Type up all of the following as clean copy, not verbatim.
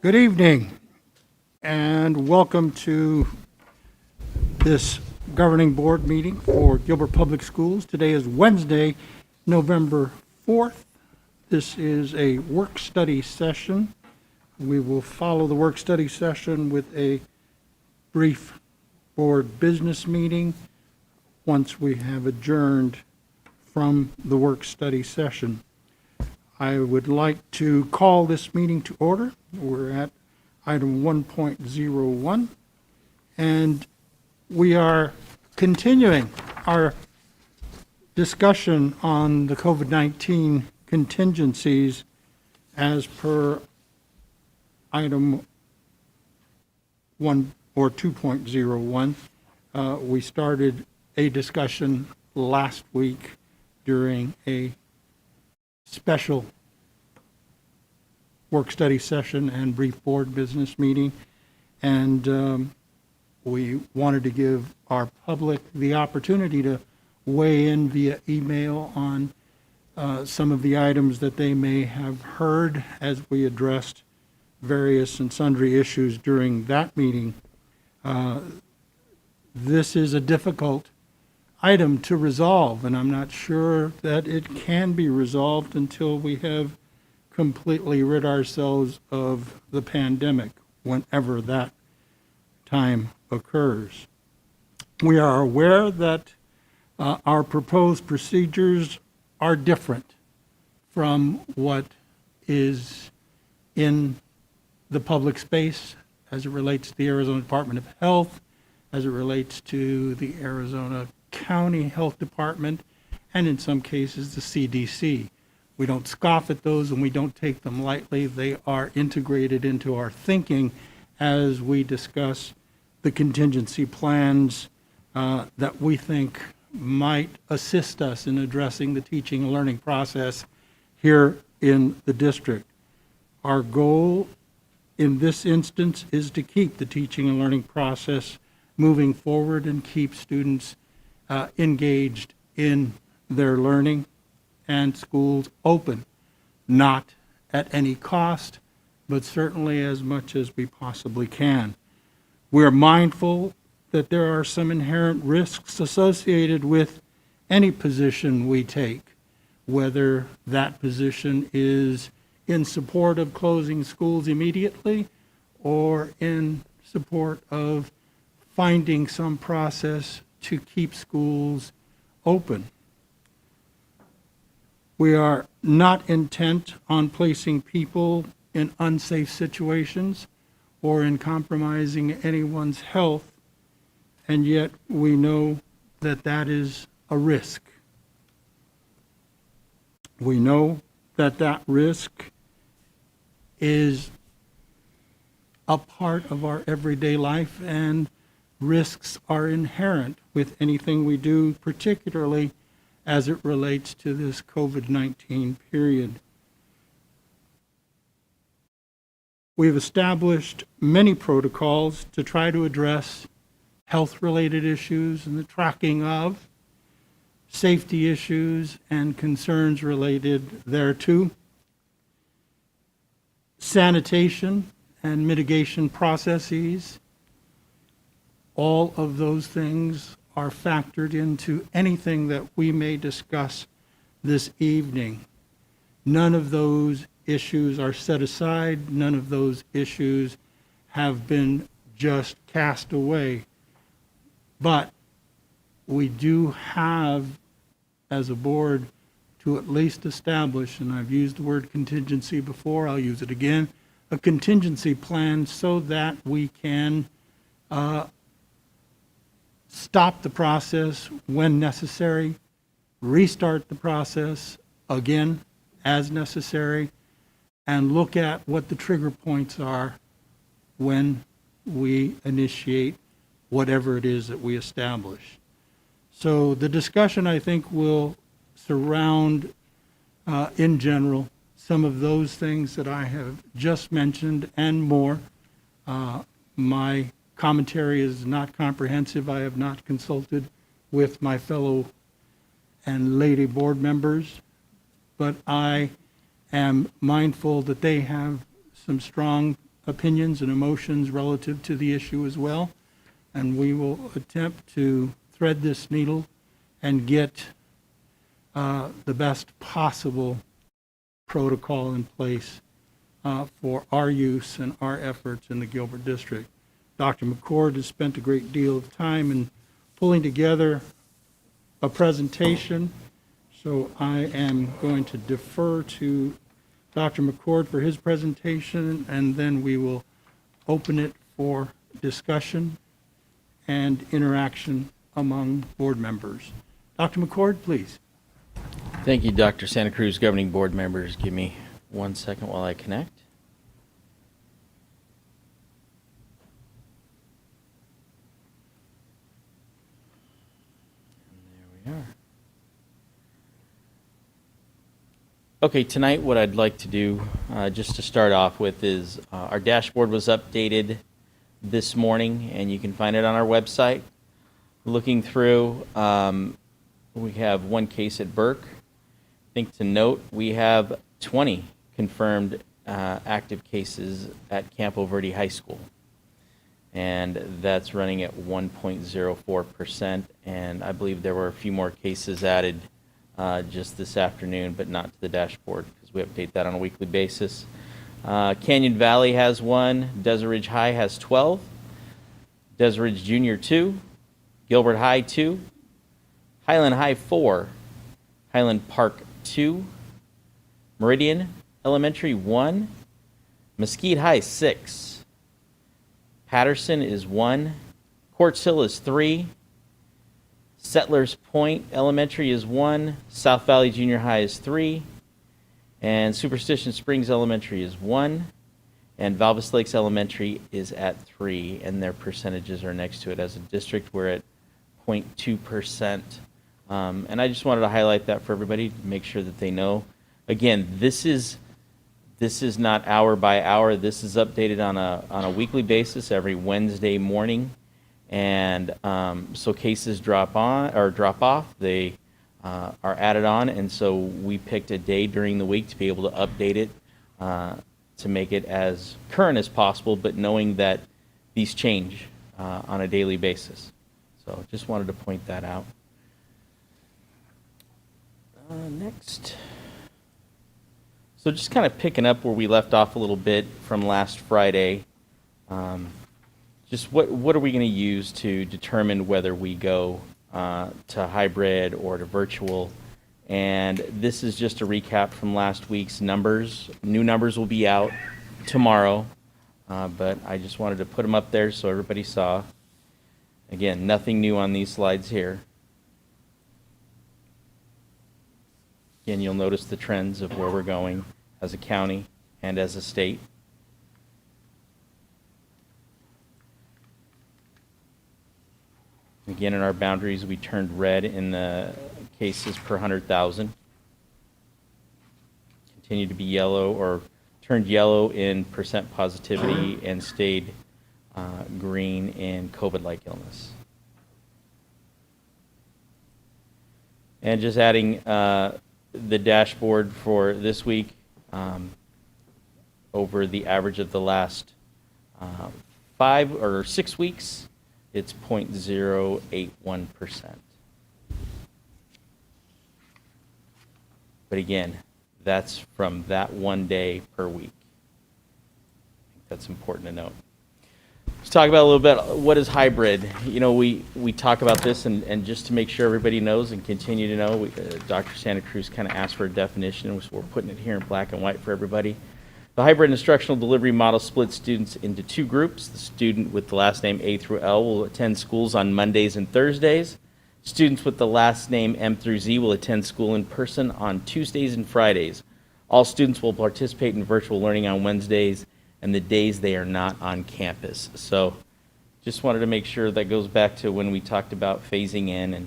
Good evening, and welcome to this governing board meeting for Gilbert Public Schools. Today is Wednesday, November 4th. This is a work study session. We will follow the work study session with a brief board business meeting once we have adjourned from the work study session. I would like to call this meeting to order. We're at item 1.01, and we are continuing our discussion on the COVID-19 contingencies as per item 1 or 2.01. We started a discussion last week during a special work study session and brief board business meeting, and we wanted to give our public the opportunity to weigh in via email on some of the items that they may have heard as we addressed various and sundry issues during that meeting. This is a difficult item to resolve, and I'm not sure that it can be resolved until we have completely rid ourselves of the pandemic, whenever that time occurs. We are aware that our proposed procedures are different from what is in the public space as it relates to the Arizona Department of Health, as it relates to the Arizona County Health Department, and in some cases the CDC. We don't scoff at those and we don't take them lightly. They are integrated into our thinking as we discuss the contingency plans that we think might assist us in addressing the teaching and learning process here in the district. Our goal in this instance is to keep the teaching and learning process moving forward and keep students engaged in their learning and schools open, not at any cost, but certainly as much as we possibly can. We're mindful that there are some inherent risks associated with any position we take, whether that position is in support of closing schools immediately or in support of finding some process to keep schools open. We are not intent on placing people in unsafe situations or in compromising anyone's health, and yet we know that that is a risk. We know that that risk is a part of our everyday life, and risks are inherent with anything we do, particularly as it relates to this COVID-19 period. We've established many protocols to try to address health-related issues and the tracking of safety issues and concerns related thereto. Sanitation and mitigation processes, all of those things are factored into anything that we may discuss this evening. None of those issues are set aside. None of those issues have been just cast away. But we do have, as a board, to at least establish, and I've used the word contingency before, I'll use it again, a contingency plan so that we can stop the process when necessary, restart the process again as necessary, and look at what the trigger points are when we initiate whatever it is that we establish. So the discussion, I think, will surround, in general, some of those things that I have just mentioned and more. My commentary is not comprehensive. I have not consulted with my fellow and lady board members, but I am mindful that they have some strong opinions and emotions relative to the issue as well. And we will attempt to thread this needle and get the best possible protocol in place for our use and our efforts in the Gilbert District. Dr. McCord has spent a great deal of time in pulling together a presentation, so I am going to defer to Dr. McCord for his presentation, and then we will open it for discussion and interaction among board members. Dr. McCord, please. Thank you, Dr. Santa Cruz. Governing board members, give me 1 second while I connect. And there we are. Okay, tonight what I'd like to do, just to start off with, is our dashboard was updated this morning, and you can find it on our website. Looking through, we have one case at Burke. I think to note, we have 20 confirmed active cases at Campo Verde High School. And that's running at 1.04%. And I believe there were a few more cases added just this afternoon, but not to the dashboard because we update that on a weekly basis. Canyon Valley has 1. Desert Ridge High has 12. Desert Ridge Junior 2. Gilbert High 2. Highland High 4. Highland Park 2. Meridian Elementary 1. Mesquite High 6. Patterson is 1. Quartz Hill is 3. Settlers Point Elementary is 1. South Valley Junior High is 3. And Superstition Springs Elementary is 1. And Valvis Lakes Elementary is at 3. And their percentages are next to it. As a district, we're at 0.2%. And I just wanted to highlight that for everybody to make sure that they know. Again, this is not hour by hour. This is updated on a weekly basis every Wednesday morning. And so cases drop off. They are added on, and so we picked a day during the week to be able to update it to make it as current as possible, but knowing that these change on a daily basis. So just wanted to point that out. Next. So just kind of picking up where we left off a little bit from last Friday. Just what are we going to use to determine whether we go to hybrid or to virtual? And this is just a recap from last week's numbers. New numbers will be out tomorrow, but I just wanted to put them up there so everybody saw. Again, nothing new on these slides here. Again, you'll notice the trends of where we're going as a county and as a state. Again, in our boundaries, we turned red in the cases per 100,000. Continued to be yellow, or turned yellow in percent positivity, and stayed green in COVID-like illness. And just adding the dashboard for this week over the average of the last 5 or 6 weeks, it's 0.081%. But again, that's from that one day per week. I think that's important to note. Let's talk about a little bit, what is hybrid? You know, we talk about this, and just to make sure everybody knows and continue to know, Dr. Santa Cruz kind of asked for a definition, so we're putting it here in black and white for everybody. The hybrid instructional delivery model splits students into 2 groups. The student with the last name A through L will attend schools on Mondays and Thursdays. Students with the last name M through Z will attend school in person on Tuesdays and Fridays. All students will participate in virtual learning on Wednesdays and the days they are not on campus. So just wanted to make sure that goes back to when we talked about phasing in, and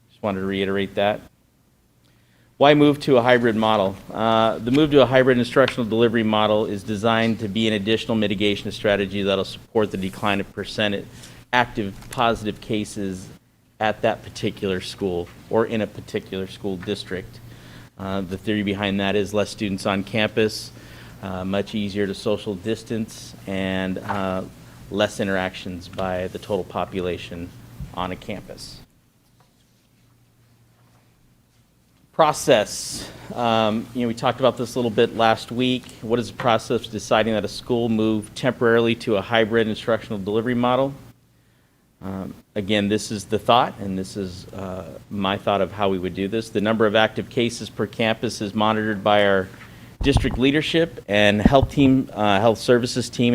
just wanted to reiterate that. Why move to a hybrid model? The move to a hybrid instructional delivery model is designed to be an additional mitigation strategy that'll support the decline of percent active positive cases at that particular school or in a particular school district. The theory behind that is less students on campus much easier to social distance, and less interactions by the total population on a campus. Process. We talked about this a little bit last week. What is the process of deciding that a school move temporarily to a hybrid instructional delivery model? Again, this is the thought, and this is my thought of how we would do this. The number of active cases per campus is monitored by our district leadership and health services team.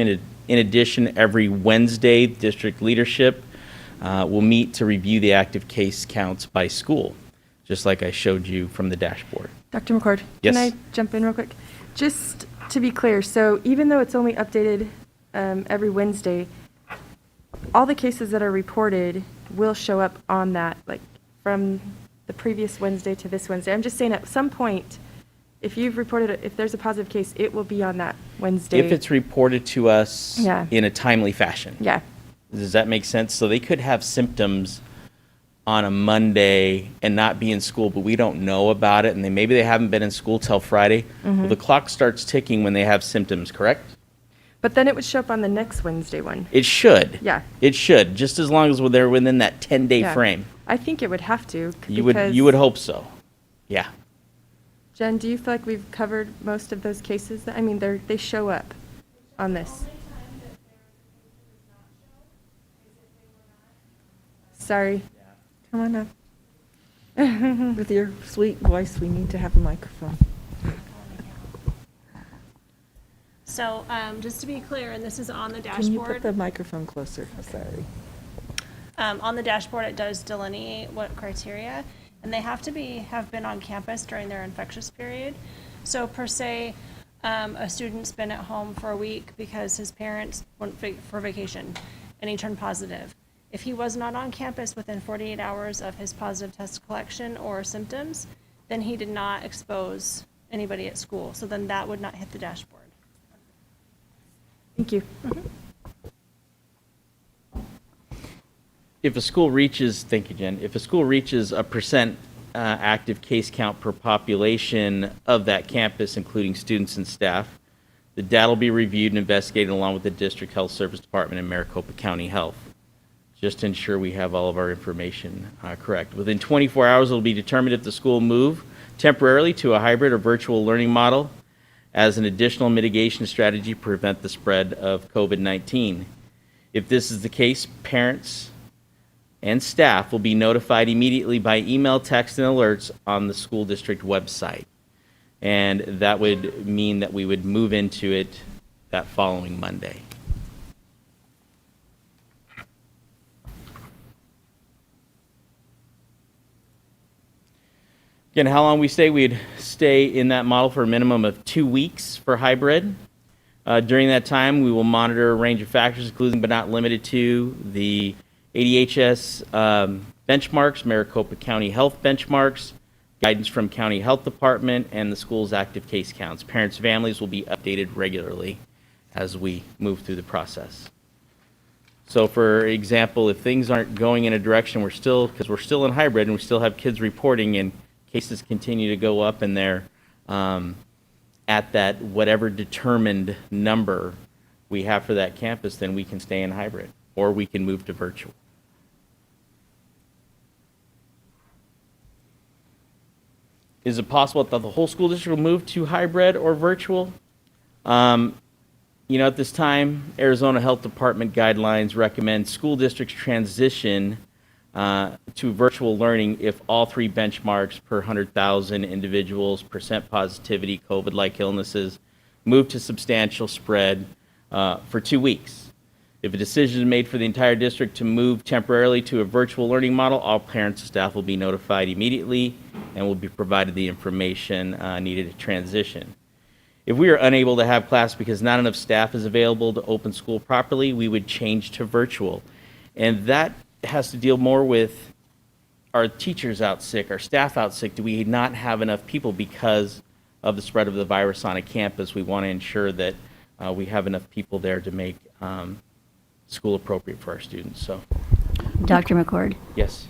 In addition, every Wednesday, district leadership will meet to review the active case counts by school, just like I showed you from the dashboard. Dr. McCord, Yes. can I jump in real quick? Just to be clear, so even though it's only updated every Wednesday, all the cases that are reported will show up on that, like from the previous Wednesday to this Wednesday. I'm just saying at some point, if you've reported, if there's a positive case, it will be on that Wednesday. If it's reported to us Yeah. in a timely fashion. Yeah, Does that make sense? So they could have symptoms on a Monday and not be in school, but we don't know about it, and maybe they haven't been in school till Friday. Well, the clock starts ticking when they have symptoms, correct? but then it would show up on the next Wednesday one. It should. Yeah. It should, just as long as they're within that 10-day Yeah. frame. I think it would have to. You because- would hope so. Yeah. Jen, do you feel like we've covered most of those cases? I mean, they show up on this. Sorry. Come on up. With your sweet voice, we need to have a microphone. So, just to be clear, and this is on the Can you put dashboard, the microphone closer? Sorry. on the dashboard, it does delineate what criteria, and they have to have been on campus during their infectious period. So per se, a student's been at home for a week because his parents went for vacation, and he turned positive. If he was not on campus within 48 hours of his positive test collection or symptoms, then he did not expose anybody at school. So then that would not hit the dashboard. Thank you. If a school reaches, thank you, Jen, if a school reaches a percent active case count per population of that campus, including students and staff, the data will be reviewed and investigated along with the district health service department and Maricopa County Health, just to ensure we have all of our information correct. Within 24 hours, it will be determined if the school move temporarily to a hybrid or virtual learning model as an additional mitigation strategy to prevent the spread of COVID-19. If this is the case, parents and staff will be notified immediately by email, text, and alerts on the school district website. And that would mean that we would move into it that following Monday. Again, how long we stay? We'd stay in that model for a minimum of 2 weeks for hybrid. During that time, we will monitor a range of factors, including but not limited to the ADHS benchmarks, Maricopa County Health benchmarks, guidance from County Health Department, and the school's active case counts. Parents' families will be updated regularly as we move through the process. So for example, if things aren't going in a direction, because we're still in hybrid and we still have kids reporting and cases continue to go up and they're at that whatever determined number we have for that campus, then we can stay in hybrid or we can move to virtual. Is it possible that the whole school district will move to hybrid or virtual? At this time, Arizona Health Department guidelines recommend school districts transition to virtual learning if all three benchmarks per 100,000 individuals, percent positivity, COVID-like illnesses, move to substantial spread for 2 weeks. If a decision is made for the entire district to move temporarily to a virtual learning model, all parents and staff will be notified immediately and will be provided the information needed to transition. If we are unable to have class because not enough staff is available to open school properly, we would change to virtual. And that has to deal more with our teachers out sick, our staff out sick. Do we not have enough people because of the spread of the virus on a campus? We want to ensure that we have enough people there to make school appropriate for our students. So, Dr. McCord, yes.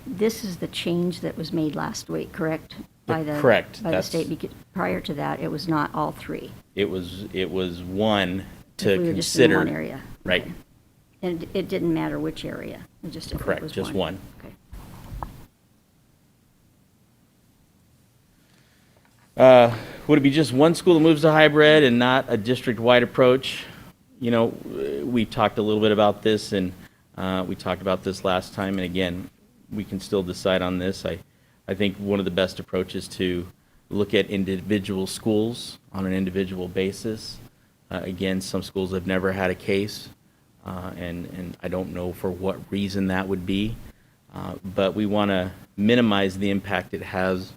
this is the change that was made last week, correct? Correct. By the That's- state, because prior to that, it was not all three. It was one to If we were just in consider. one area. Right. Okay. And it didn't matter which area, it just if it Correct, was just one. Okay. Would it be just one school that moves to hybrid and not a district-wide approach? You know, we've talked a little bit about this, and we talked about this last time, and again, we can still decide on this. I think one of the best approaches to look at individual schools on an individual basis. Again, some schools have never had a case, and I don't know for what reason that would be, but we want to minimize the impact it has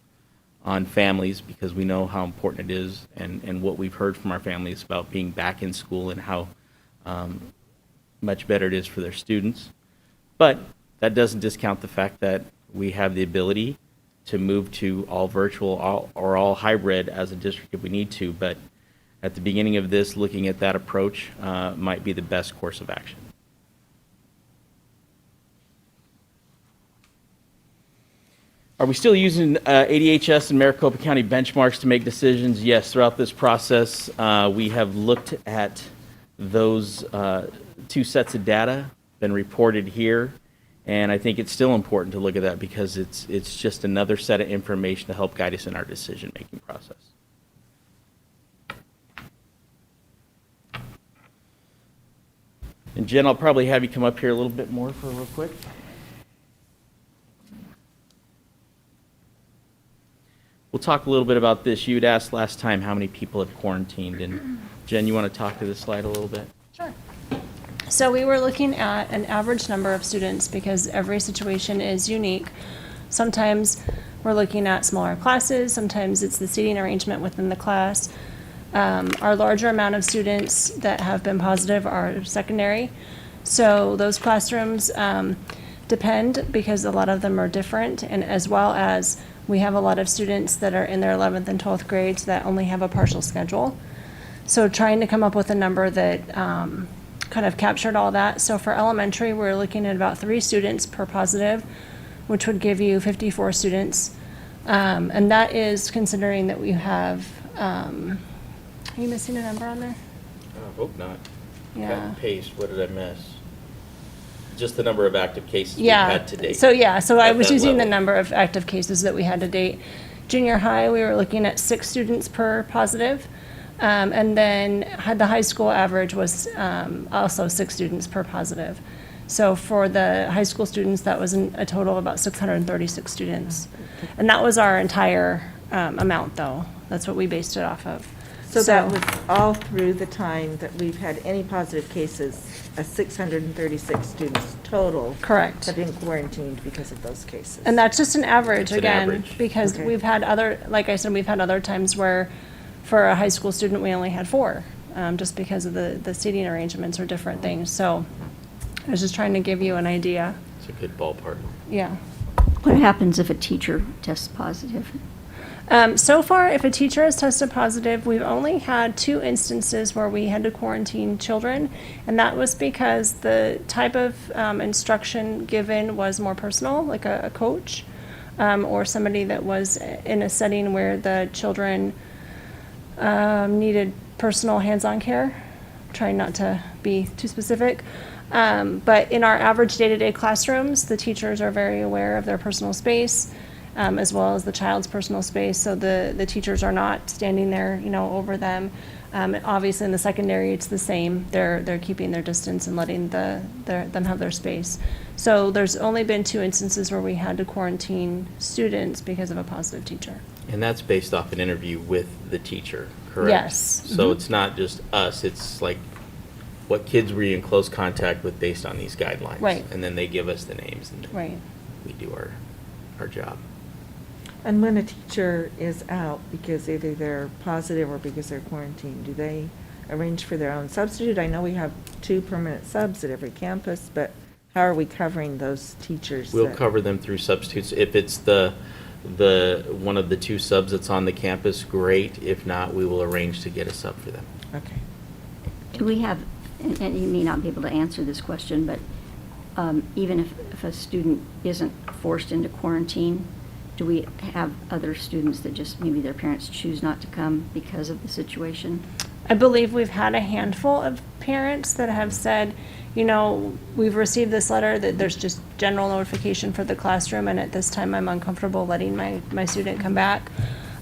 on families because we know how important it is and what we've heard from our families about being back in school and how much better it is for their students. But that doesn't discount the fact that we have the ability to move to all virtual or all hybrid as a district if we need to. But at the beginning of this, looking at that approach might be the best course of action. Are we still using ADHS and Maricopa County benchmarks to make decisions? Yes, throughout this process, we have looked at those two sets of data, been reported here, and I think it's still important to look at that because it's just another set of information to help guide us in our decision-making process. And Jen, I'll probably have you come up here a little bit more for real quick. We'll talk a little bit about this. You had asked last time how many people had quarantined, and Jen, you want to talk to this slide a little bit? Sure. So we were looking at an average number of students because every situation is unique. Sometimes we're looking at smaller classes, sometimes it's the seating arrangement within the class. Our larger amount of students that have been positive are secondary. So those classrooms depend because a lot of them are different, and as well as we have a lot of students that are in their 11th and 12th grades that only have a partial schedule. So trying to come up with a number that kind of captured all that. So for elementary, we're looking at about 3 students per positive, which would give you 54 students. And that is considering that we have, are you missing a number on there? I hope not. Yeah. Cut and paste, what did I miss? Just the number of active cases we've Yeah. had to date. So I At was that using the level. number of active cases that we had to date. Junior high, we were looking at 6 students per positive. And then the high school average was also 6 students per positive. So for the high school students, that was a total of about 636 students. And that was our entire amount, though. That's what we based it off of. So that was all through the time that we've had any positive cases, 636 students total. Correct. Have been quarantined because of those cases. And that's just an average, It's an again, average. because Okay. we've had like I said, we've had other times where for a high school student, we only had 4, just because of the seating arrangements or different things. So I was just trying to give you an idea. It's a good ballpark. Yeah. What happens if a teacher tests positive? So far, if a teacher has tested positive, we've only had 2 instances where we had to quarantine children, and that was because the type of instruction given was more personal, like a coach, or somebody that was in a setting where the children needed personal hands-on care. Trying not to be too specific. But in our average day-to-day classrooms, the teachers are very aware of their personal space, as well as the child's personal space. So the teachers are not standing there, over them. Obviously, in the secondary, it's the same. They're keeping their distance and letting them have their space. So there's only been 2 instances where we had to quarantine students because of a positive teacher. And that's based off an interview with the teacher, correct? Yes. So it's not just us, it's like what kids were you in close contact with based on these guidelines? Right. And then they give us the names and Right. we do our job. And when a teacher is out because either they're positive or because they're quarantined, do they arrange for their own substitute? I know we have 2 permanent subs at every campus, but how are we covering those teachers? We'll that- cover them through substitutes. If it's the one of the 2 subs that's on the campus, great. If not, we will arrange to get a sub for them. Okay. Do we have, and you may not be able to answer this question, but even if a student isn't forced into quarantine, do we have other students that just maybe their parents choose not to come because of the situation? I believe we've had a handful of parents that have said, you know, we've received this letter that there's just general notification for the classroom, and at this time I'm uncomfortable letting my student come back.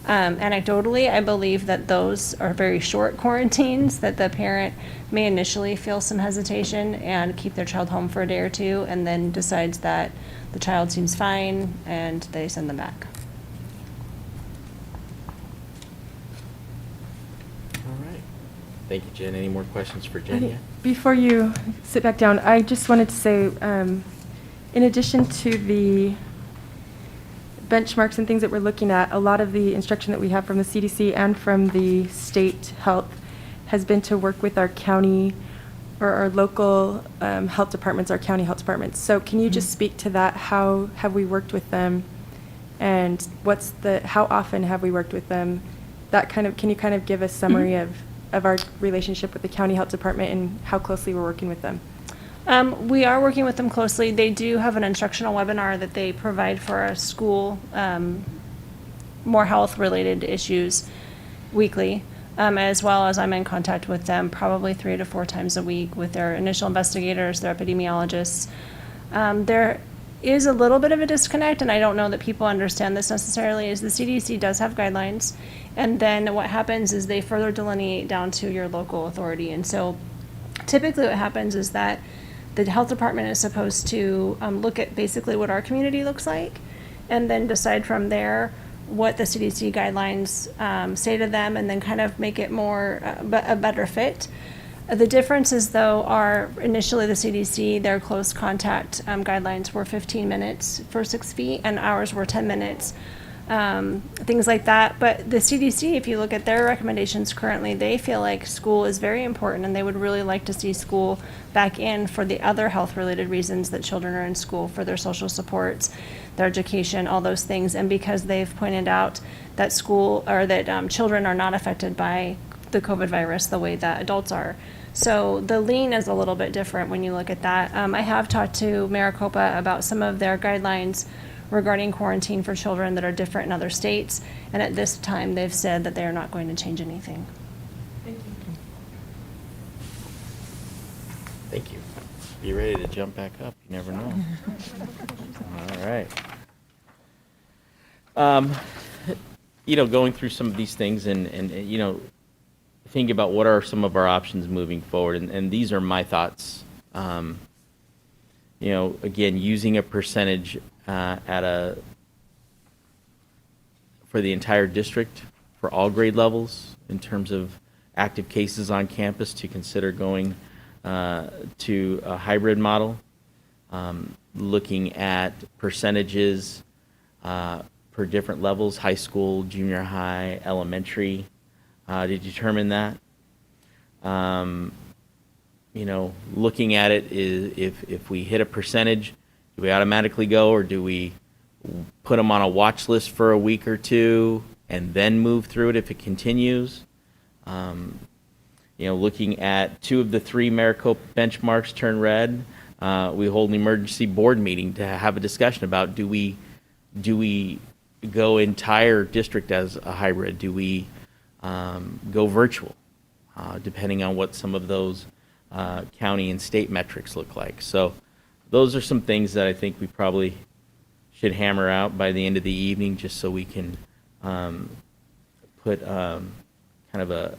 Anecdotally, I believe that those are very short quarantines, that the parent may initially feel some hesitation and keep their child home for a day or two, and then decides that the child seems fine and they send them back. All right. Thank you, Jen. Any more questions for I Jen think yet? before you sit back down, I just wanted to say, in addition to the benchmarks and things that we're looking at, a lot of the instruction that we have from the CDC and from the state health has been to work with our county or our local health departments, our county health departments. So can you just speak to that? How have we worked with them? And how often have we worked with them? Can you kind of give a summary of our relationship with the county health department and how closely we're working with them? We are working with them closely. They do have an instructional webinar that they provide for our school, more health-related issues weekly, as well as I'm in contact with them probably 3 to 4 times a week with their initial investigators, their epidemiologists. There is a little bit of a disconnect, and I don't know that people understand this necessarily, is the CDC does have guidelines, and then what happens is they further delineate down to your local authority. And so typically what happens is that the health department is supposed to look at basically what our community looks like and then decide from there what the CDC guidelines say to them, and then kind of make it more a better fit. The differences, though, are initially the CDC, their close contact guidelines were 15 minutes for 6 feet, and ours were 10 minutes, things like that. But the CDC, if you look at their recommendations currently, they feel like school is very important, and they would really like to see school back in for the other health-related reasons that children are in school, for their social supports, their education, all those things. And because they've pointed out that children are not affected by the COVID virus the way that adults are. So the lean is a little bit different when you look at that. I have talked to Maricopa about some of their guidelines regarding quarantine for children that are different in other states, and at this time they've said that they are not going to change anything. Thank you. Be ready to jump back up. You never know. All right. Going through some of these things and thinking about what are some of our options moving forward, and these are my thoughts. Again, using a percentage for the entire district for all grade levels in terms of active cases on campus to consider going to a hybrid model, looking at percentages per different levels, high school, junior high, elementary, to determine that. Looking at it is if we hit a percentage, do we automatically go, or do we put them on a watch list for a week or two and then move through it if it continues? Looking at 2 of the 3 Maricopa benchmarks turn red, we hold an emergency board meeting to have a discussion about do we go entire district as a hybrid? Do we go virtual, depending on what some of those county and state metrics look like? So those are some things that I think we probably should hammer out by the end of the evening, just so we can put kind of a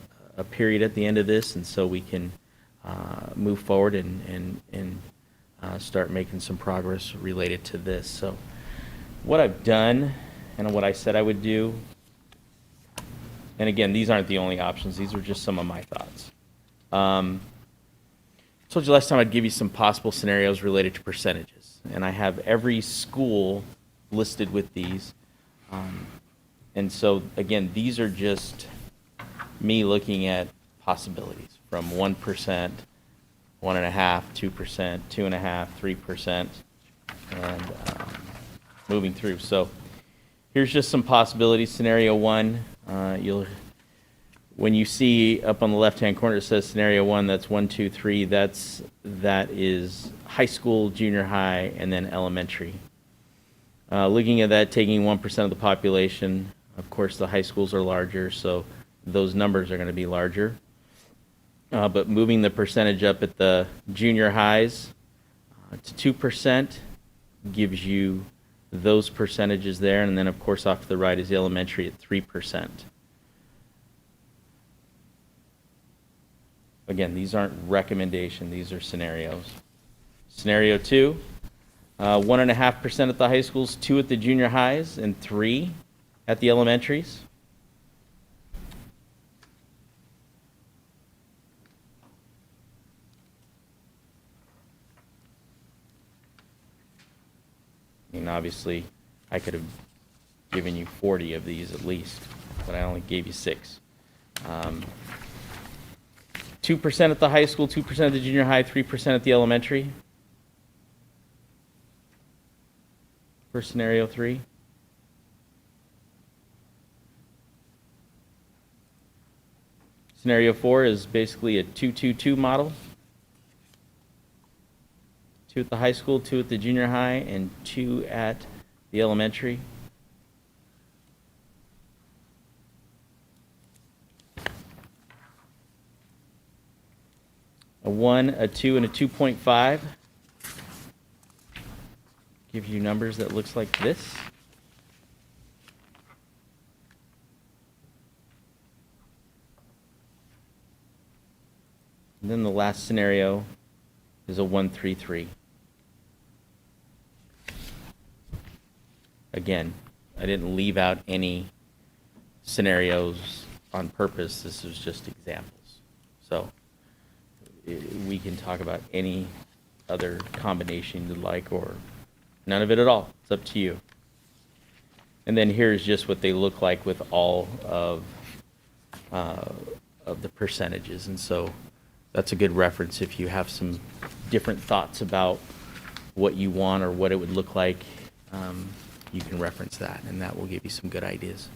period at the end of this, and so we can move forward and start making some progress related to this. So what I've done and what I said I would do, and again, these aren't the only options, these are just some of my thoughts. Told you last time I'd give you some possible scenarios related to percentages, and I have every school listed with these. And so again, these are just me looking at possibilities from 1%, 1.5%, 2%, 2.5%, 3%, and moving through. So here's just some possibilities. Scenario 1, when you see up on the left-hand corner it says scenario 1, that's 1, 2, 3. That is high school, junior high, and then elementary. Looking at that, taking 1% of the population, of course the high schools are larger, so those numbers are going to be larger. but moving the percentage up at the junior highs to 2% gives you those percentages there, and then of course off to the right is the elementary at 3%. Again, these aren't recommendation, these are scenarios. Scenario 2, 1.5% at the high schools, 2 at the junior highs, and 3 at the elementaries. I mean, obviously, I could have given you 40 of these at least, but I only gave you 6. 2% at the high school, 2% at the junior high, 3% at the elementary. For scenario 3. Scenario 4 is basically a 2-2-2 model. 2 at the high school, 2 at the junior high, and 2 at the elementary. A 1, a 2, and a 2.5 give you numbers that looks like this. And then the last scenario is a 1-3-3. Again, I didn't leave out any scenarios on purpose. This is just examples. So we can talk about any other combination you'd like, or none of it at all. It's up to you. And then here's just what they look like with all of the percentages. And so that's a good reference if you have some different thoughts about what you want or what it would look like. You can reference that, and that will give you some good ideas.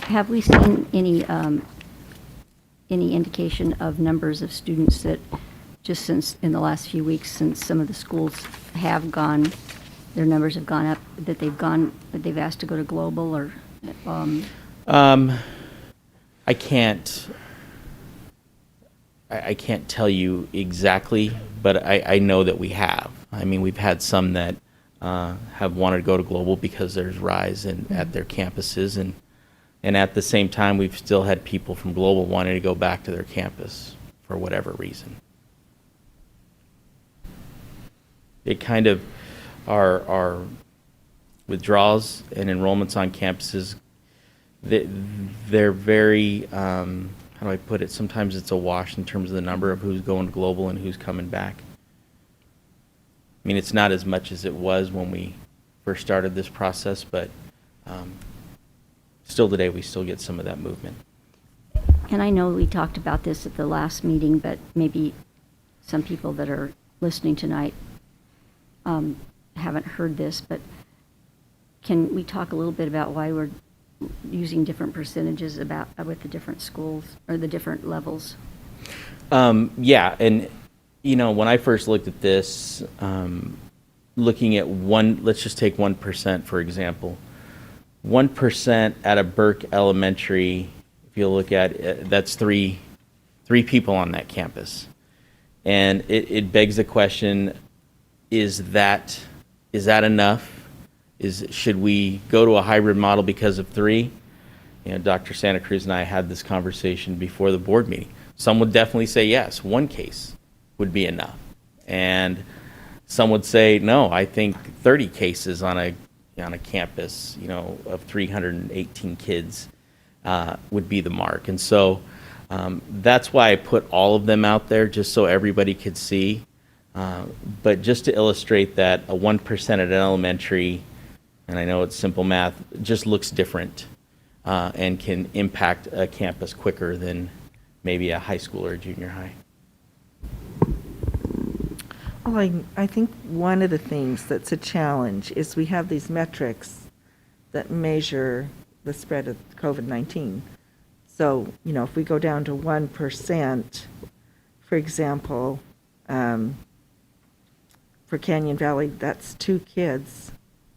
Have we seen any indication of numbers of students that, just since in the last few weeks, since some of the schools have gone, their numbers have gone up, that they've asked to go to global, or? I can't tell you exactly, but I know that we have. I mean, we've had some that have wanted to go to global because there's rise at their campuses, and at the same time, we've still had people from global wanting to go back to their campus for whatever reason. It kind of, our withdrawals and enrollments on campuses, they're very, how do I put it? Sometimes it's a wash in terms of the number of who's going to global and who's coming back. I mean, it's not as much as it was when we first started this process, but still today we still get some of that movement. And I know we talked about this at the last meeting, but maybe some people that are listening tonight haven't heard this, but can we talk a little bit about why we're using different percentages with the different schools or the different levels? Yeah, and when I first looked at this, looking at let's just take 1% for example. 1% at a Burke Elementary, if you look at it, that's three people on that campus. And it begs the question, is that enough? Should we go to a hybrid model because of 3? Dr. Santa Cruz and I had this conversation before the board meeting. Some would definitely say yes, 1 case would be enough. And some would say, no, I think 30 cases on a campus, of 318 kids would be the mark. And so that's why I put all of them out there, just so everybody could see. But just to illustrate that a 1% at an elementary, and I know it's simple math, just looks different and can impact a campus quicker than maybe a high school or a junior high. Well, I think one of the things that's a challenge is we have these metrics that measure the spread of COVID-19. So, if we go down to 1%, for example, for Canyon Valley, that's 2 kids,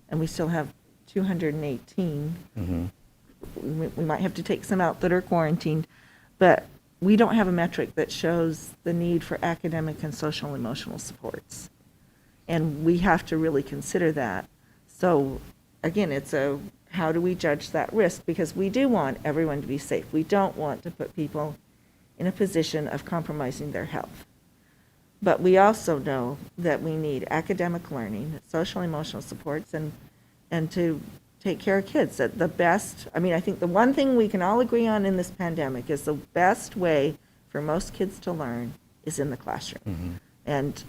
and we still have 218. We might have to take some out that are quarantined, but we don't have a metric that shows the need for academic and social and emotional supports. And we have to really consider that. So again, how do we judge that risk? Because we do want everyone to be safe. We don't want to put people in a position of compromising their health. But we also know that we need academic learning, social and emotional supports, and to take care of kids. That the best, I think the one thing we can all agree on in this pandemic is the best way for most kids to learn is in the classroom. And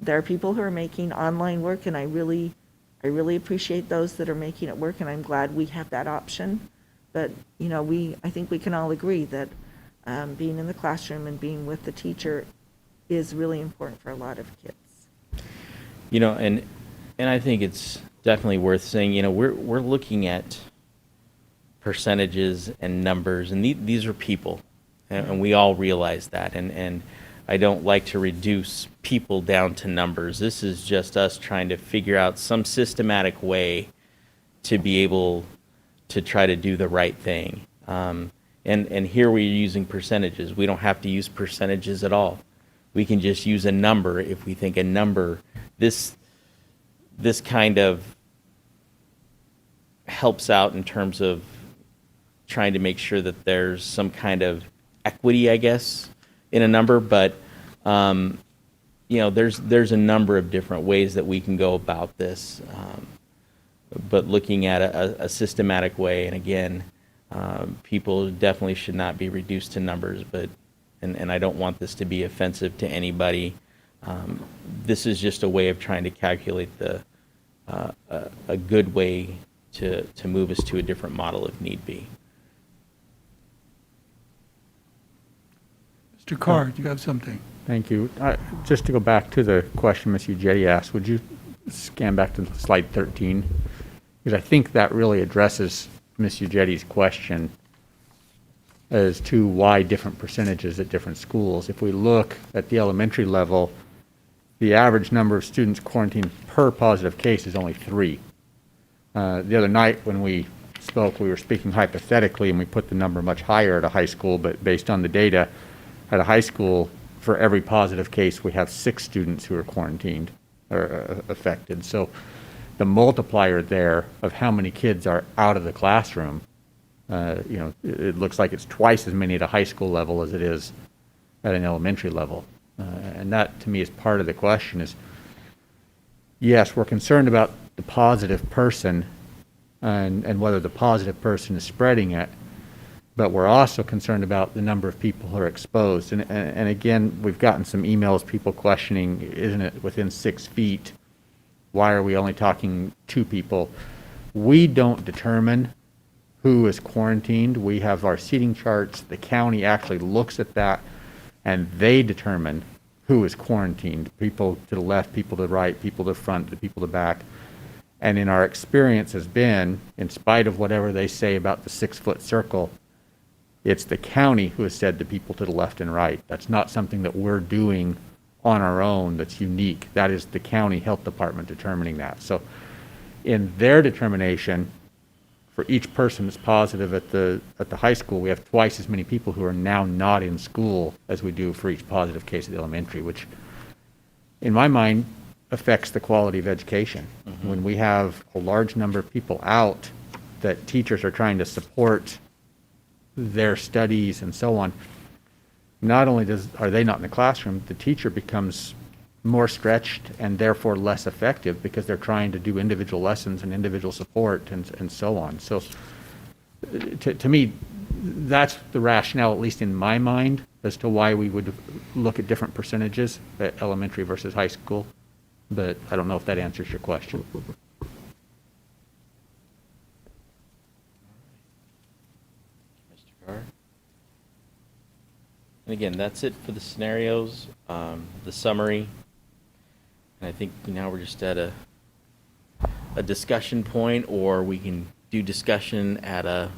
there are people who are making online work, and I really appreciate those that are making it work, and I'm glad we have that option. But, I think we can all agree that being in the classroom and being with the teacher is really important for a lot of kids. And I think it's definitely worth saying, we're looking at percentages and numbers, and these are people, and we all realize that. And I don't like to reduce people down to numbers. This is just us trying to figure out some systematic way to be able to try to do the right thing. And here we're using percentages. We don't have to use percentages at all. We can just use a number if we think a number, this kind of helps out in terms of trying to make sure that there's some kind of equity, I guess, in a number. But there's a number of different ways that we can go about this. But looking at a systematic way, and again, people definitely should not be reduced to numbers. And I don't want this to be offensive to anybody. This is just a way of trying to calculate a good way to move us to a different model if need be. Mr. Carr, do you have something? Thank you. Just to go back to the question Ms. Uggetti asked, would you scan back to slide 13? Because I think that really addresses Ms. Uggetti's question as to why different percentages at different schools. If we look at the elementary level, the average number of students quarantined per positive case is only 3. The other night when we spoke, we were speaking hypothetically, and we put the number much higher at a high school, but based on the data, at a high school, for every positive case, we have 6 students who are quarantined or affected. So the multiplier there of how many kids are out of the classroom, it looks like it's twice as many at a high school level as it is at an elementary level. And that, to me, is part of the question is, yes, we're concerned about the positive person and whether the positive person is spreading it, but we're also concerned about the number of people who are exposed. And again, we've gotten some emails, people questioning, isn't it within 6 feet? Why are we only talking 2 people? We don't determine who is quarantined. We have our seating charts. The county actually looks at that, and they determine who is quarantined. People to the left, people to the right, people to the front, the people to the back. And in our experience has been, in spite of whatever they say about the 6-foot circle, it's the county who has said to people to the left and right. That's not something that we're doing on our own that's unique. That is the county health department determining that. So in their determination, for each person that's positive at the high school, we have twice as many people who are now not in school as we do for each positive case at the elementary, which in my mind affects the quality of education. Mm-hmm. When we have a large number of people out that teachers are trying to support their studies and so on, not only are they not in the classroom, the teacher becomes more stretched and therefore less effective because they're trying to do individual lessons and individual support and so on. So to me, that's the rationale, at least in my mind, as to why we would look at different percentages at elementary versus high school. But I don't know if that answers your question. Mr. Carr? And again, that's it for the scenarios, the summary. And I think now we're just at a discussion point, or we can do discussion at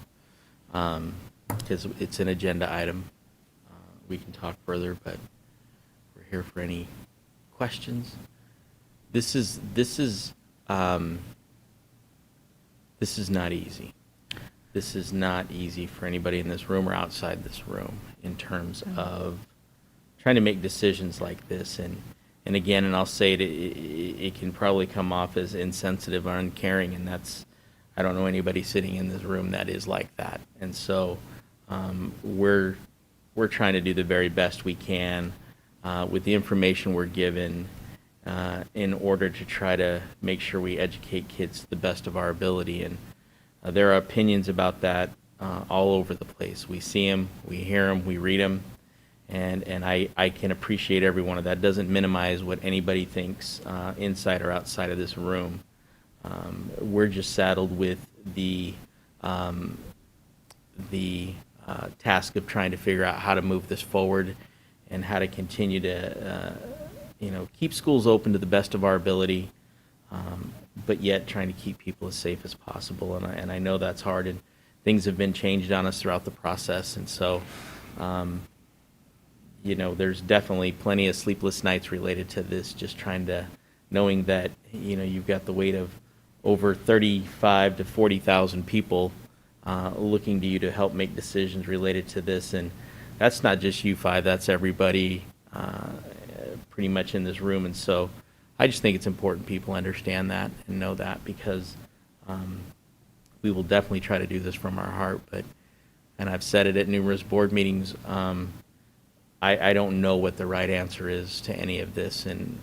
because it's an agenda item. We can talk further, but we're here for any questions. this is not easy. This is not easy for anybody in this room or outside this room in terms of trying to make decisions like this. And again, and I'll say it can probably come off as insensitive or uncaring, and I don't know anybody sitting in this room that is like that. And so we're trying to do the very best we can with the information we're given in order to try to make sure we educate kids to the best of our ability. And there are opinions about that all over the place. We see them, we hear them, we read them, and I can appreciate every one of that. It doesn't minimize what anybody thinks inside or outside of this room. We're just saddled with the task of trying to figure out how to move this forward and how to continue to keep schools open to the best of our ability, but yet trying to keep people as safe as possible. And I know that's hard, and things have been changed on us throughout the process. And so, there's definitely plenty of sleepless nights related to this, just knowing that, you've got the weight of over 35 to 40,000 people looking to you to help make decisions related to this. And that's not just you five, that's everybody pretty much in this room. And so I just think it's important people understand that and know that, because we will definitely try to do this from our heart. And I've said it at numerous board meetings, I don't know what the right answer is to any of this, and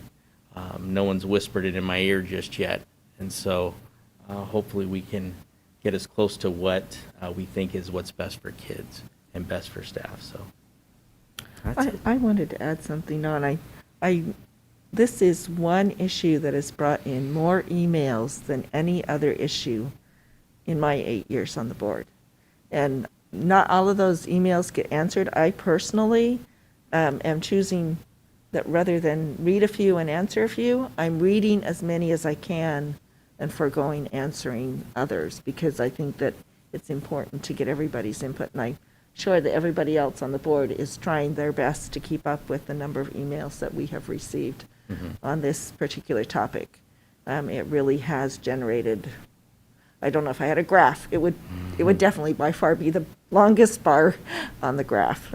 no one's whispered it in my ear just yet. And so hopefully we can get as close to what we think is what's best for kids and best for staff. So that's it. I wanted to add something on. This is one issue that has brought in more emails than any other issue in my 8 years on the board. And not all of those emails get answered. I personally am choosing that rather than read a few and answer a few, I'm reading as many as I can and foregoing answering others, because I think that it's important to get everybody's input. And I'm sure that everybody else on the board is trying their best to keep up with the number of emails that we have received on this particular topic. It really has generated, I don't know if I had a graph, it would definitely by far be the longest bar on the graph.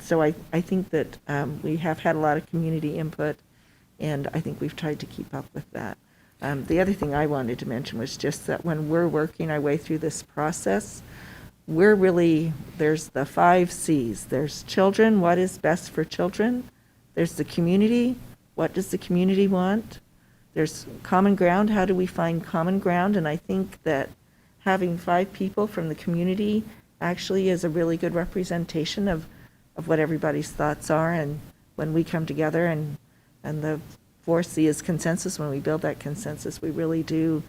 So I think that we have had a lot of community input, and I think we've tried to keep up with that. The other thing I wanted to mention was just that when we're working our way through this process, there's the 5 C's. There's children, what is best for children? There's the community, what does the community want? There's common ground, how do we find common ground? And I think that having 5 people from the community actually is a really good representation of what everybody's thoughts are. And when we come together and the 4C is consensus, when we build that consensus, we really do,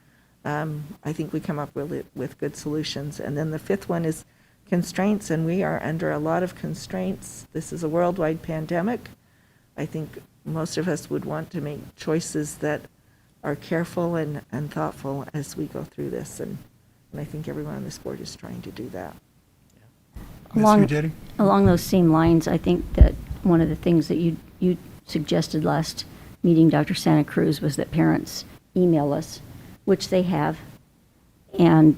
I think we come up with good solutions. And then the 5th one is constraints, and we are under a lot of constraints. This is a worldwide pandemic. I think most of us would want to make choices that are careful and thoughtful as we go through this. And I think everyone on this board is trying to do that. Along those same lines, I think that one of the things that you suggested last meeting, Dr. Santa Cruz, was that parents email us, which they have, and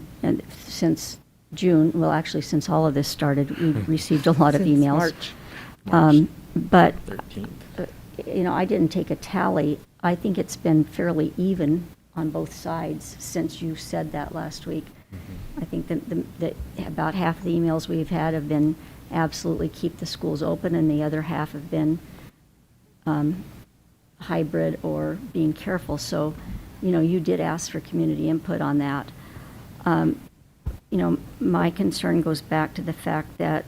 since June, well, actually, since all of this started, we've received a lot of Since emails. March. But 13th. I didn't take a tally. I think it's been fairly even on both sides since you said that last week. I think that about half of the emails we've had have been absolutely keep the schools open, and the other half have been hybrid or being careful. So, you did ask for community input on that. My concern goes back to the fact that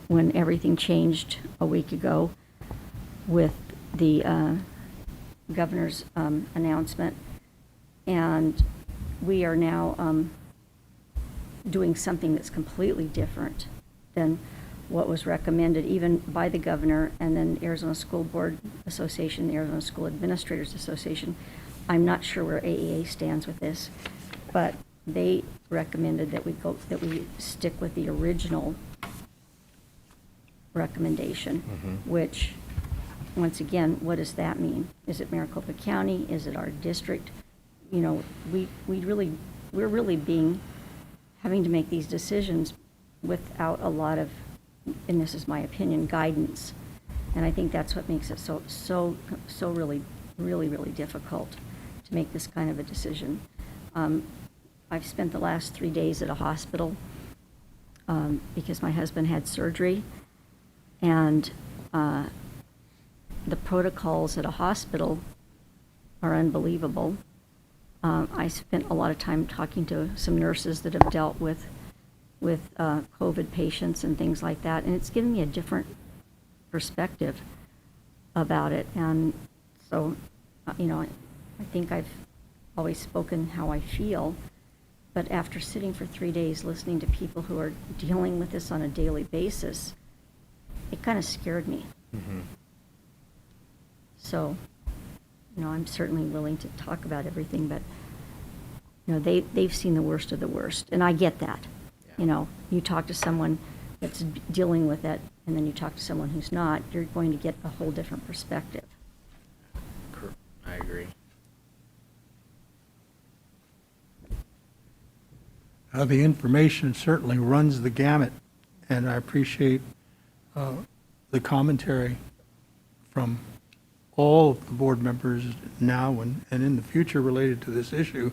when everything changed a week ago with the governor's announcement, and we are now doing something that's completely different than what was recommended even by the governor and then Arizona School Board Association, the Arizona School Administrators Association. I'm not sure where AEA stands with this, but they recommended that we stick with the original recommendation, which once again, what does that mean? Is it Maricopa County? Is it our district? You know, we're really having to make these decisions without a lot of, and this is my opinion, guidance. And I think that's what makes it so really, really, really difficult to make this kind of a decision. I've spent the last 3 days at a hospital because my husband had surgery, and the protocols at a hospital are unbelievable. I spent a lot of time talking to some nurses that have dealt with COVID patients and things like that, and it's given me a different perspective about it. And so, you know, I think I've always spoken how I feel, but after sitting for 3 days listening to people who are dealing with this on a daily basis, it kind of scared me. Mm-hmm. So, you know, I'm certainly willing to talk about everything, but, you know, they've seen the worst of the worst, and I get that. Yeah. You know, you talk to someone that's dealing with it, and then you talk to someone who's not, you're going to get a whole different perspective. I agree. The information certainly runs the gamut, and I appreciate the commentary from all of the board members now and in the future related to this issue.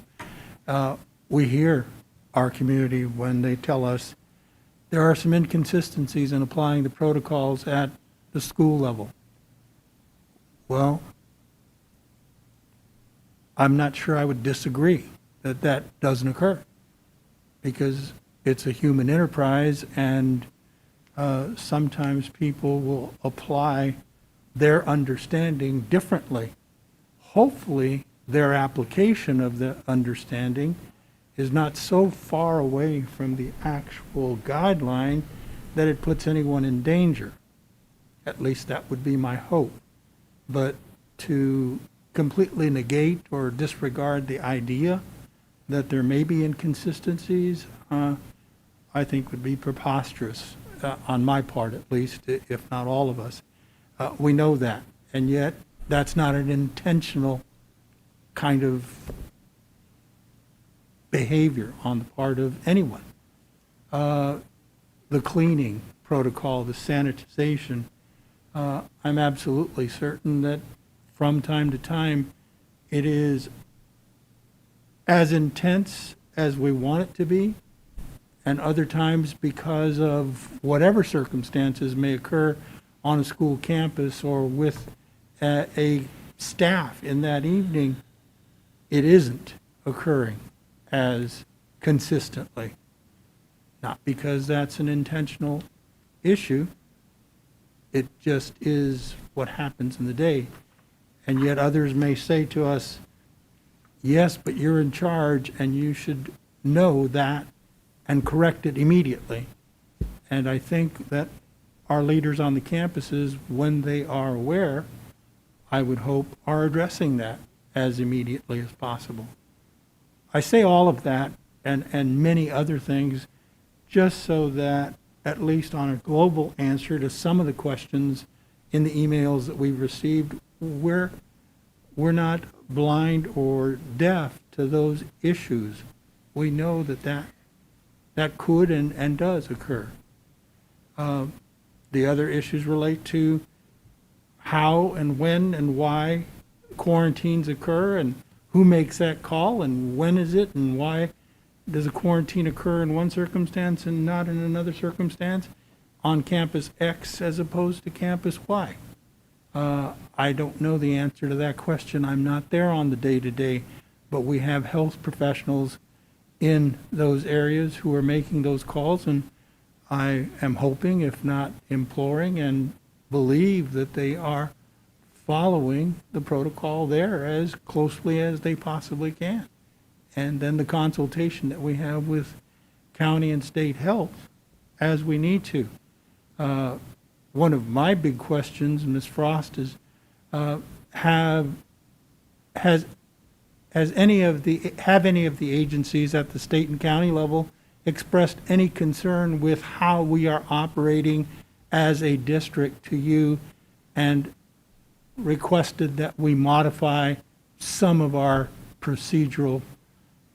We hear our community when they tell us there are some inconsistencies in applying the protocols at the school level. Well, I'm not sure I would disagree that that doesn't occur, because it's a human enterprise, and sometimes people will apply their understanding differently. Hopefully, their application of the understanding is not so far away from the actual guideline that it puts anyone in danger. At least that would be my hope. But to completely negate or disregard the idea that there may be inconsistencies, I think would be preposterous, on my part at least, if not all of us. We know that, and yet that's not an intentional kind of behavior on the part of anyone. The cleaning protocol, the sanitization, I'm absolutely certain that from time to time it is as intense as we want it to be, and other times, because of whatever circumstances may occur on a school campus or with a staff in that evening, it isn't occurring as consistently. Not because that's an intentional issue, it just is what happens in the day. And yet others may say to us, yes, but you're in charge and you should know that and correct it immediately. And I think that our leaders on the campuses, when they are aware, I would hope, are addressing that as immediately as possible. I say all of that and many other things just so that, at least on a global answer to some of the questions in the emails that we've received, we're not blind or deaf to those issues. We know that could and does occur. The other issues relate to how and when and why quarantines occur, and who makes that call, and when is it, and why does a quarantine occur in one circumstance and not in another circumstance on campus X as opposed to campus Y. I don't know the answer to that question. I'm not there on the day-to-day, but we have health professionals in those areas who are making those calls, and I am hoping, if not imploring, and believe that they are following the protocol there as closely as they possibly can. And then the consultation that we have with county and state health as we need to. One of my big questions, Ms. Frost, is have any of the agencies at the state and county level expressed any concern with how we are operating as a district to you, and requested that we modify some of our procedural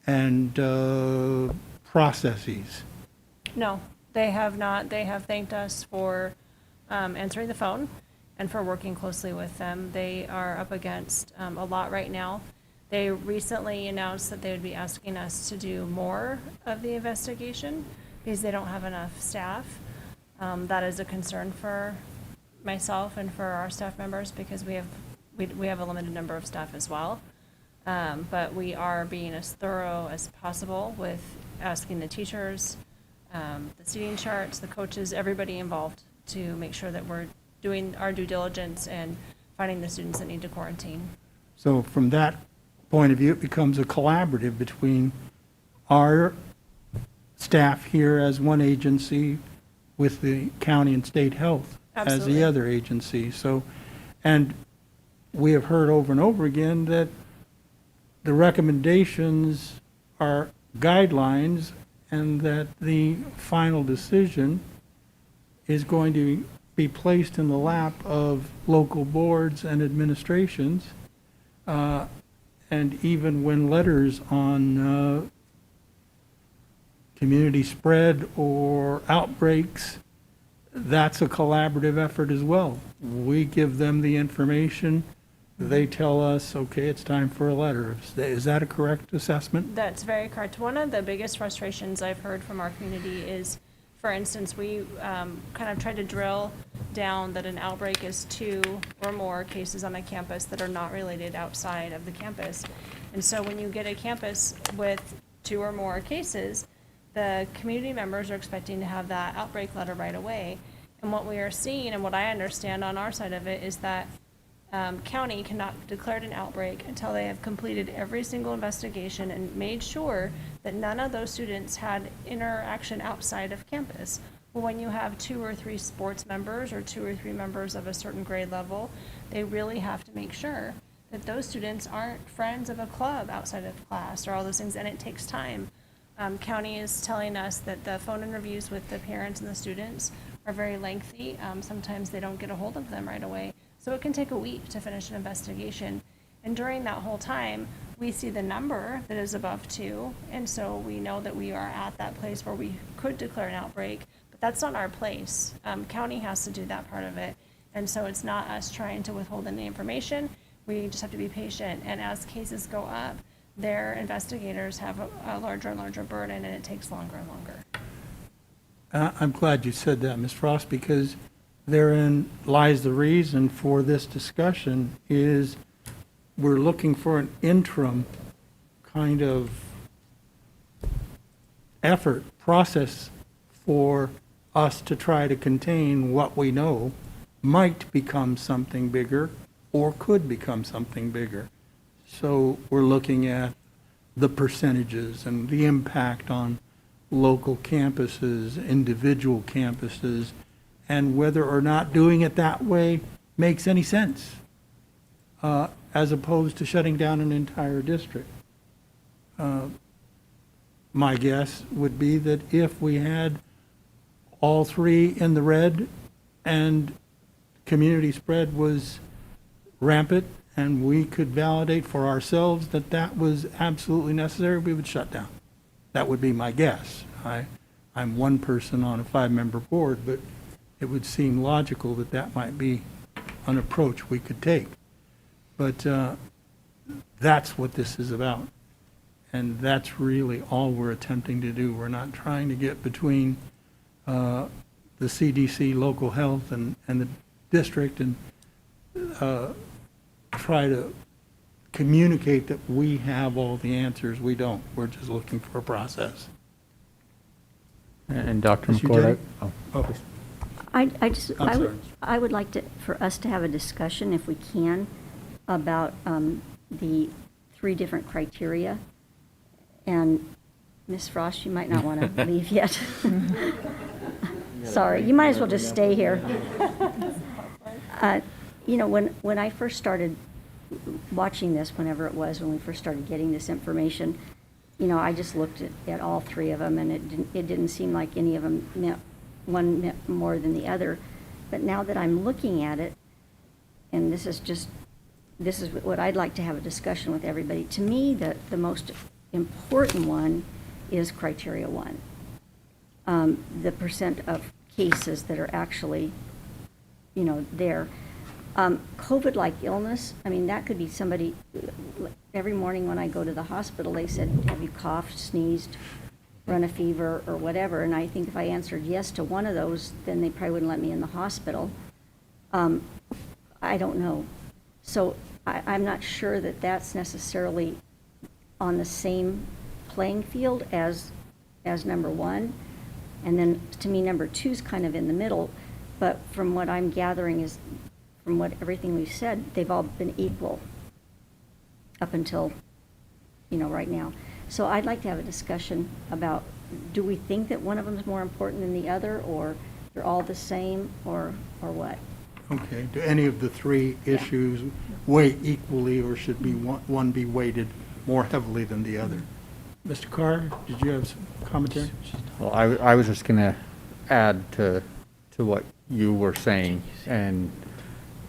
and processes. No, they have not. They have thanked us for answering the phone and for working closely with them. They are up against a lot right now. They recently announced that they would be asking us to do more of the investigation because they don't have enough staff. That is a concern for myself and for our staff members because we have a limited number of staff as well. But we are being as thorough as possible with asking the teachers, the seating charts, the coaches, everybody involved to make sure that we're doing our due diligence and finding the students that need to quarantine. So from that point of view, it becomes a collaborative between our staff here as one agency with the county and state health as Absolutely. the other agency. So, and we have heard over and over again that the recommendations are guidelines and that the final decision is going to be placed in the lap of local boards and administrations. And even when letters on community spread or outbreaks, that's a collaborative effort as well. We give them the information, they tell us, okay, it's time for a letter. Is that a correct assessment? That's very correct. One of the biggest frustrations I've heard from our community is, for instance, we kind of tried to drill down that an outbreak is 2 or more cases on a campus that are not related outside of the campus. And so when you get a campus with 2 or more cases, the community members are expecting to have that outbreak letter right away. And what we are seeing, and what I understand on our side of it, is that county cannot declare an outbreak until they have completed every single investigation and made sure that none of those students had interaction outside of campus. Well, when you have 2 or 3 sports members or 2 or 3 members of a certain grade level, they really have to make sure that those students aren't friends of a club outside of class or all those things, and it takes time. County is telling us that the phone interviews with the parents and the students are very lengthy. Sometimes they don't get a hold of them right away. So it can take a week to finish an investigation. And during that whole time, we see the number that is above 2. And so we know that we are at that place where we could declare an outbreak, but that's not our place. County has to do that part of it. And so it's not us trying to withhold any information. We just have to be patient. And as cases go up, their investigators have a larger and larger burden, and it takes longer and longer. I'm glad you said that, Ms. Frost, because therein lies the reason for this discussion is we're looking for an interim kind of effort, process for us to try to contain what we know might become something bigger or could become something bigger. So we're looking at the percentages and the impact on local campuses, individual campuses, and whether or not doing it that way makes any sense, as opposed to shutting down an entire district. My guess would be that if we had all 3 in the red and community spread was rampant and we could validate for ourselves that that was absolutely necessary, we would shut down. That would be my guess. I'm one person on a 5-member board, but it would seem logical that that might be an approach we could take. But that's what this is about. And that's really all we're attempting to do. We're not trying to get between the CDC, local health, and the district and try to communicate that we have all the answers. We don't. We're just looking for a process. And Dr. Mr. McCord, Jay? oh, Oh, please. I would like for us to have a discussion, if we can, about the 3 different criteria. And Ms. Frost, you might not want to leave yet. Sorry, you might as well just stay here. You know, when I first started watching this, whenever it was, when we first started getting this information, you know, I just looked at all 3 of them, and it didn't seem like any of them meant one meant more than the other. But now that I'm looking at it, and this is what I'd like to have a discussion with everybody. To me, the most important one is criteria 1. The percent of cases that are actually, there. COVID-like illness, I mean, that could be somebody, every morning when I go to the hospital, they said, have you coughed, sneezed, run a fever, or whatever? And I think if I answered yes to one of those, then they probably wouldn't let me in the hospital. I don't know. So I'm not sure that that's necessarily on the same playing field as number 1. And then, to me, number 2 is kind of in the middle. But from what I'm gathering is, from everything we've said, they've all been equal up until, right now. So I'd like to have a discussion about, do we think that one of them is more important than the other, or they're all the same, or what? Okay, do any of the 3 issues weigh equally, or should be one be weighted more heavily than the other? Mr. Carr, did you have some commentary? Well, I was just going to add to what you were saying, and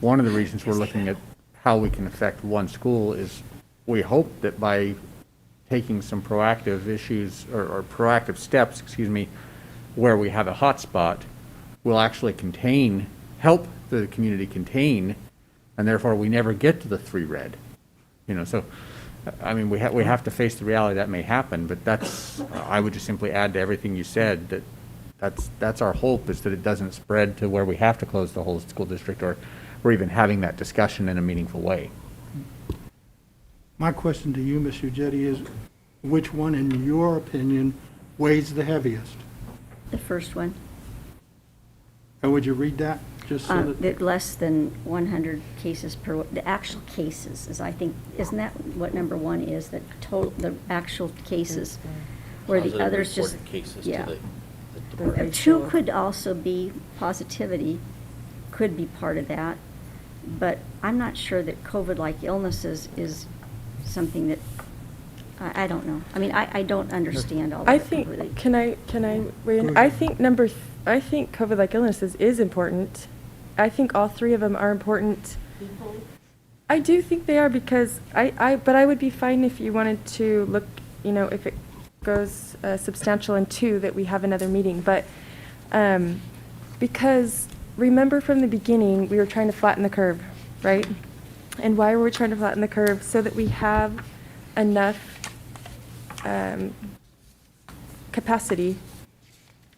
one of the reasons we're looking at how we can affect one school is we hope that by taking some proactive issues or proactive steps, where we have a hot spot, will actually help the community contain, and therefore we never get to the 3 red. So I mean, we have to face the reality that may happen, but I would just simply add to everything you said that's our hope, is that it doesn't spread to where we have to close the whole school district, or we're even having that discussion in a meaningful way. My question to you, Ms. Uggetti, is which one, in your opinion, weighs the heaviest? The first one, And would you read that? Just so that, that less than 100 cases the actual cases is, I think, isn't that what number 1 is, the actual cases, where the Positive others just, reported cases yeah. to the The department. 2 could also be positivity, could be part of that, but I'm not sure that COVID-like illnesses is something that, I don't know. I mean, I don't understand all of I it completely. think, can I weigh in? Go I ahead. think I think COVID-like illnesses is important. I think all 3 of them are important. I do think they are, because but I would be fine if you wanted to look, if it goes substantial in 2, that we have another meeting. But because remember from the beginning, we were trying to flatten the curve, right? And why were we trying to flatten the curve? So that we have enough capacity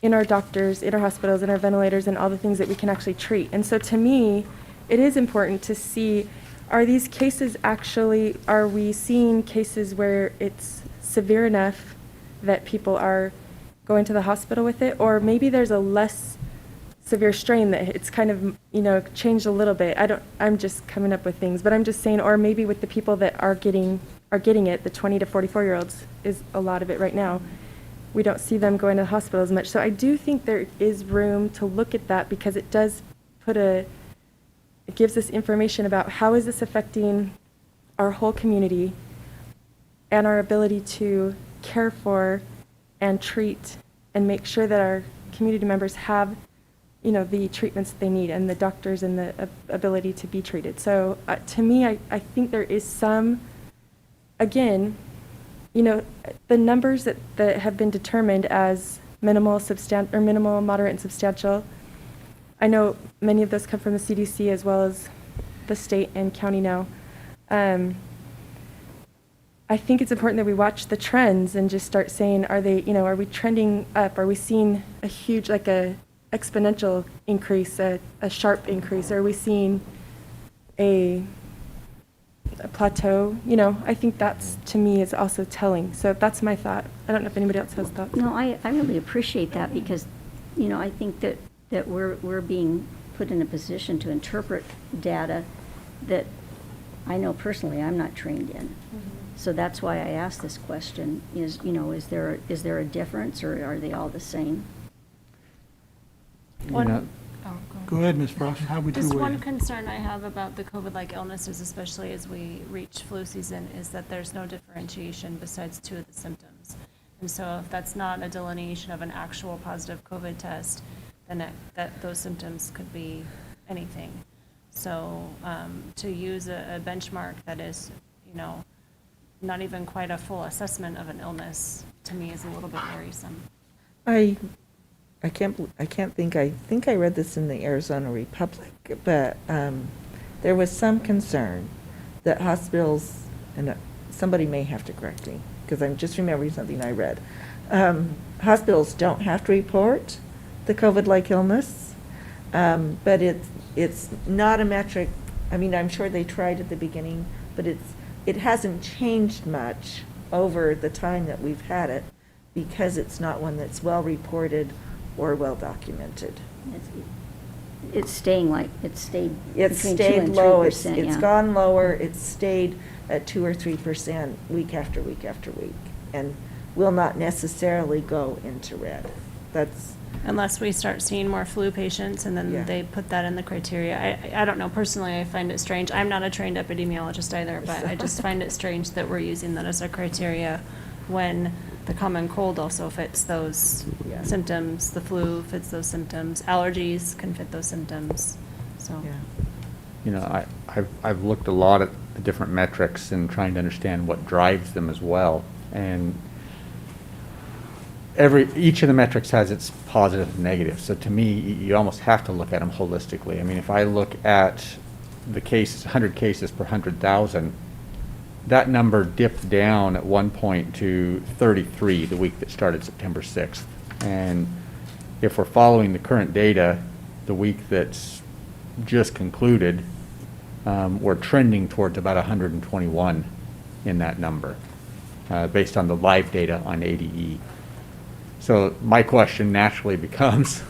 in our doctors, in our hospitals, in our ventilators, and all the things that we can actually treat. And so to me, it is important to see, are these cases actually, are we seeing cases where it's severe enough that people are going to the hospital with it? Or maybe there's a less severe strain that it's kind of, changed a little bit. I'm just coming up with things, but I'm just saying, or maybe with the people that are getting it, the 20 to 44-year-olds is a lot of it right now. We don't see them going to the hospital as much. So I do think there is room to look at that, because it does it gives us information about how is this affecting our whole community and our ability to care for and treat and make sure that our community members have, the treatments that they need, and the doctors and the ability to be treated. So to me, I think there is some, again, the numbers that have been determined as minimal, moderate, and substantial, I know many of those come from the CDC as well as the state and county now. I think it's important that we watch the trends and just start saying, are we trending up? Are we seeing a huge, like a exponential increase, a sharp increase? Are we seeing a plateau? I think that's, to me, is also telling. So that's my thought. I don't know if anybody else has thoughts. No, I really appreciate that, because, I think that we're being put in a position to interpret data that I know personally I'm not trained in. So that's why I asked this question, is there a difference, or are they all the same? go ahead, Ms. Frost, how would you Just weigh one it? concern I have about the COVID-like illnesses, especially as we reach flu season, is that there's no differentiation besides 2 of the symptoms. And so if that's not a delineation of an actual positive COVID test, then those symptoms could be anything. So to use a benchmark that is, not even quite a full assessment of an illness, to me is a little bit worrisome. I think I read this in the Arizona Republic, but there was some concern that hospitals, and somebody may have to correct me, because I'm just remembering something I read. Hospitals don't have to report the COVID-like illness, but it's not a metric. I mean, I'm sure they tried at the beginning, but it hasn't changed much over the time that we've had it, because it's not one that's well reported or well documented. It's staying like, it's stayed It's between 2 stayed and low, 3%, it's yeah. gone lower, it's stayed at 2 or 3% week after week after week, and will not necessarily go into red. That's, Unless we start seeing more flu patients, and Yeah. then they put that in the criteria. I don't know, personally, I find it strange. I'm not a trained epidemiologist either, but I just find it strange that we're using that as a criteria when the common cold also fits those Yeah. symptoms, the flu fits those symptoms, allergies can fit those symptoms, so. yeah. You know, I've looked a lot at the different metrics and trying to understand what drives them as well. And each of the metrics has its positive and negative. So to me, you almost have to look at them holistically. I mean, if I look at the cases, 100 cases per 100,000, that number dipped down at one point to 33 the week that started September 6th. And if we're following the current data, the week that's just concluded, we're trending towards about 121 in that number, based on the live data on ADE. So my question naturally becomes,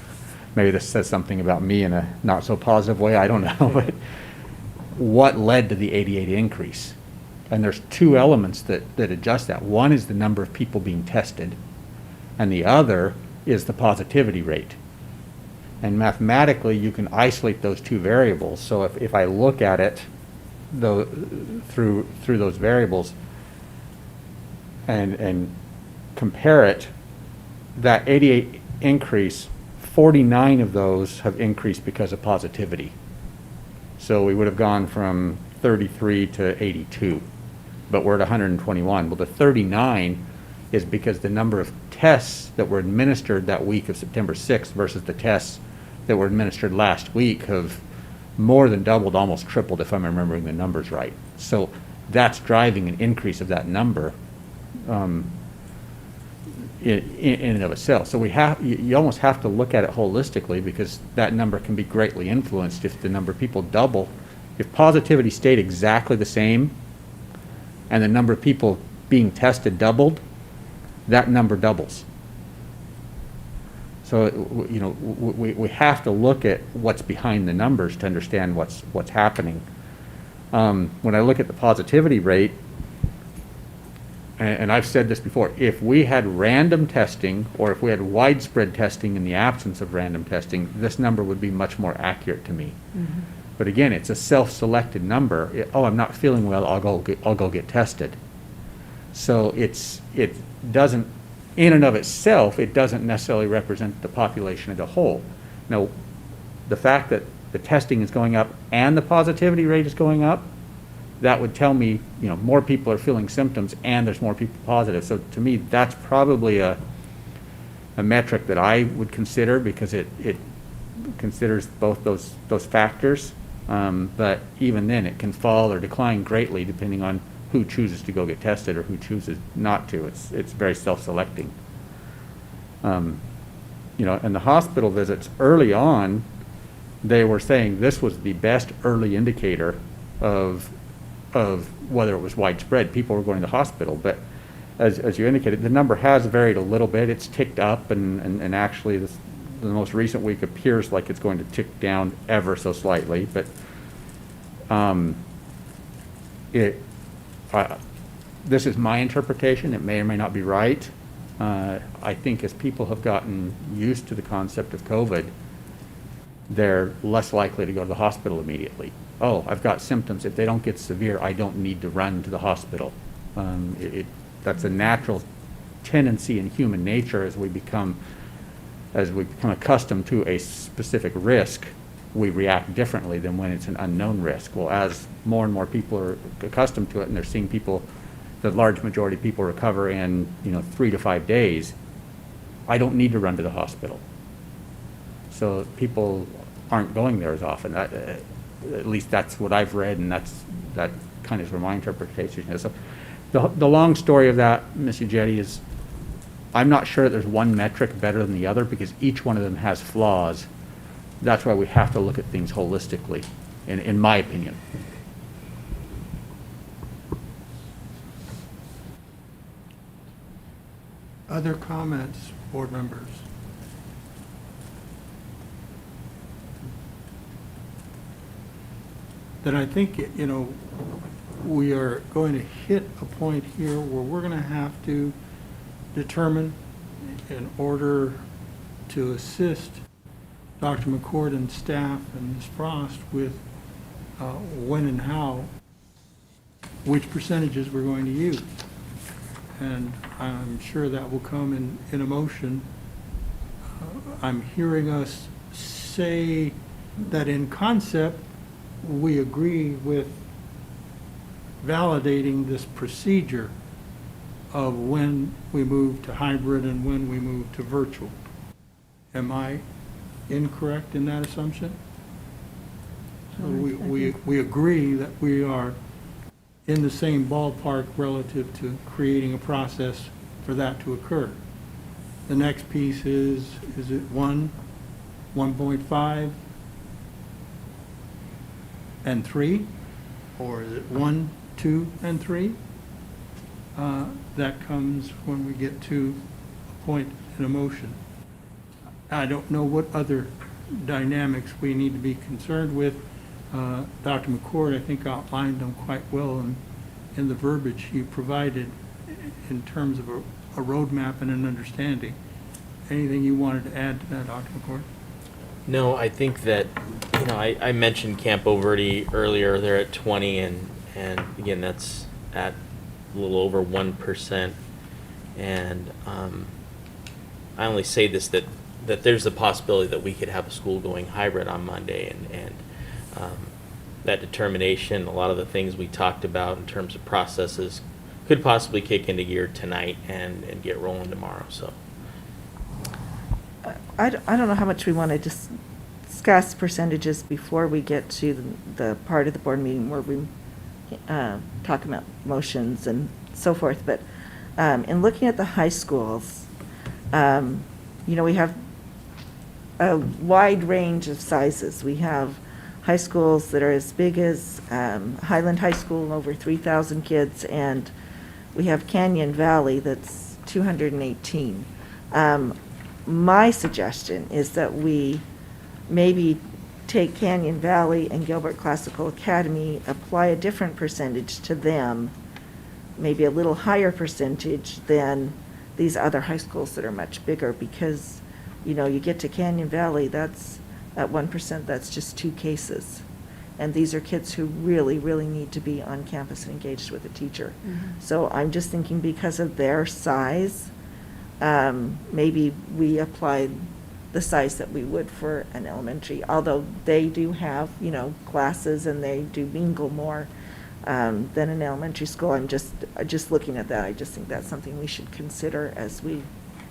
maybe this says something about me in a not so positive way, I don't know, but what led to the 88 increase? And there's two elements that adjust that. One is the number of people being tested, and the other is the positivity rate. And mathematically, you can isolate those two variables. So if I look at it through those variables and compare it, that 88 increase, 49 of those have increased because of positivity. So we would have gone from 33 to 82, but we're at 121. Well, the 39 is because the number of tests that were administered that week of September 6th versus the tests that were administered last week have more than doubled, almost tripled, if I'm remembering the numbers right. So that's driving an increase of that number in and of itself. So you almost have to look at it holistically, because that number can be greatly influenced if the number of people double. If positivity stayed exactly the same and the number of people being tested doubled, that number doubles. So, you know, we have to look at what's behind the numbers to understand what's happening. When I look at the positivity rate, and I've said this before, if we had random testing, or if we had widespread testing in the absence of random testing, this number would be much more accurate to me. Mm-hmm. But again, it's a self-selected number. Oh, I'm not feeling well, I'll go get tested. So it doesn't, in and of itself, it doesn't necessarily represent the population as a whole. Now, the fact that the testing is going up and the positivity rate is going up, that would tell me, you know, more people are feeling symptoms and there's more people positive. So to me, that's probably a metric that I would consider, because it considers both those factors. But even then, it can fall or decline greatly depending on who chooses to go get tested or who chooses not to. It's very self-selecting. You know, and the hospital visits early on, they were saying this was the best early indicator of whether it was widespread. People were going to the hospital, but as you indicated, the number has varied a little bit. It's ticked up, and actually the most recent week appears like it's going to tick down ever so slightly. But this is my interpretation. It may or may not be right. I think as people have gotten used to the concept of COVID, they're less likely to go to the hospital immediately. Oh, I've got symptoms. If they don't get severe, I don't need to run to the hospital. That's a natural tendency in human nature as we become accustomed to a specific risk. we react differently than when it's an unknown risk. Well, as more and more people are accustomed to it and they're seeing people, the large majority of people recover in, 3 to 5 days, I don't need to run to the hospital. So people aren't going there as often. At least that's what I've read, and that kind of is my interpretation. So the long story of that, Ms. Ujeti, is I'm not sure that there's one metric better than the other because each one of them has flaws. That's why we have to look at things holistically, in my opinion. Other comments, board members? Then I think, we are going to hit a point here where we're going to have to determine, in order to assist Dr. McCord and staff and Ms. Frost with when and how, which percentages we're going to use. And I'm sure that will come in a motion. I'm hearing us say that in concept, we agree with validating this procedure of when we move to hybrid and when we move to virtual. Am I incorrect in that assumption? So we agree that we are in the same ballpark relative to creating a process for that to occur. The next piece is it 1, 1.5, and 3? Or is it 1, 2, and 3? That comes when we get to a point in a motion. I don't know what other dynamics we need to be concerned with. Dr. McCord, I think, outlined them quite well in the verbiage he provided in terms of a roadmap and an understanding. Anything you wanted to add to that, Dr. McCord? No, I think that, I mentioned Campo Verde earlier. They're at 20, and again, that's at a little over 1%. And I only say this that there's the possibility that we could have a school going hybrid on Monday, and that determination, a lot of the things we talked about in terms of processes could possibly kick into gear tonight and get rolling tomorrow. So I don't know how much we want to discuss percentages before we get to the part of the board meeting where we talk about motions and so forth. But in looking at the high schools, we have a wide range of sizes. We have high schools that are as big as Highland High School, over 3,000 kids, and we have Canyon Valley that's 218. My suggestion is that we maybe take Canyon Valley and Gilbert Classical Academy, apply a different percentage to them, maybe a little higher percentage than these other high schools that are much bigger, because, you get to Canyon Valley, that's at 1%, that's just 2 cases. And these are kids who really, really need to be on campus and engaged with a teacher. Mm-hmm. So I'm just thinking because of their size, maybe we apply the size that we would for an elementary, although they do have, classes and they do mingle more than an elementary school. I'm just looking at that. I just think that's something we should consider as we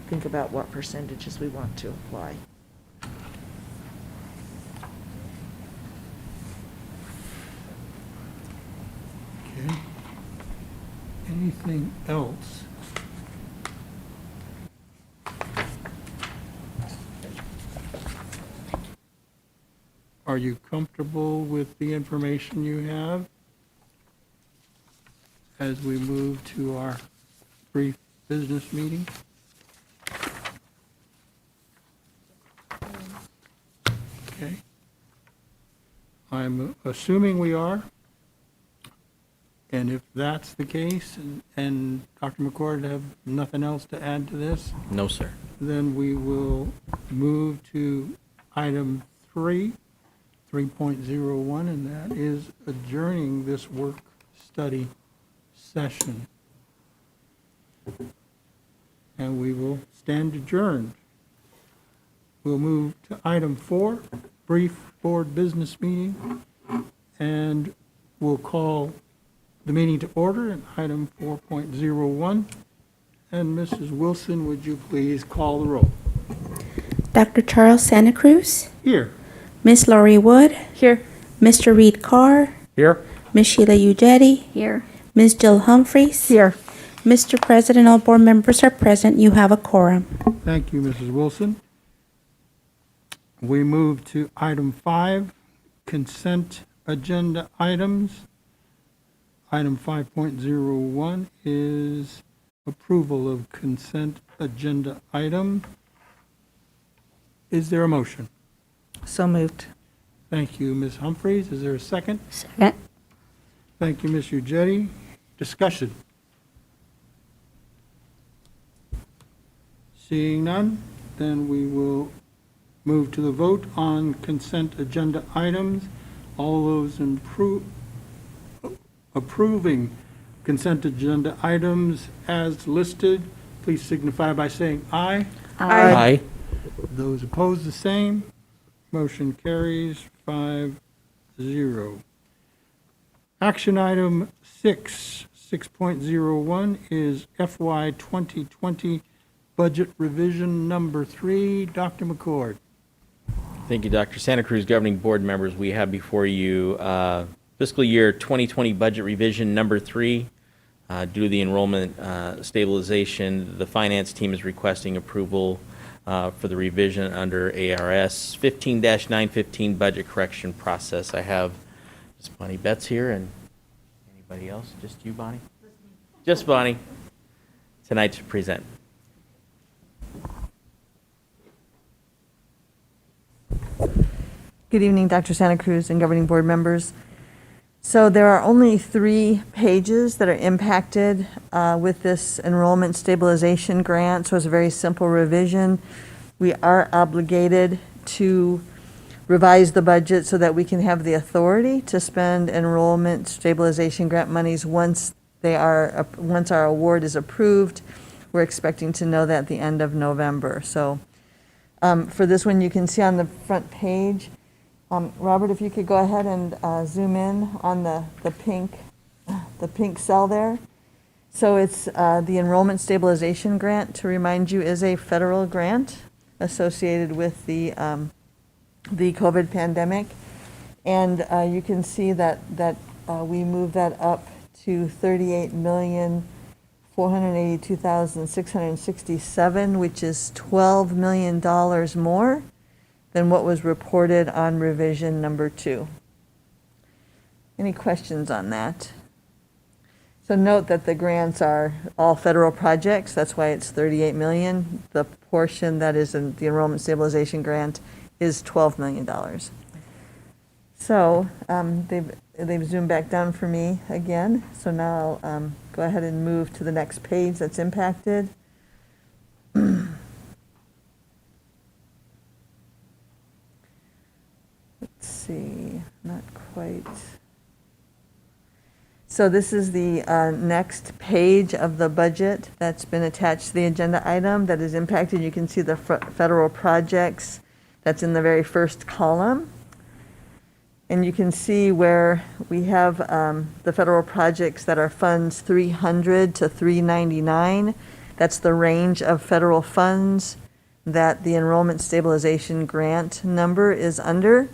think about what percentages we want to apply. Okay. Anything else? Are you comfortable with the information you have as we move to our brief business meeting? Okay. I'm assuming we are. And if that's the case, and Dr. McCord have nothing else to add to this, no, sir. then we will move to item 3.01, and that is adjourning this work study session. And we will stand adjourned. We'll move to item 4, brief board business meeting, and we'll call the meeting to order in item 4.01. And Mrs. Wilson, would you please call the roll? Dr. Charles Santa Cruz, Here. Miss Laurie Wood, Here. Mr. Reed Carr, Here? Miss Sheila Ujedi, Here. Miss Jill Humphreys. Here. Mr. President, all board members are present. You have a quorum. Thank you, Mrs. Wilson. We move to item 5, consent agenda items. Item 5.01 is approval of consent agenda item. Is there a motion? So moved. Thank you, Ms. Humphreys. Is there a second? Second. Thank you, Ms. Ujedi. Discussion. Seeing none, then we will move to the vote on consent agenda items. All those approving consent agenda items as listed, please signify by saying aye. Aye. Those opposed, the same. Motion carries 5-0. Action item 6.01 is FY 2020 budget revision number 3. Dr. McCord. Thank you, Dr. Santa Cruz. Governing board members, we have before you fiscal year 2020 budget revision number 3. Due to the enrollment stabilization, the finance team is requesting approval for the revision under ARS 15-915 budget correction process. I have Ms. Bonnie Betts here, and anybody else? Just you, Bonnie? Just Bonnie tonight to present. Good evening, Dr. Santa Cruz and governing board members. So there are only 3 pages that are impacted with this enrollment stabilization grant, so it's a very simple revision. We are obligated to revise the budget so that we can have the authority to spend enrollment stabilization grant monies once our award is approved. We're expecting to know that at the end of November. So for this one, you can see on the front page, Robert, if you could go ahead and zoom in on the pink cell there. So it's the enrollment stabilization grant, to remind you, is a federal grant associated with the COVID pandemic. And you can see that we moved that up to $38,482,667, which is $12 million more than what was reported on revision number 2. Any questions on that? So note that the grants are all federal projects. That's why it's $38 million. The portion that is in the enrollment stabilization grant is $12 million. So they've zoomed back down for me again. So now I'll go ahead and move to the next page that's impacted. Let's see, not quite. So this is the next page of the budget that's been attached to the agenda item that is impacted. You can see the federal projects that's in the very first column. And you can see where we have the federal projects that are funds 300 to 399. That's the range of federal funds that the enrollment stabilization grant number is under.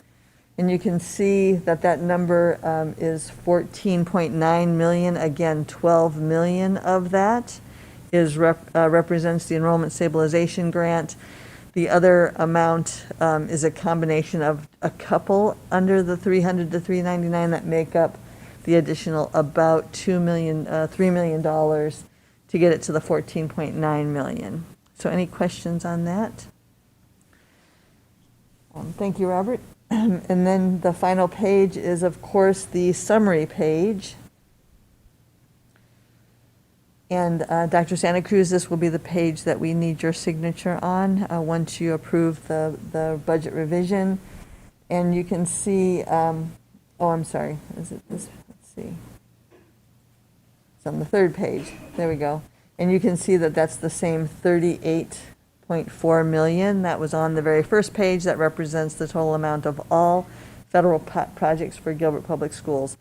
And you can see that that number is 14.9 million. Again, 12 million of that is represents the enrollment stabilization grant. The other amount is a combination of a couple under the 300 to 399 that make up the additional about $3 million to get it to the 14.9 million. So any questions on that? Thank you, Robert. And then the final page is, of course, the summary page. And Dr. Santa Cruz, this will be the page that we need your signature on once you approve the budget revision. And you can see, oh, I'm sorry, is it this? Let's see. It's on the 3rd page. There we go. And you can see that that's the same $6.4 million. That was on the very first page. That represents the total amount of all federal projects for Gilbert Public Schools.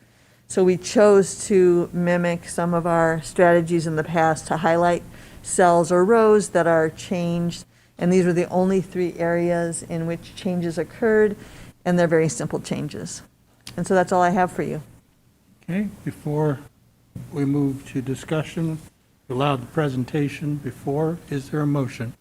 So we chose to mimic some of our strategies in the past to highlight cells or rows that are changed. And these were the only 3 areas in which changes occurred, and they're very simple changes. And so that's all I have for you. Okay, before we move to discussion, we allowed the presentation before. Is there a motion?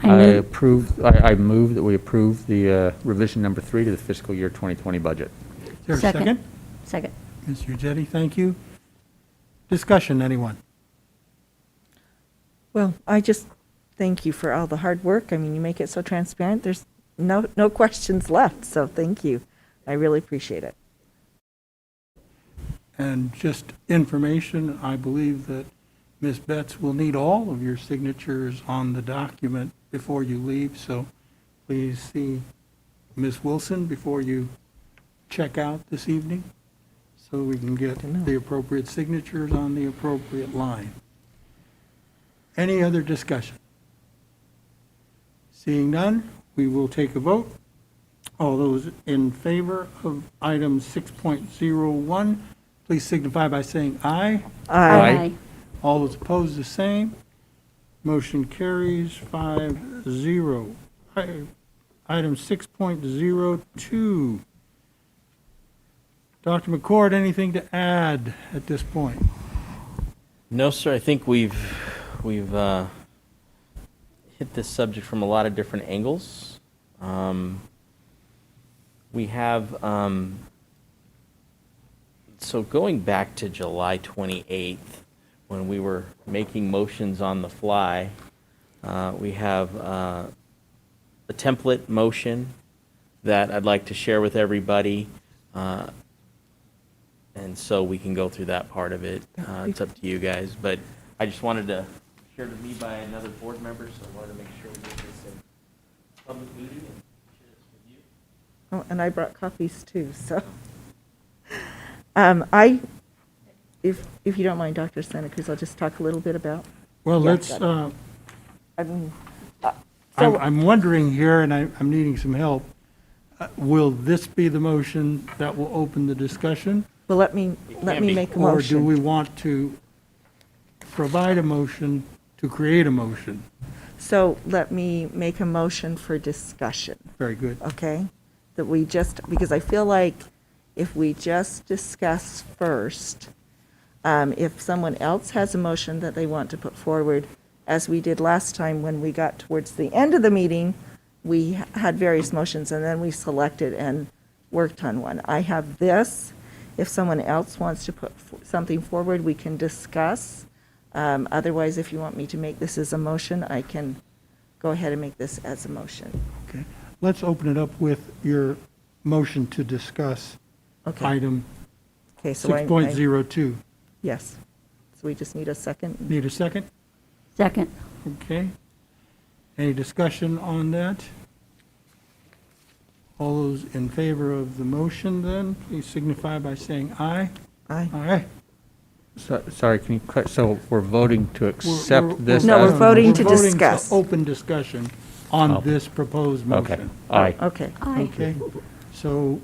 I move that we approve the revision number 3 to the fiscal year 2020 budget. Is there a second? Second. Ms. Ujedi, thank you. Discussion, anyone? Well, I just thank you for all the hard work. I mean, you make it so transparent. There's no questions left, so thank you. I really appreciate it. And just information, I believe that Ms. Betts will need all of your signatures on the document before you leave, so please see Ms. Wilson before you check out this evening, so we can get the appropriate signatures on the appropriate line. Any other discussion? Seeing none, we will take a vote. All those in favor of item 6.01, please signify by saying aye. Aye. All those opposed, the same. Motion carries 5-0. Item 6.02. Dr. McCord, anything to add at this point? No, sir. I think we've hit this subject from a lot of different angles. We have so going back to July 28th, when we were making motions on the fly, we have a template motion that I'd like to share with everybody. And so we can go through that part of it. It's up to you guys. But I just wanted to share to me by another board member, so I wanted to make sure we get this in public meeting and share this with you. Oh, and I brought copies too, so. If you don't mind, Dr. Santa Cruz, I'll just talk a little bit about. Well, Yeah, let's, got I mean, I'm wondering here, and I'm needing some help. Will this be the motion that will open the discussion? well, let me can be. make a Or do we motion. want to provide a motion to create a motion? So let me make a motion for discussion. Very good. Okay? That we just, because I feel like if we just discuss first, if someone else has a motion that they want to put forward, as we did last time when we got towards the end of the meeting, we had various motions and then we selected and worked on one. I have this. If someone else wants to put something forward, we can discuss. Otherwise, if you want me to make this as a motion, I can go ahead and make this as a motion. Okay. Let's open it up with your motion to discuss Okay. item Okay, so 6.02. yes. So we just need a second. Need a second? Second. Okay. Any discussion on that? All those in favor of the motion then, please signify by saying aye. Aye. Aye. Sorry, can you, so we're voting to accept this? No, we're as- voting to discuss. Open discussion on Oh. this proposed Okay, motion. aye. Okay. Aye. Okay, so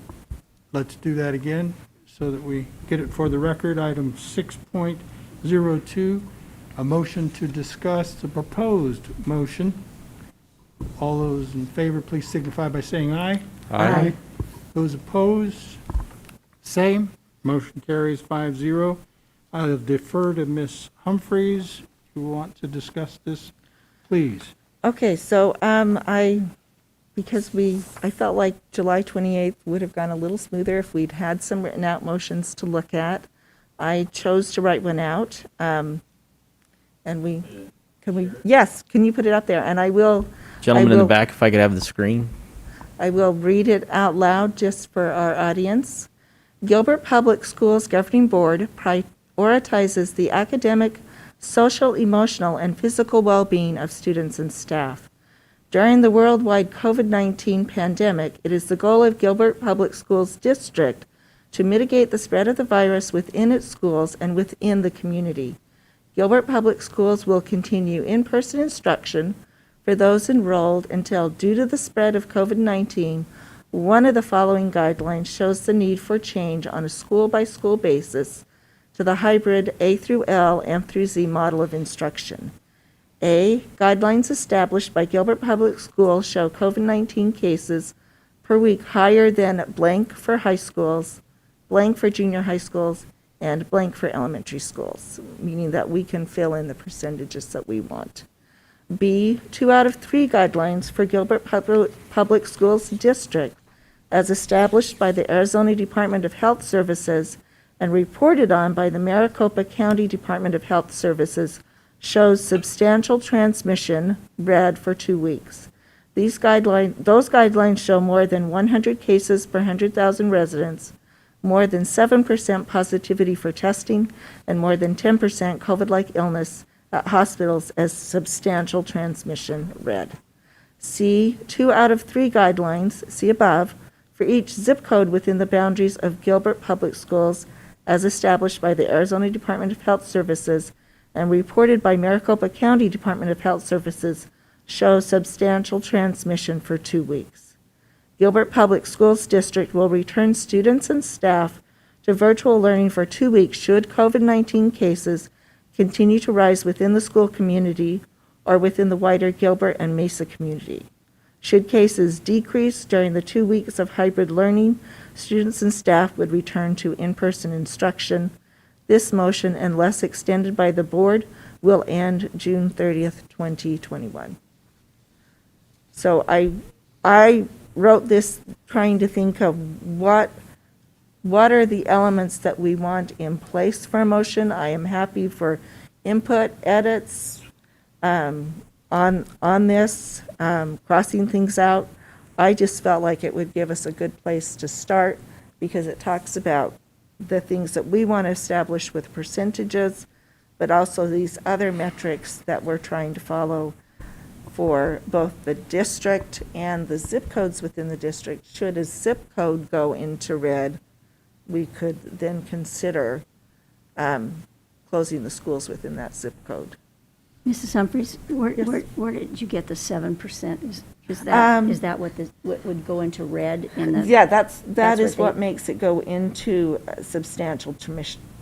let's do that again so that we get it for the record. Item 6.02, a motion to discuss the proposed motion. All those in favor, please signify by saying aye. Aye. Those opposed, same. Motion carries 5-0. I'll defer to Ms. Humphreys. If you want to discuss this, please. Okay, so because I felt like July 28th would have gone a little smoother if we'd had some written out motions to look at. I chose to write one out. And yes, can you put it up there? And I will. Gentlemen in the will- back, if I could have the screen. I will read it out loud just for our audience. Gilbert Public Schools Governing Board prioritizes the academic, social, emotional, and physical well-being of students and staff. During the worldwide COVID-19 pandemic, it is the goal of Gilbert Public Schools District to mitigate the spread of the virus within its schools and within the community. Gilbert Public Schools will continue in-person instruction for those enrolled until, due to the spread of COVID-19, one of the following guidelines shows the need for change on a school-by-school basis to the hybrid A through L, M through Z model of instruction. A, guidelines established by Gilbert Public Schools show COVID-19 cases per week higher than blank for high schools, blank for junior high schools, and blank for elementary schools, meaning that we can fill in the percentages that we want. B, 2 out of 3 guidelines for Gilbert Public Schools District, as established by the Arizona Department of Health Services and reported on by the Maricopa County Department of Health Services, shows substantial transmission, red, for 2 weeks. Those guidelines show more than 100 cases per 100,000 residents, more than 7% positivity for testing, and more than 10% COVID-like illness at hospitals as substantial transmission, red. C, 2 out of 3 guidelines, see above, for each zip code within the boundaries of Gilbert Public Schools as established by the Arizona Department of Health Services and reported by Maricopa County Department of Health Services, show substantial transmission for 2 weeks. Gilbert Public Schools District will return students and staff to virtual learning for 2 weeks should COVID-19 cases continue to rise within the school community or within the wider Gilbert and Mesa community. Should cases decrease during the 2 weeks of hybrid learning, students and staff would return to in-person instruction. This motion, unless extended by the board, will end June 30th, 2021. So I wrote this trying to think of what are the elements that we want in place for a motion. I am happy for input, edits on this, crossing things out. I just felt like it would give us a good place to start because it talks about the things that we want to establish with percentages, but also these other metrics that we're trying to follow for both the district and the zip codes within the district. Should a zip code go into red, we could then consider closing the schools within that zip code. Mrs. Humphries, where did you get the 7%? Is that what would go into red? Yeah, that is what what makes it go into substantial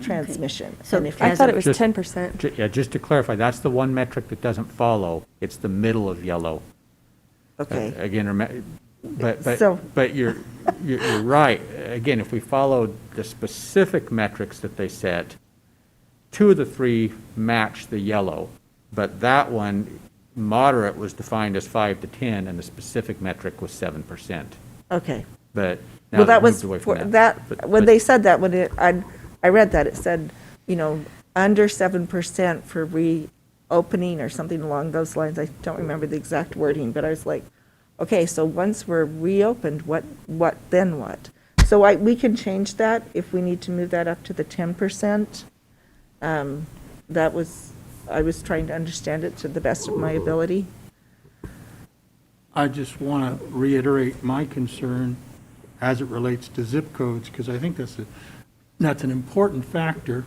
transmission. So And if I as thought a- it was Just- 10%. Yeah, just to clarify, that's the one metric that doesn't follow. It's the middle of yellow. Okay, Again, So- but you're right. Again, if we followed the specific metrics that they set, 2 of the 3 match the yellow, but that one, moderate, was defined as 5 to 10, and the specific metric was 7%. okay. But now Well, that we've was, moved away for from that, But- when but- they said that, I read that, it said, under 7% for reopening or something along those lines. I don't remember the exact wording, but I was like, okay, so once we're reopened, what then what? So we can change that if we need to move that up to the 10%. I was trying to understand it to the best of my ability. I just want to reiterate my concern as it relates to zip codes, because I think that's an important factor,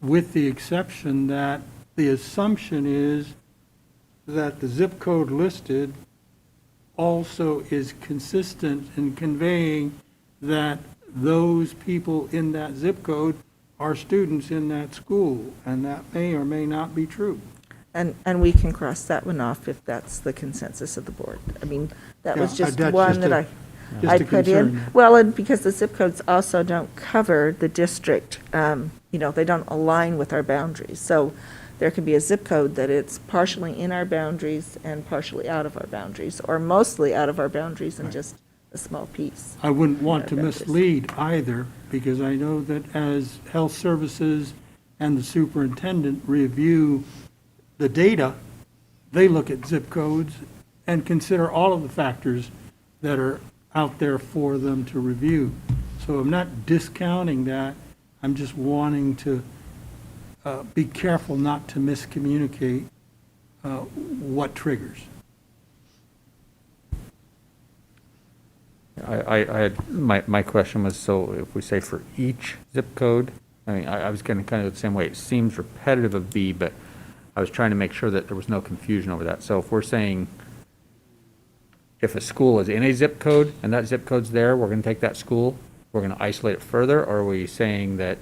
with the exception that the assumption is that the zip code listed also is consistent in conveying that those people in that zip code are students in that school, and that may or may not be true. And we can cross that one off if that's the consensus of the board. I mean, that was Yeah, just that's one just that a- I just a put in. concern. Well, and because the zip codes also don't cover the district, they don't align with our boundaries. So there could be a zip code that it's partially in our boundaries and partially out of our boundaries, or mostly out of our boundaries and just a small piece. I wouldn't want to Yeah, that is- mislead either, because I know that as health services and the superintendent review the data, they look at zip codes and consider all of the factors that are out there for them to review. So I'm not discounting that, I'm just wanting to be careful not to miscommunicate what triggers. I had, my question was, so if we say for each zip code, I mean, I was kind of the same way. It seems repetitive of B, but I was trying to make sure that there was no confusion over that. So if we're saying if a school is in a zip code and that zip code's there, we're going to take that school, we're going to isolate it further, or are we saying that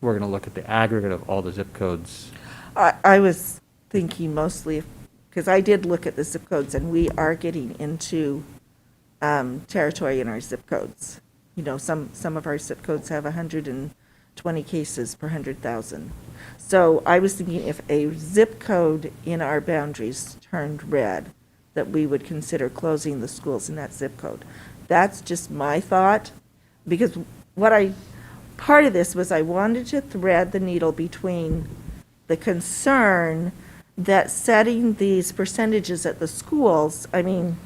we're going to look at the aggregate of all the zip codes? I was thinking mostly, because I did look at the zip codes, and we are getting into territory in our zip codes. You know, some of our zip codes have 120 cases per 100,000. So I was thinking if a zip code in our boundaries turned red, that we would consider closing the schools in that zip code. That's just my thought, because part of this was I wanted to thread the needle between the concern that setting these percentages at the schools, I mean,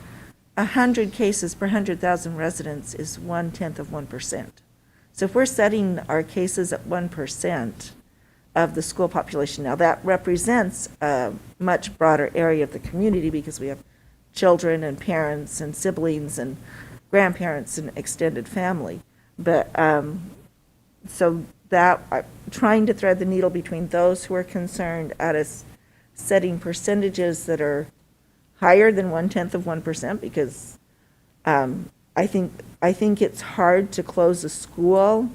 100 cases per 100,000 residents is 0.1%. So if we're setting our cases at 1% of the school population, now that represents a much broader area of the community because we have children and parents and siblings and grandparents and extended family. But so that trying to thread the needle between those who are concerned at us setting percentages that are higher than 0.1%, because I think it's hard to close a school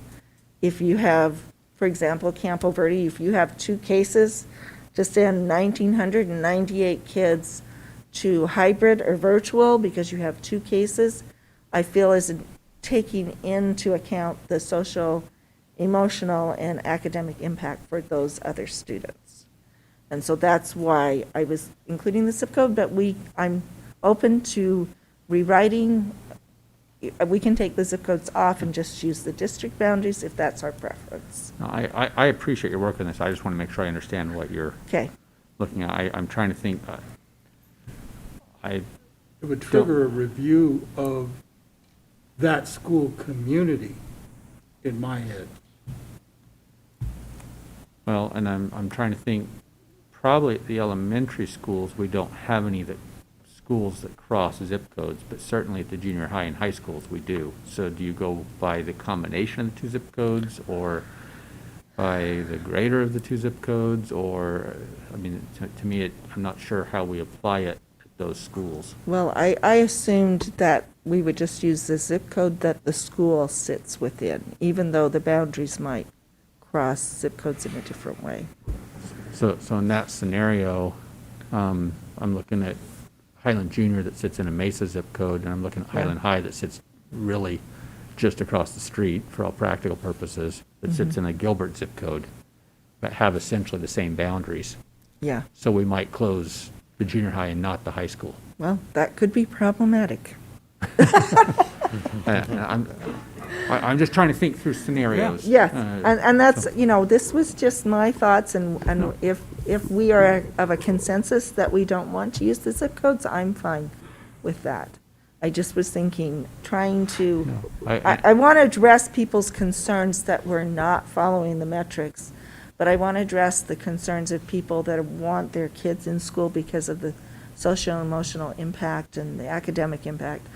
if you have, for example, Campo Verde, if you have 2 cases, to send 1,998 kids to hybrid or virtual because you have 2 cases, I feel is taking into account the social, emotional, and academic impact for those other students. And so that's why I was including the zip code, but I'm open to rewriting. We can take the zip codes off and just use the district boundaries if that's our preference. No, I appreciate your work on this. I just want to make sure I understand what you're Okay. looking at. I'm trying to think. It would trigger a review of that school community in my head. Well, and I'm trying to think, probably at the elementary schools, we don't have any schools that cross zip codes, but certainly at the junior high and high schools, we do. So do you go by the combination of the 2 zip codes, or by the greater of the 2 zip codes, or, I mean, to me, I'm not sure how we apply it at those schools. Well, I assumed that we would just use the zip code that the school sits within, even though the boundaries might cross zip codes in a different way. So in that scenario, I'm looking at Highland Junior that sits in a Mesa zip code, and I'm looking at Highland High that sits really just across the street for all practical purposes, that sits in a Gilbert zip code, but have essentially the same boundaries. Yeah, So we might close the junior high and not the high school. well, that could be problematic. I'm just trying to think through scenarios. Yes, and that's, you know, this was just my thoughts, and if we are of a consensus that we don't want to use the zip codes, I'm fine with that. I just was thinking, trying to, I want to address people's concerns that we're not following the metrics, but I want to address the concerns of people that want their kids in school because of the social emotional impact and the academic impact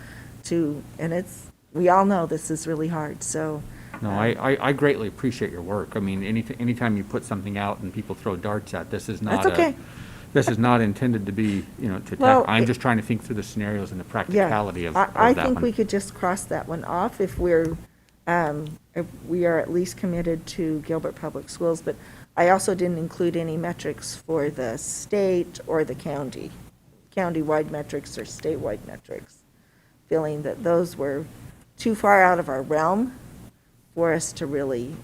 and we all know this is really hard, so. No, I greatly appreciate your work. I mean, anytime you put something out and people throw darts at, this is not That's okay. This is not intended to be, to Well, I'm just trying to think through the scenarios and the practicality of that one. I think we could just cross that one off if we are at least committed to Gilbert Public Schools, but I also didn't include any metrics for the state or the county-wide metrics or statewide metrics, feeling that those were too far out of our realm for us to really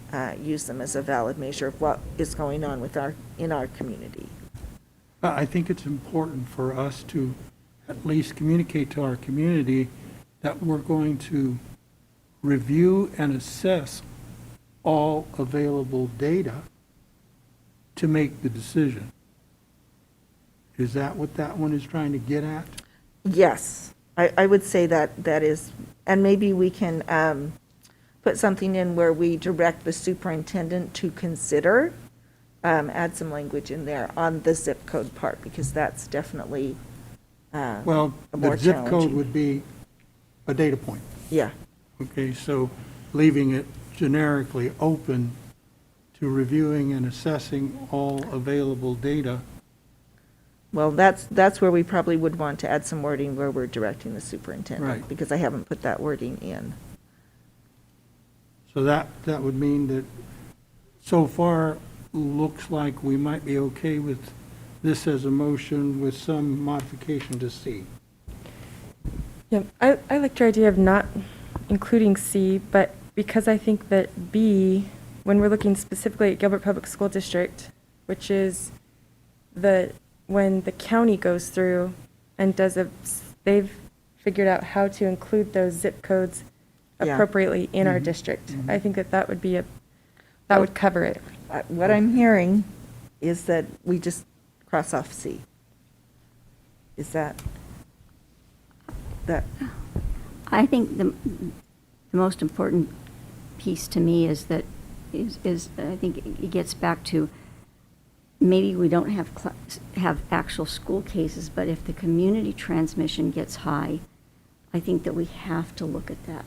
use them as a valid measure of what is going on in our community. I think it's important for us to at least communicate to our community that we're going to review and assess all available data to make the decision. Is that what that one is trying to get at? Yes, I would say that is, and maybe we can put something in where we direct the superintendent to consider, add some language in there on the zip code part, because that's definitely Well, more the zip code challenging. would be a data point. Yeah, Okay, so leaving it generically open to reviewing and assessing all available data. Well, that's where we probably would want to add some wording where we're directing the superintendent. Right. Because I haven't put that wording in. So that would mean that so far, looks like we might be okay with this as a motion with some modification to C. Yeah, I liked your idea of not including C, but because I think that B, when we're looking specifically at Gilbert Public School District, which is when the county goes through and they've figured out how to include those zip codes Yeah. appropriately in our district. I think that would be that would cover it. What I'm hearing is that we just cross off C. Is that? I think the most important piece to me is that I think it gets back to maybe we don't have actual school cases, but if the community transmission gets high, I think that we have to look at that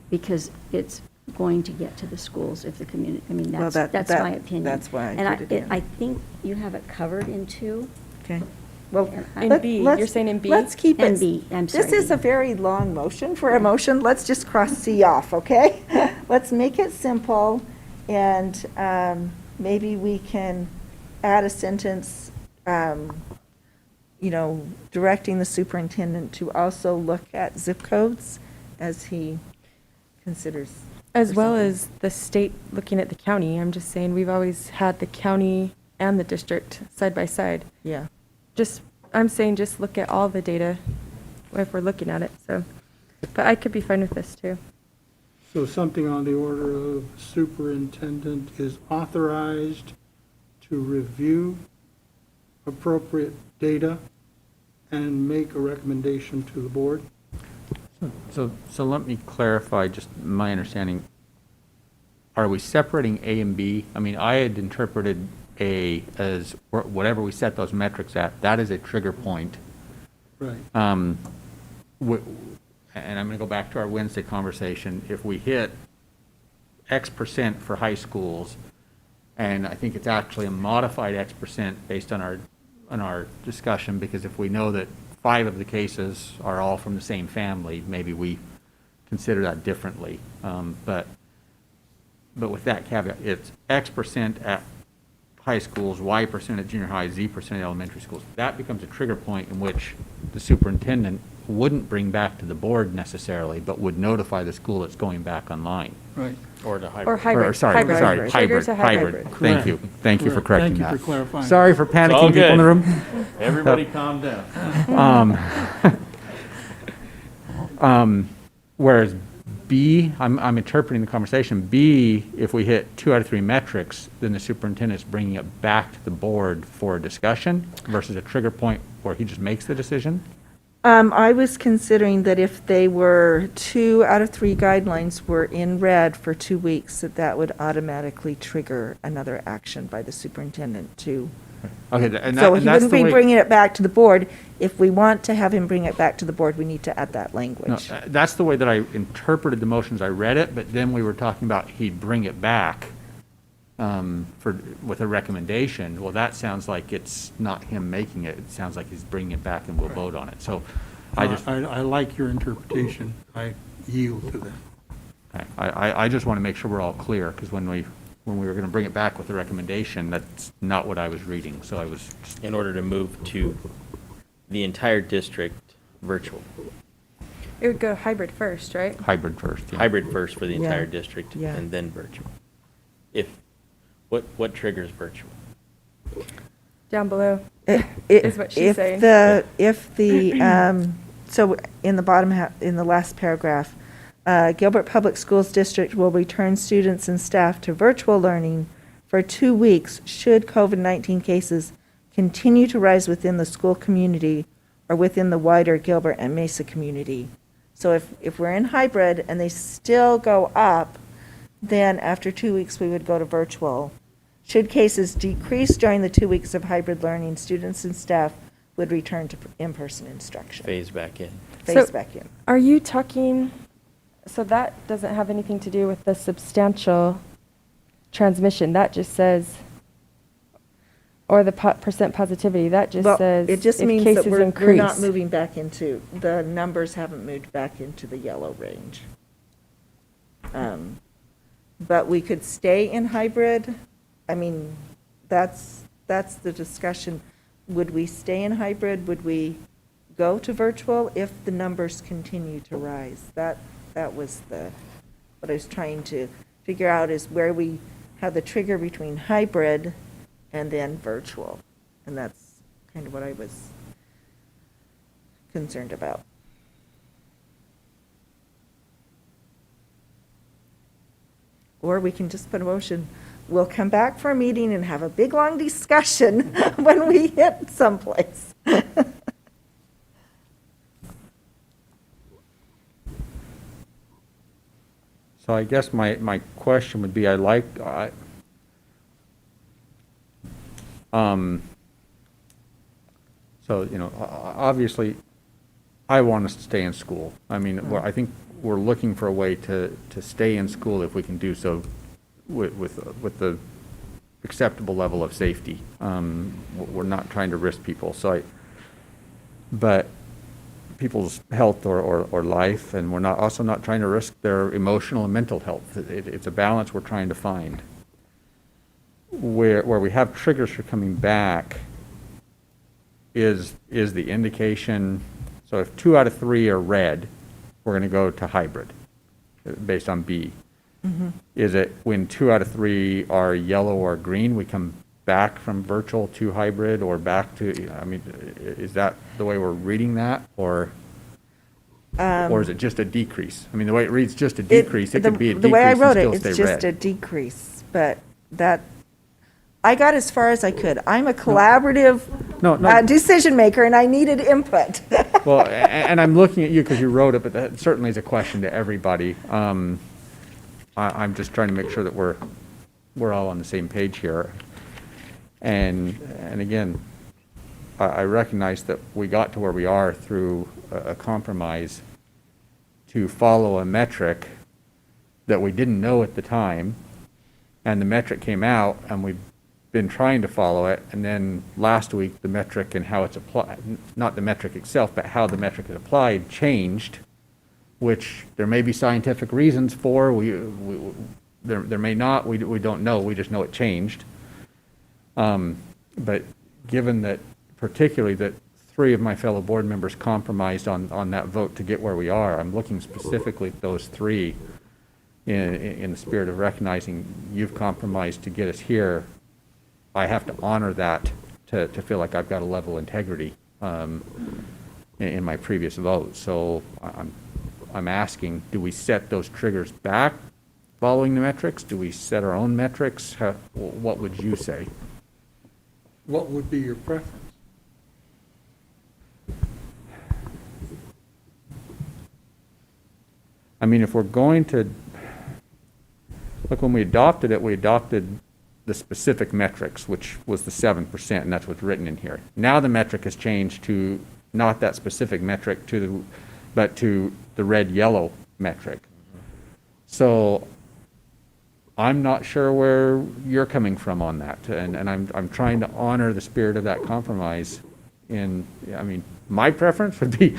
because it's going to get to the schools if the community. I mean, Well, that's my opinion. that's why I and put it in. I think you have it covered in 2. Okay. Well, In B, you're saying in B? Let's keep it. And B, I'm sorry. This is a very long motion for a motion. Let's just cross C off, okay? Let's make it simple, and maybe we can add a sentence, directing the superintendent to also look at zip codes as he considers. As or well something. as the state looking at the county. I'm just saying, we've always had the county and the district side by side. Yeah. I'm saying just look at all the data if we're looking at it, so. But I could be fine with this, too. So something on the order of superintendent is authorized to review appropriate data and make a recommendation to the board. So let me clarify just my understanding. Are we separating A and B? I mean, I had interpreted A as whatever we set those metrics at, that is a trigger point. Right. And I'm going to go back to our Wednesday conversation. If we hit X percent for high schools, and I think it's actually a modified X percent based on our discussion, because if we know that 5 of the cases are all from the same family, maybe we consider that differently. But with that caveat, it's X percent at high schools, Y percent at junior high, Z percent at elementary schools. That becomes a trigger point in which the superintendent wouldn't bring back to the board necessarily, but would notify the school it's going back online. Right. Or to Or hybrid. hybrid. Or, sorry, Hybrid. sorry, Triggers hybrid, a hybrid. Thank you. Thank you for Correct. correcting that. Thank you for clarifying. Sorry for all panicking people in the good. room. Everybody calm down. Whereas B, I'm interpreting the conversation, B, if we hit 2 out of 3 metrics, then the superintendent's bringing it back to the board for a discussion versus a trigger point where he just makes the decision. I was considering that if they were 2 out of 3 guidelines were in red for 2 weeks, that would automatically trigger another action by the superintendent to. Okay, So he wouldn't be way. bringing it back to the board. If we want to have him bring it back to the board, we need to add that No, language. that's the way that I interpreted the motions. I read it, but then we were talking about he'd bring it back with a recommendation. Well, that sounds like it's not him making it. It sounds like he's bringing it back and we'll vote on it. So I just, I like your interpretation. I yield to that. I just want to make sure we're all clear, because when we were going to bring it back with a recommendation, that's not what I was reading. So I was, In order to move to the entire district virtual. It would go hybrid first, right? hybrid first. Yeah. Hybrid first for the Yeah. entire district Yeah. and then virtual. What triggers virtual? Down below. Is is what she's saying. So in the bottom in the last paragraph, Gilbert Public Schools District will return students and staff to virtual learning for 2 weeks should COVID-19 cases continue to rise within the school community or within the wider Gilbert and Mesa community. So if we're in hybrid and they still go up, then after 2 weeks, we would go to virtual. Should cases decrease during the 2 weeks of hybrid learning, students and staff would return to in-person instruction. Phase back in. Phase So- back in. Are you talking, so that doesn't have anything to do with the substantial transmission, that just says, or the percent positivity, that just Well, says it just if means that cases we're not increase. moving back into, the numbers haven't moved back into the yellow range. But we could stay in hybrid. I mean, that's the discussion. Would we stay in hybrid? Would we go to virtual if the numbers continue to rise? That was what I was trying to figure out, is where we have the trigger between hybrid and then virtual. And that's kind of what I was concerned about. Or we can just put a motion, we'll come back for a meeting and have a big, long discussion when we hit someplace. So I guess my question would be, so, you know, obviously, I want us to stay in school. I mean, I think we're looking for a way to stay in school if we can do so with the acceptable level of safety. We're not trying to risk people, but people's health or life, and we're also not trying to risk their emotional and mental health. It's a balance we're trying to find. Where we have triggers for coming back is the indication, so if 2 out of 3 are red, we're going to go to hybrid, based on B. Mm-hmm. Is it when 2 out of 3 are yellow or green, we come back from virtual to hybrid, or back to, I mean, is that the way we're reading that, or is it just a decrease? I mean, the way it reads, just a decrease, it could be a The way I decrease wrote and it, still it's stay just a red. decrease, but I got as far as I could. I'm a collaborative No. decision maker, and I needed input. Well, and I'm looking at you because you wrote it, but that certainly is a question to everybody. I'm just trying to make sure that we're all on the same page here. And again, I recognize that we got to where we are through a compromise to follow a metric that we didn't know at the time, and the metric came out, and we've been trying to follow it, and then last week, the metric and how it's applied, not the metric itself, but how the metric is applied changed, which there may be scientific reasons for, there may not, we don't know, we just know it changed. But given that, particularly that 3 of my fellow board members compromised on that vote to get where we are, I'm looking specifically at those 3 in the spirit of recognizing you've compromised to get us here. I have to honor that to feel like I've got a level of integrity in my previous vote. So I'm asking, do we set those triggers back following the metrics? Do we set our own metrics? What would you say? What would be your preference? I mean, if we're going to, look, when we adopted it, we adopted the specific metrics, which was the 7%, and that's what's written in here. Now the metric has changed to not that specific metric, but to the red-yellow metric. So I'm not sure where you're coming from on that, and I'm trying to honor the spirit of that compromise. I mean, my preference would be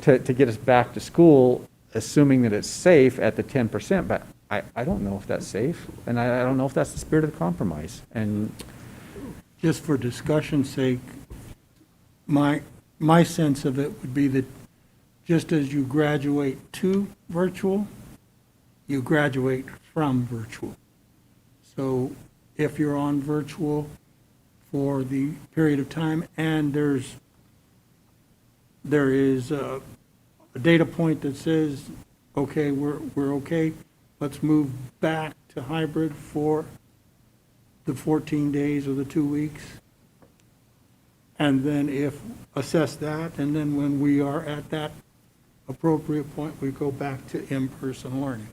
to get us back to school, assuming that it's safe at the 10%, but I don't know if that's safe, and I don't know if that's the spirit of the compromise. And Just for discussion's sake, my sense of it would be that just as you graduate to virtual, you graduate from virtual. So if you're on virtual for the period of time and there is a data point that says, okay, we're okay, let's move back to hybrid for the 14 days or the 2 weeks. And then assess that, and then when we are at that appropriate point, we go back to in-person learning.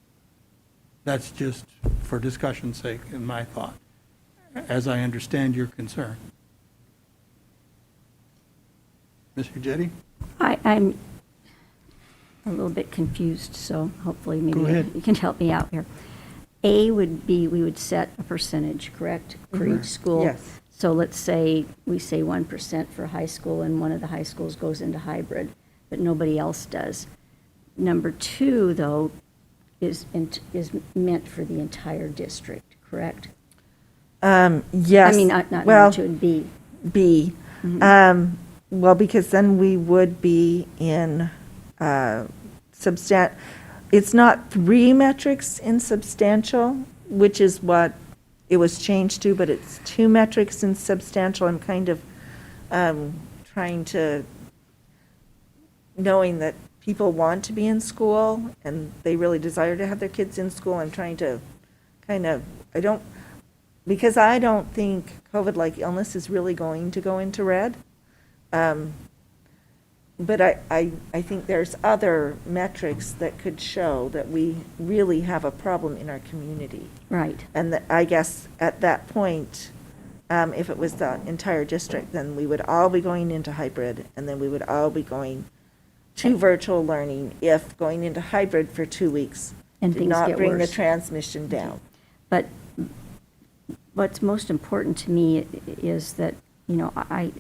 That's just for discussion's sake in my thought, as I understand your concern. Mr. Jetty? I'm a little bit confused, so hopefully Go maybe ahead. you can help me out here. A would be, we would set a percentage, correct, for each school? Yes. So let's say, we say 1% for high school, and one of the high schools goes into hybrid, but nobody else does. Number 2, though, is meant for the entire district, correct? Yes. I mean, not number Well, 2, and B. B. Well, because then we would be in it's not 3 metrics in substantial, which is what it was changed to, but it's 2 metrics in substantial. I'm kind of trying to, knowing that people want to be in school and they really desire to have their kids in school, I'm trying to because I don't think COVID-like illness is really going to go into red. But I think there's other metrics that could show that we really have a problem in our community. Right. And I guess at that point, if it was the entire district, then we would all be going into hybrid, and then we would all be going to virtual learning if going into hybrid for 2 weeks And did things not get bring the worse. transmission down. But what's most important to me is that, I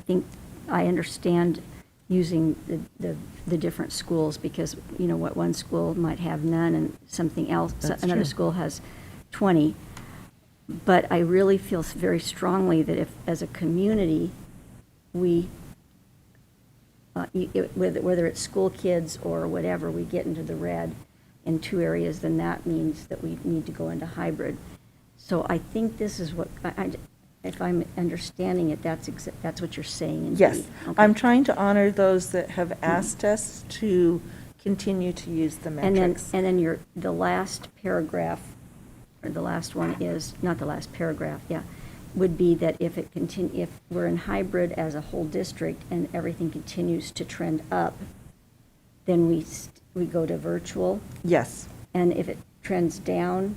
think I understand using the different schools, because, what one school might have none and something else, That's another true. school has 20. But I really feel very strongly that if, as a community, we, whether it's school kids or whatever, we get into the red in 2 areas, then that means that we need to go into hybrid. So I think this is what, if I'm understanding it, that's what you're saying indeed. Yes, Okay. I'm trying to honor those that have asked us to continue to use the metrics. And then the last paragraph, or the last one is, not the last paragraph, yeah, would be that if we're in hybrid as a whole district and everything continues to trend up, then we go to virtual, Yes. and if it trends down,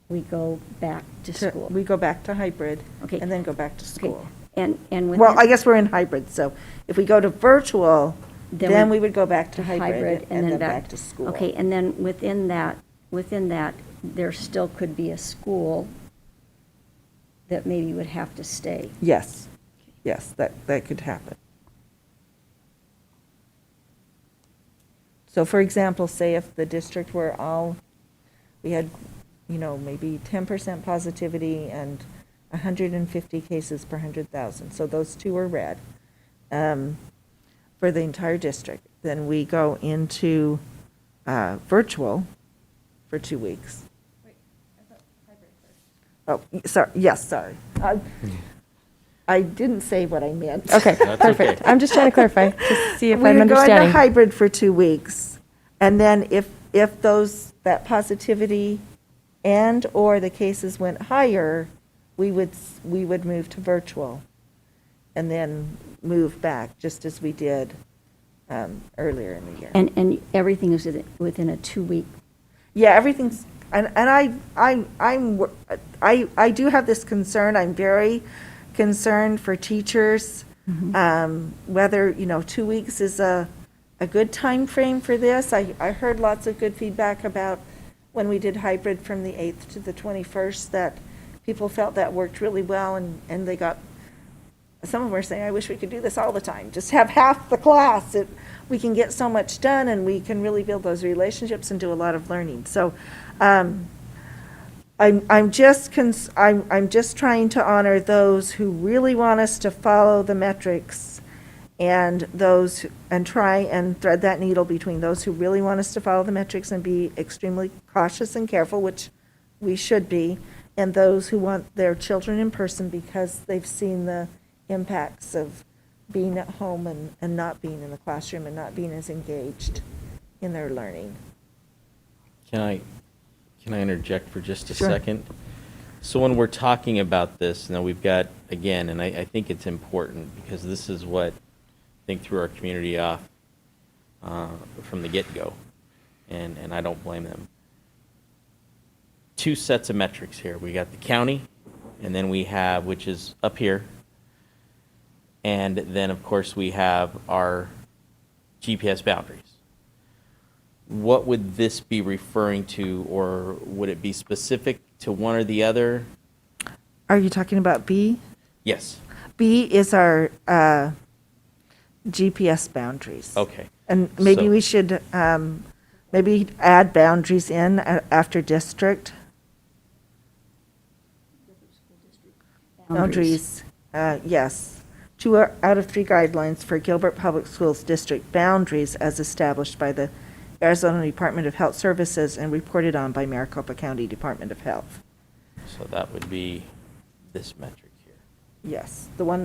we go back to school. We go back to hybrid, Okay. and then go back to Okay. school. And within. Well, I guess we're in hybrid, so if we go to virtual, Then then we- we would go back to hybrid and then back to school. Okay, and then within that, there still could be a school that maybe would have to stay. Yes, yes, that could happen. So for example, say if the district were we had, maybe 10% positivity and 150 cases per 100,000, so those 2 are red, for the entire district, then we go into virtual for 2 weeks. Oh, sorry, yes, sorry. I didn't say what I meant. Okay, That's perfect. okay. I'm just trying to clarify, to see if We I'm would go into understanding. hybrid for 2 weeks, and then if that positivity and/or the cases went higher, we would move to virtual, and then move back, just as we did earlier in the year. And everything is within a 2-week. Yeah, everything's, and I do have this concern. I'm very concerned for teachers, whether, 2 weeks is a good time frame for this. I heard lots of good feedback about when we did hybrid from the 8th to the 21st, that people felt that worked really well, and they got, some of them were saying, I wish we could do this all the time, just have half the class. We can get so much done, and we can really build those relationships and do a lot of learning. So I'm just trying to honor those who really want us to follow the metrics, and try and thread that needle between those who really want us to follow the metrics and be extremely cautious and careful, which we should be, and those who want their children in person because they've seen the impacts of being at home and not being in the classroom and not being as engaged in their learning. Can I interject for just a Sure. second? So when we're talking about this, now we've got, again, and I think it's important, because this is what I think threw our community off from the get-go, and I don't blame them. 2 sets of metrics here. We got the county, and then we have, which is up here, and then, of course, we have our GPS boundaries. what would this be referring to, or would it be specific to one or the other? Are you talking about B? Yes. B is our GPS boundaries. Okay. And maybe So- we should, maybe add boundaries in after district. Boundaries, yes. 2 out of 3 guidelines for Gilbert Public Schools district boundaries as established by the Arizona Department of Health Services and reported on by Maricopa County Department of Health. So that would be this metric here. Yes, the one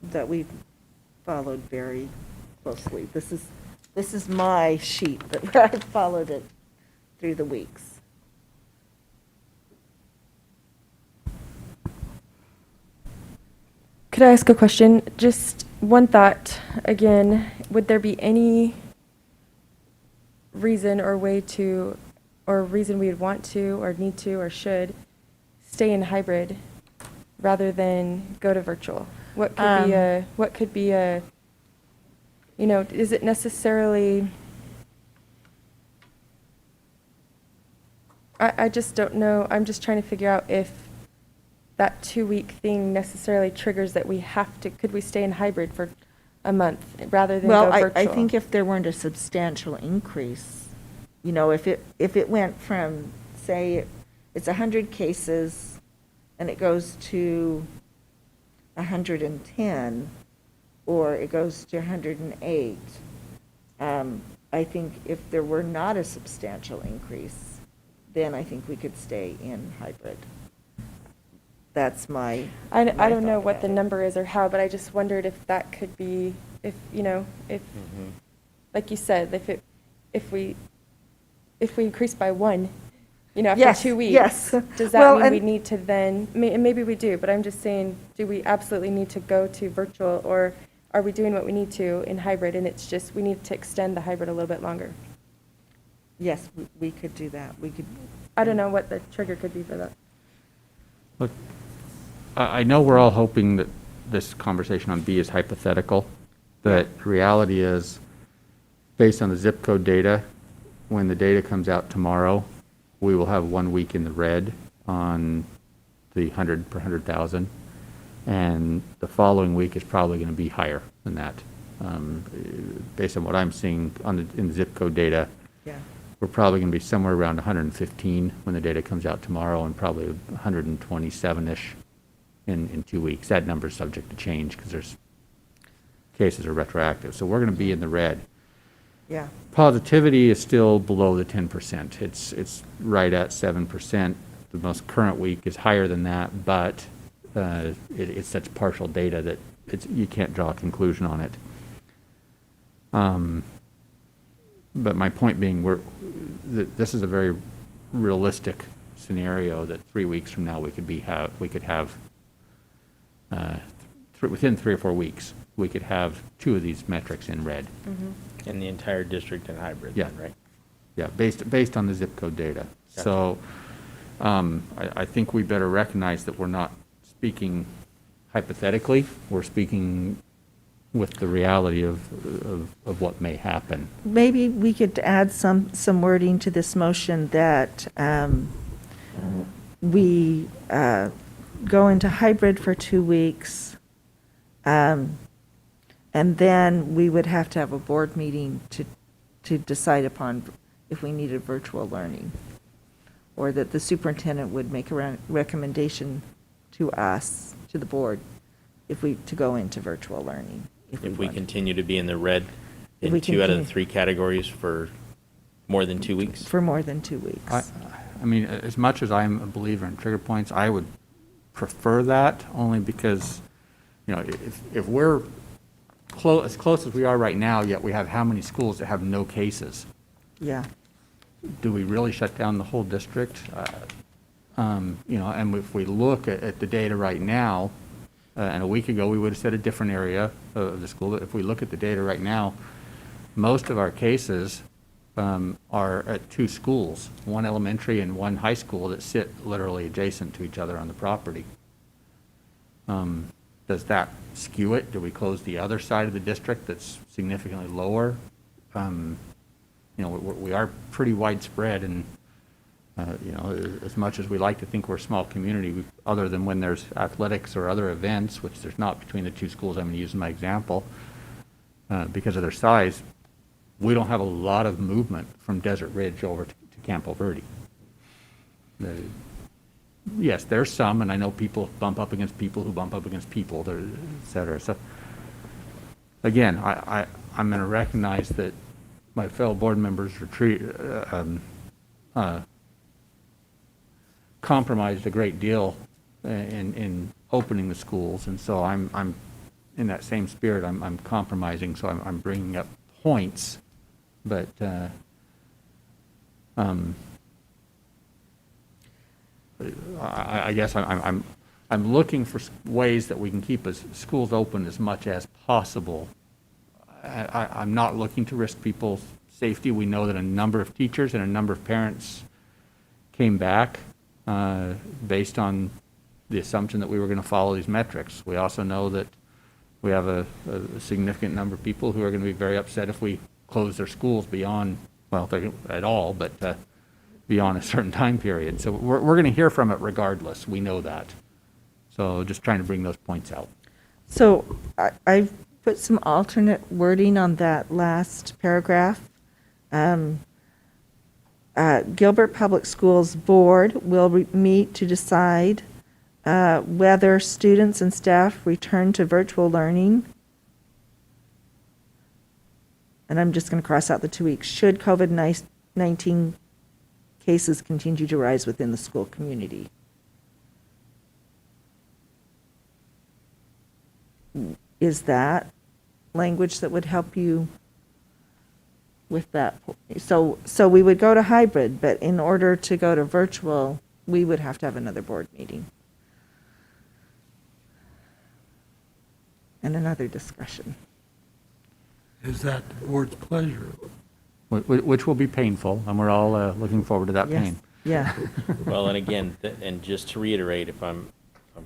that we followed very closely. This is my sheet, but I followed it through the weeks. Could I ask a question? Just one thought, again, would there be any reason or way to, or reason we would want to, or need to, or should stay in hybrid rather than go to virtual? What could be a, you know, is it necessarily, I just don't know. I'm just trying to figure out if that 2-week thing necessarily triggers that we have to, could we stay in hybrid for a month rather than go Well, virtual? I think if there weren't a substantial increase, you know, if it went from, say, it's 100 cases and it goes to 110, or it goes to 108, I think if there were not a substantial increase, then I think we could stay in hybrid. That's my. I my don't know thought what about the it. number is or how, but I just wondered if that could be, if, you know, if, like you said, if we increase by 1, you know, after Yes, 2 weeks. yes. Does that Well, mean we and- need to then, and maybe we do, but I'm just saying, do we absolutely need to go to virtual, or are we doing what we need to in hybrid, and it's just, we need to extend the hybrid a little bit longer? Yes, we could do that. We could. I don't know what the trigger could be for that. Look, I know we're all hoping that this conversation on B is hypothetical, but reality is, based on the zip code data, when the data comes out tomorrow, we will have 1 week in the red on the 100 per 100,000, and the following week is probably going to be higher than that. Based on what I'm seeing in the zip code data, Yeah. we're probably going to be somewhere around 115 when the data comes out tomorrow, and probably 127-ish in 2 weeks. That number's subject to change because there's cases are retroactive. So we're going to be in the red. Yeah. Positivity is still below the 10%. It's right at 7%. The most current week is higher than that, but it's such partial data that you can't draw a conclusion on it. But my point being, this is a very realistic scenario that 3 weeks from now we could have within 3 or 4 weeks we could have 2 of these metrics in red. In the entire district and hybrid, Yeah. then, right? Yeah, based on the zip code data. Gotcha. So I think we better recognize that we're not speaking hypothetically. We're speaking with the reality of what may happen. Maybe we could add some wording to this motion that we go into hybrid for 2 weeks, and then we would have to have a board meeting to decide upon if we needed virtual learning, or that the superintendent would make a recommendation to us, to the board, to go into virtual learning. If we want. continue to be in the red If in we 2 out of the continue. 3 categories for more than 2 weeks? For more than 2 weeks. I mean, as much as I'm a believer in trigger points, I would prefer that only because, you know, if we're as close as we are right now, yet we have how many schools that have no cases? Yeah. Do we really shut down the whole district? You know, and if we look at the data right now, and a week ago, we would have said a different area of the school. If we look at the data right now, most of our cases are at 2 schools, one elementary and one high school that sit literally adjacent to each other on the property. Does that skew it? Do we close the other side of the district that's significantly lower? You you know, we are pretty widespread, and, you know, as much as we like to think we're a small community, other than when there's athletics or other events, which there's not between the two schools I'm going to use in my example, because of their size, we don't have a lot of movement from Desert Ridge over to Campo Verde. Yes, there's some, and I know people bump up against people who bump up against people, et cetera. So, again, I'm going to recognize that my fellow board members compromised a great deal in opening the schools, and so I'm in that same spirit. I'm compromising, so I'm bringing up points, but I guess I'm looking for ways that we can keep schools open as much as possible. I'm not looking to risk people's safety. We know that a number of teachers and a number of parents came back based on the assumption that we were going to follow these metrics. We also know that we have a significant number of people who are going to be very upset if we close their schools beyond, well, at all, but beyond a certain time period. So we're going to hear from it regardless. We know that. So just trying to bring those points out. So I've put some alternate wording on that last paragraph. Gilbert Public Schools Board will meet to decide whether students and staff return to virtual learning. And I'm just going to cross out the 2 weeks. Should COVID-19 cases continue to rise within the school community. Is that language that would help you with that? So we would go to hybrid, but in order to go to virtual, we would have to have another board meeting. And another discussion. Is that the board's pleasure? Which will be painful, and we're all looking forward to that Yes. pain. Yeah. Well, and again, and just to reiterate, if I'm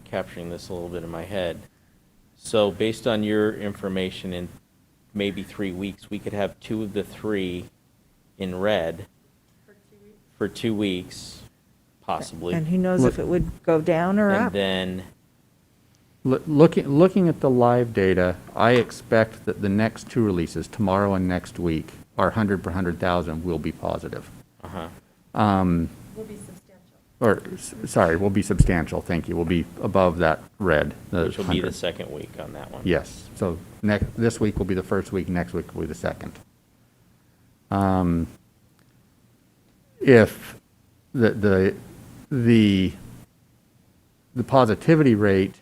capturing this a little bit in my head, so based on your information, in maybe 3 weeks, we could have 2 of the 3 in red for 2 weeks, possibly. And who knows if it would go down or And up? then, Looking at the live data, I expect that the next 2 releases, tomorrow and next week, our 100 per 100,000 will be positive. uh-huh, Sorry, will be substantial, thank you. Will be above that red. which will be the 100. second week on that one. Yes, so this week will be the first week, next week will be the second. If the positivity rate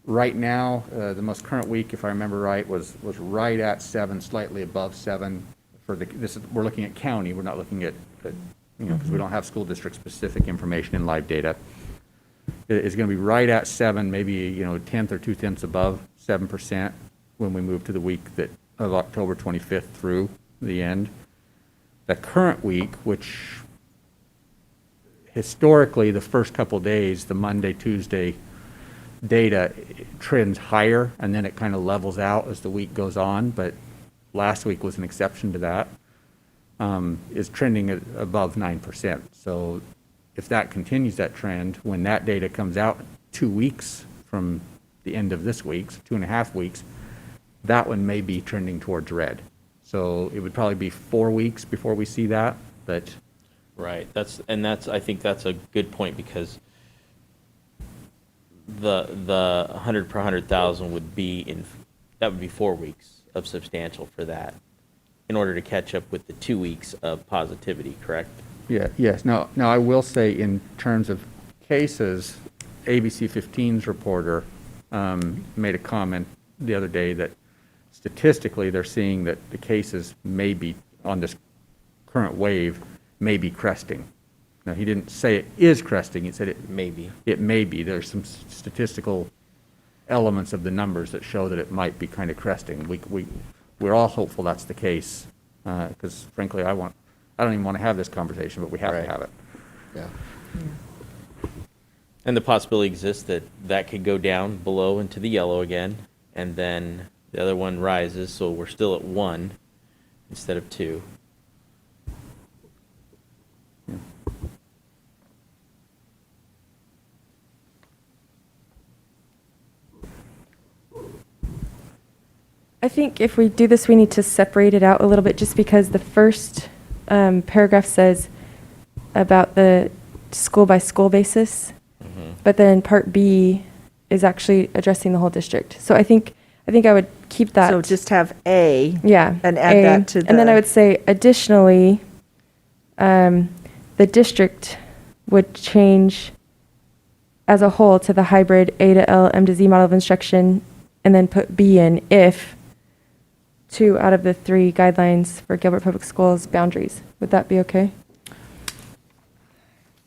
right now, the most current week, if I remember right, was right at 7, slightly above 7. We're looking at county, we're not looking at because we don't have school district specific information in live data. It's going to be right at 7, maybe a tenth or 2/10 above 7% when we move to the week of October 25th through the end. The current week, which historically the first couple days, the Monday, Tuesday data trends higher, and then it kind of levels out as the week goes on, but last week was an exception to that, is trending at above 9%. So if that continues, that trend, when that data comes out 2 weeks from the end of this week, 2.5 weeks, that one may be trending towards red. So it would probably be 4 weeks before we see that, but Right, I think that's a good point, because the 100 per 100,000 would be 4 weeks of substantial for that, in order to catch up with the 2 weeks of positivity, correct? yeah, yes. Now I will say, in terms of cases, ABC 15's reporter made a comment the other day that statistically they're seeing that the cases may be, on this current wave, may be cresting. Now, he didn't say it is cresting, he said it Maybe. may be. There's some statistical elements of the numbers that show that it might be kind of cresting. We're all hopeful that's the case, because frankly, I don't even want to have this conversation, but we have to Right. have it. Yeah. And the possibility exists that could go down below into the yellow again, and then the other one rises, so we're still at 1 instead of 2. I think if we do this, we need to separate it out a little bit, just because the first paragraph says about the school-by-school basis, but then Part B is actually addressing the whole district. So I think I would keep that. So just have A. Yeah. And add A. that to the. And then I would say additionally, the district would change as a whole to the hybrid A to L, M to Z model of instruction, and then put B in if 2 out of the 3 guidelines for Gilbert Public Schools boundaries. Would that be okay?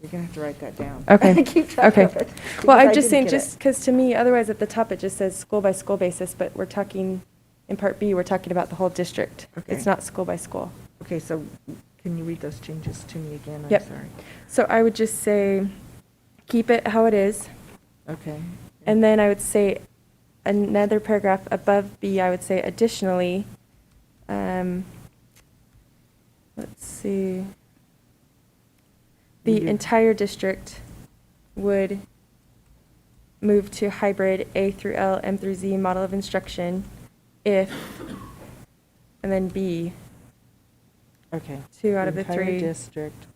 You're going to have to write that down. Okay. Keep track Okay. of it, Well, because I'm I just saying, didn't get it. just because to me, otherwise at the top, it just says school by school basis, but we're talking, in Part B, we're talking about the whole district. Okay. It's not school by school. Okay, so can you read those changes to me again? Yep. I'm sorry. So I would just say, keep it how it is. Okay. And then I would say another paragraph above B, I would say additionally, let's see, the You- entire district would move to hybrid A through L, M through Z model of instruction if, and then B, Okay. 2 out of the Entire 3. district.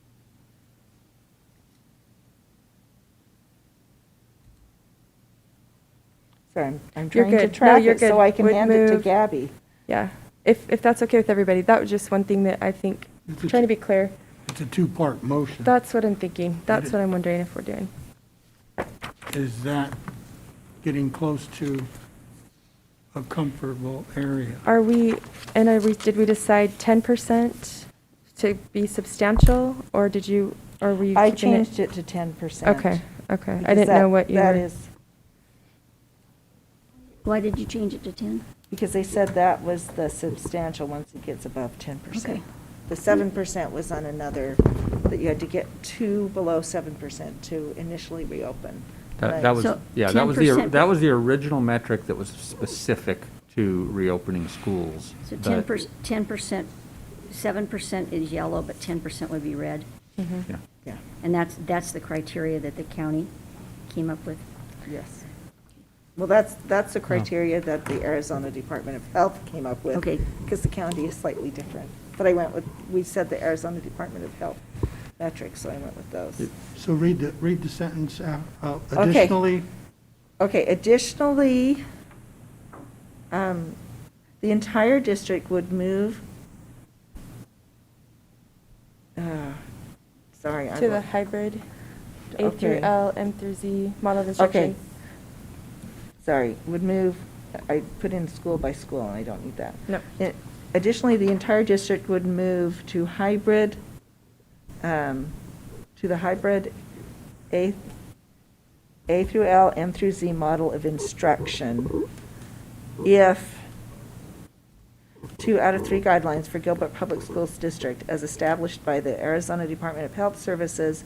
Sorry, I'm You're trying to good. No, track you're it so good. I can Would hand it to move- Gabby. Yeah, if that's okay with everybody. That was just one thing that I think, trying to be clear. It's a two-part motion. That's what I'm thinking. That's what I'm wondering if we're doing. Is that getting close to a comfortable area? Are we, did we decide 10% to be substantial, or did you, or were you I keeping it? changed it to 10%. Okay, okay. I because didn't know that- what you were. That is, Why did you change it to 10? because they said that was the substantial once it gets above 10%. Okay. The 7% was on another, that you had to get 2 below 7% to initially reopen. That was, So yeah, 10%. that was the original metric that was specific to reopening schools. So but- 10%, 7% is yellow, but 10% would be red. Yeah. Yeah, And that's the criteria that the county came up with. yes. Well, that's the criteria that the Arizona Department of Health came up with. Okay. Because the county is slightly different. But we said the Arizona Department of Health metrics, so I went with those. So read the sentence out. Okay. Additionally, Okay, additionally, the entire district would move, sorry. To the hybrid A through Okay. L, M through Z model of instruction. Okay. Sorry, would move, I put in school by school, and I don't need that. No. Additionally, the entire district would move to hybrid, to the hybrid A through L, M through Z model of instruction if 2 out of 3 guidelines for Gilbert Public Schools District as established by the Arizona Department of Health Services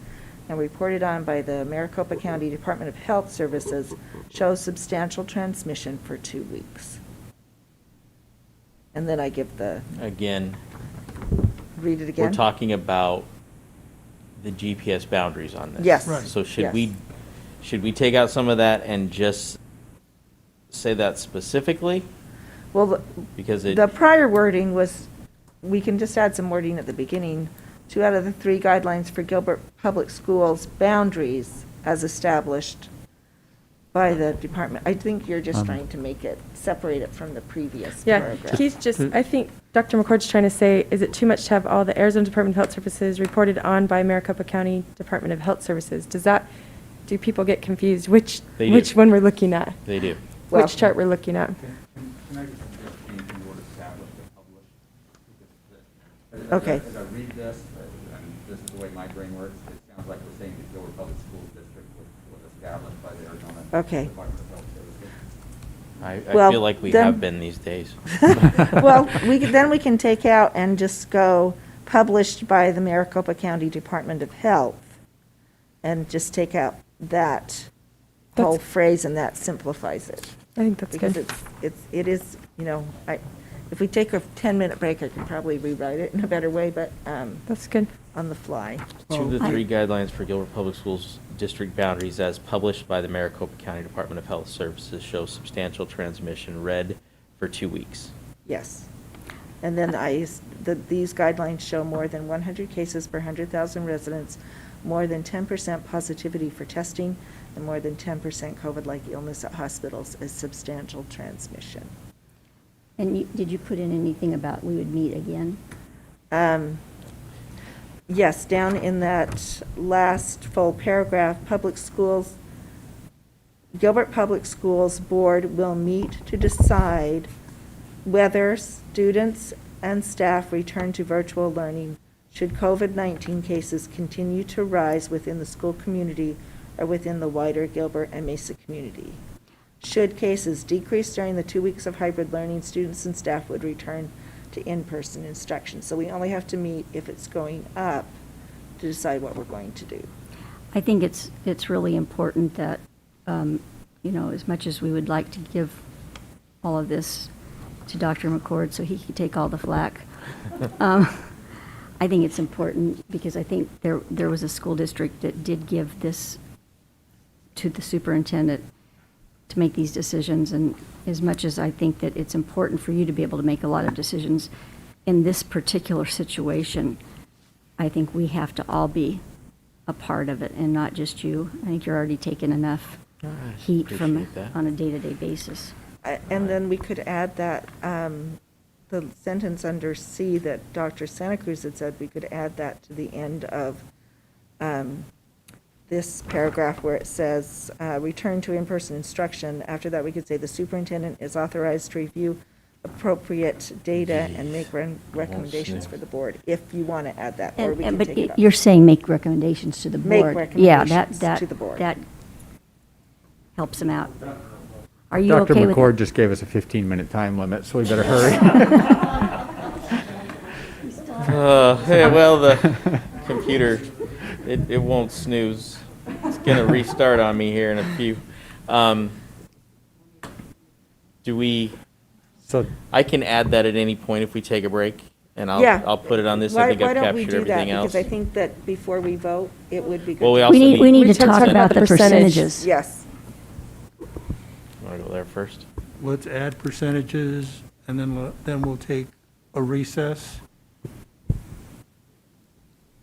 and reported on by the Maricopa County Department of Health Services show substantial transmission for 2 weeks. And then I give Again, read it again? we're talking about the GPS boundaries on this. Yes. Right. So Yes. should we take out some of that and just say that specifically? Well, Because it, the prior wording was, we can just add some wording at the beginning. 2 out of the 3 guidelines for Gilbert Public Schools boundaries as established by the department. I think you're just trying to make it, separate it from the previous Yeah, paragraph. Keith just, I think Dr. McCord's trying to say, is it too much to have all the Arizona Department of Health Services reported on by Maricopa County Department of Health Services? Do people get confused which They do. one we're looking at? they do. Well- Which chart we're looking at? Okay. As I read this, and this is the way my brain works, it sounds like we're saying that Gilbert Public Schools District was established by the Arizona Okay. Department of Health Services. I Well, feel like we then- have been these days. Well, then we can take out and just go published by the Maricopa County Department of Health and just take out that whole That's- phrase, and that simplifies it. I think that's Because good. it is, if we take a 10-minute break, I can probably rewrite it in a better way, but That's good. on the fly. 2 of the 3 guidelines for Gilbert Public Schools district boundaries as published by the Maricopa County Department of Health Services show substantial transmission, red, for 2 weeks. Yes. And then these guidelines show more than 100 cases per 100,000 residents, more than 10% positivity for testing, and more than 10% COVID-like illness at hospitals as substantial transmission. And did you put in anything about we would meet again? Yes, down in that last full paragraph, public schools, Gilbert Public Schools Board will meet to decide whether students and staff return to virtual learning should COVID-19 cases continue to rise within the school community or within the wider Gilbert and Mesa community. Should cases decrease during the 2 weeks of hybrid learning, students and staff would return to in-person instruction. So we only have to meet if it's going up to decide what we're going to do. I think it's really important that, as much as we would like to give all of this to Dr. McCord so he could take all the flack, I think it's important because I think there was a school district that did give this to the superintendent to make these decisions. And as much as I think that it's important for you to be able to make a lot of decisions in this particular situation, I think we have to all be a part of it and not just you. I think you're already taking enough heat appreciate that. on a day-to-day basis. And then we could add that, the sentence under C that Dr. Santa Cruz had said, we could add that to the end of this paragraph where it says, return to in-person instruction. After that, we could say the superintendent is authorized to review appropriate data and make recommendations for the board, if you want to add that, or we can take it But up. you're saying make recommendations to the Make board. Yeah, recommendations to the board. That helps them out. Are you Dr. okay with McCord it? just gave us a 15-minute time limit, so we better hurry. Yeah, well, the computer, it won't snooze. It's gonna restart on me here in a few. So, I can add that at any point if we take a break, and Yeah. I'll put it on this. I think I've captured everything else. Because I think that before we vote, it would be good. Well, we to- also We need to should talk about the percentages. Yes. Want to go there first? Let's add percentages, and then we'll take a recess.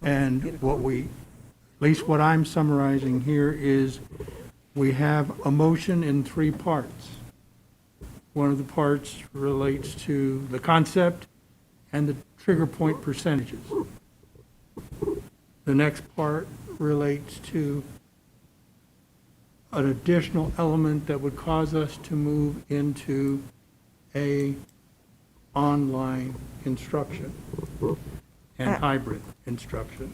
And at least what I'm summarizing here is, we have a motion in 3 parts. One of the parts relates to the concept and the trigger point percentages. The next part relates to an additional element that would cause us to move into a online instruction and hybrid instruction.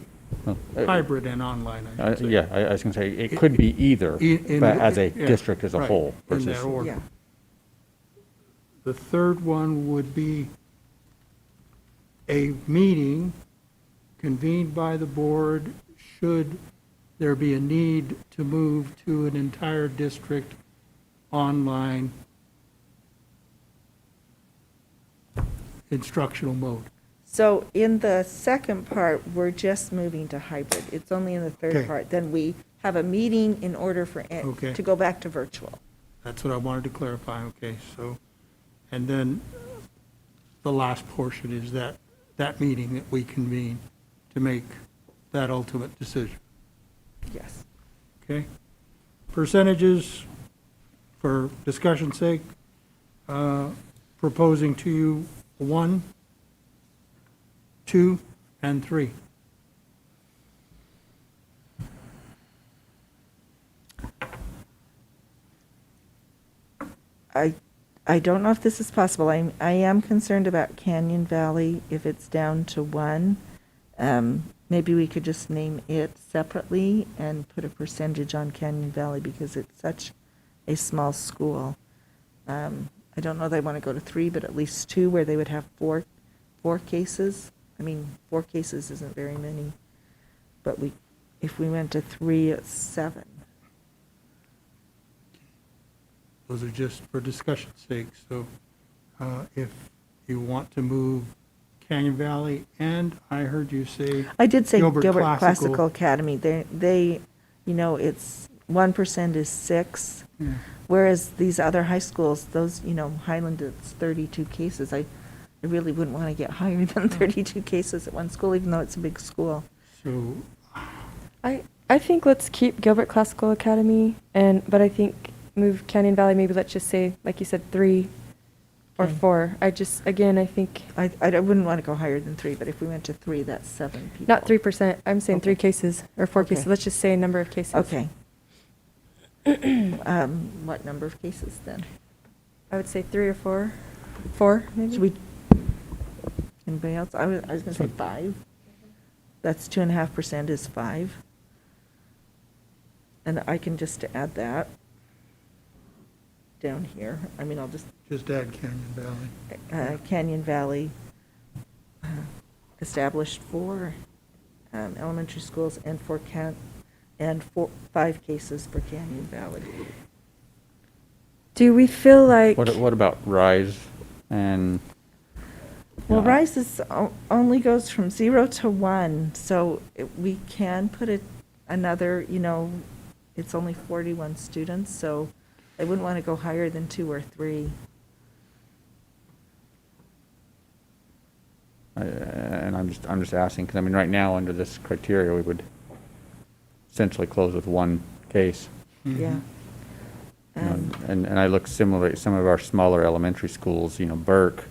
Hybrid and online, I should say. yeah, I was going to say, it could be either, but as a Yeah, district as a right, whole. in Versus, that order. Yeah. The third one would be a meeting convened by the board should there be a need to move to an entire district online instructional mode. So in the second part, we're just moving to hybrid. It's only in the third Okay. part. Then we have a meeting in order for it Okay. to go back to virtual. That's what I wanted to clarify, okay, so, and then the last portion is that meeting that we convene to make that ultimate decision, Yes. okay? Percentages, for discussion's sake, proposing to you 1, 2, and 3. I don't know if this is possible. I am concerned about Canyon Valley if it's down to 1. Maybe we could just name it separately and put a percentage on Canyon Valley because it's such a small school. I don't know that I want to go to 3, but at least 2 where they would have four cases. I mean, 4 cases isn't very many, but if we went to 3, it's 7. Those are just for discussion's sake, so if you want to move Canyon Valley, and I heard you say I did say Gilbert Gilbert Classical. Classical Academy. They, it's 1% is 6, Yeah. whereas these other high schools, those, Highland, it's 32 cases. I really wouldn't want to get higher than 32 cases at one school, even though it's a big school. So, I think let's keep Gilbert Classical Academy, but I think move Canyon Valley, maybe let's just say, like you said, 3 or Okay. 4. I think, I wouldn't want to go higher than 3, but if we went to 3, that's 7 people. not 3%, I'm saying 3 Okay. cases, or 4 Okay. cases, let's just say a number of cases. Okay. What number of cases then? I would say 3 or 4. 4, maybe? Should we, anybody else? I was going to say 5. That's 2.5% is 5. And I can just add that down here. I mean, I'll just, just add Canyon Valley. Canyon Valley established 4 elementary schools and 5 cases for Canyon Valley. Do we feel like, What about Rise and? Well, Rice only goes from 0 to 1, so we can put another, it's only 41 students, so I wouldn't want to go higher than 2 or 3. And I'm just asking, because I mean, right now, under this criteria, we would essentially close with 1 case. Yeah. You know, And I look similarly at some of our smaller elementary schools, Burke.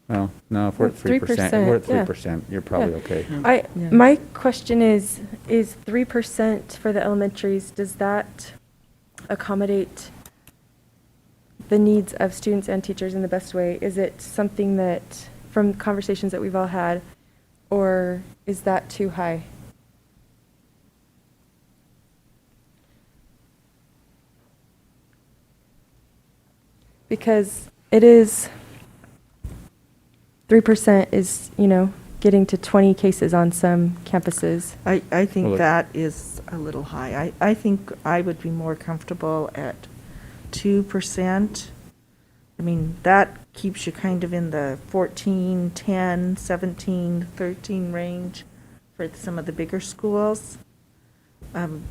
Well, no, if we're at 3%, if we're at 3%, 3%, you're probably Yeah. okay. Yeah. my question is 3% for the elementaries, does that accommodate the needs of students and teachers in the best way? Is it something that, from conversations that we've all had, or is that too high? Because it is, 3% is, getting to 20 cases on some campuses. I think Well, that is a little high. I think I would be more comfortable at 2%. I mean, that keeps you kind of in the 14, 10, 17, 13 range for some of the bigger schools.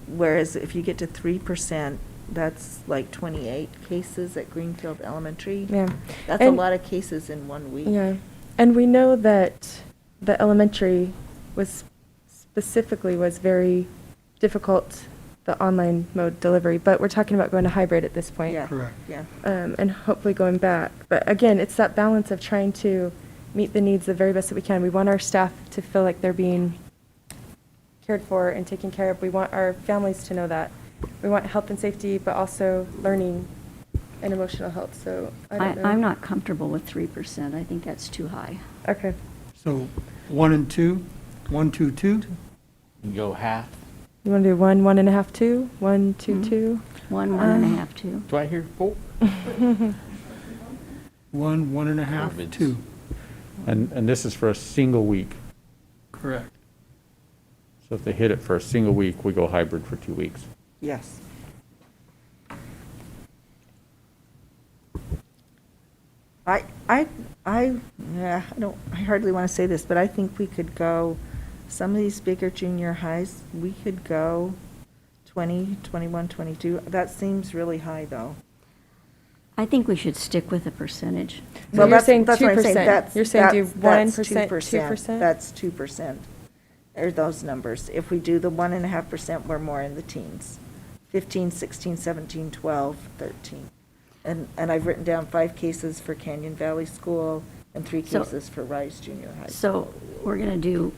Whereas if you get to 3%, that's like 28 cases at Greenfield Elementary. Yeah. That's a And- lot of cases in 1 week. Yeah, and we know that the elementary was very difficult, the online mode delivery, but we're talking about going to hybrid at this point. Yeah. Correct. Yeah. And hopefully going back. But again, it's that balance of trying to meet the needs the very best that we can. We want our staff to feel like they're being cared for and taken care of. We want our families to know that. We want health and safety, but also learning and emotional health, so I don't know. I'm not comfortable with 3%. I think that's too high. Okay. So 1 and 2, 1, 2, 2? You can go half. You want to do 1, 1.5, 2? 1, 2, Mhm. 2? 1, 1.5, 2. Do I hear 4? 1, 1.5, Corvids. 2. And this is for a single week. Correct. So if they hit it for a single week, we go hybrid for 2 weeks. Yes. I hardly want to say this, but I think we could go, some of these bigger junior highs, we could go 20, 21, 22. That seems really high, though. I think we should stick with a percentage. So Well, you're that's- saying that's what I'm 2%. That's- You're saying do that's 1%, 2%? That's 2%, are those numbers. If we do the 1.5%, we're more in the teens. 15, 16, 17, 12, 13. And I've written down 5 cases for Canyon Valley School and 3 So- cases for Rise Junior High. So we're going to do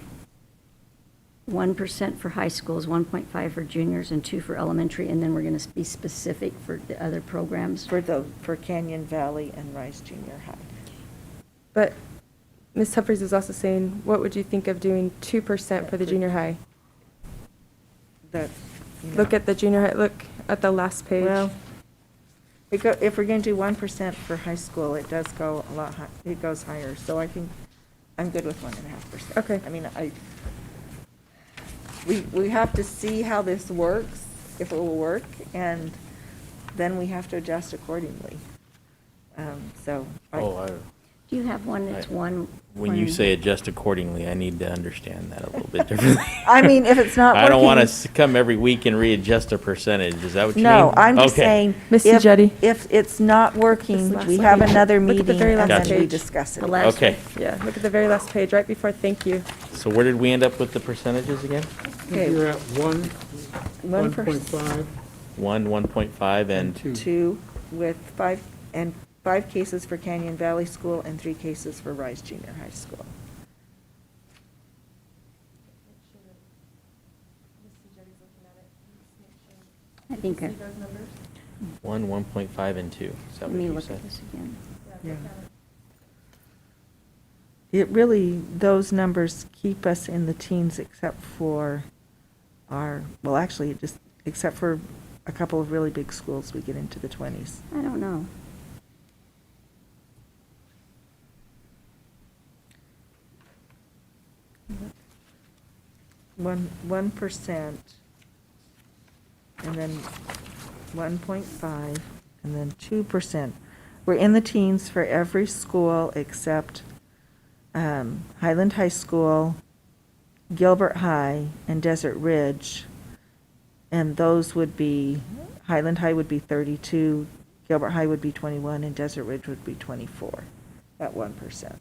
1% for high schools, 1.5 for juniors, and 2 for elementary, and then we're going to be specific for the other programs. For Canyon Valley and Rise Junior High. But Ms. Humphries is also saying, what would you think of doing 2% for the junior high? That, Look at the junior high, look at the last page. Well, if we're going to do 1% for high school, it does go a lot high, it goes higher. So I think I'm good with 1.5%. Okay. I mean, we have to see how this works, if it will work, and then we have to adjust accordingly. So. Do you have one that's one? When you say adjust accordingly, I need to understand that a little bit differently. I mean, if it's not working. I don't want to come every week and readjust a percentage. Is that what you mean? No, I'm just Okay. saying, Missy if, Jetty. if it's not working, This we last have page. another Look at the meeting very and last then we page. discuss it. The last Okay. Yeah, look at the very last page, right before thank you. So where did we end up with the percentages again? Okay. You're at 1%. 1, 1.5, and 2 with 5 cases for Canyon Valley School and 3 cases for Rise Junior High School. I think, 1, 1.5, and 2. Is that let what me you look said? at this again. Yeah. It really, those numbers keep us in the teens except for well, actually, just, except for a couple of really big schools, we get into the 20s. I don't know. One 1%, and then 1.5, and then 2%. We're in the teens for every school except Highland High School, Gilbert High, and Desert Ridge. And those would be, Highland High would be 32, Gilbert High would be 21, and Desert Ridge would be 24, at 1%.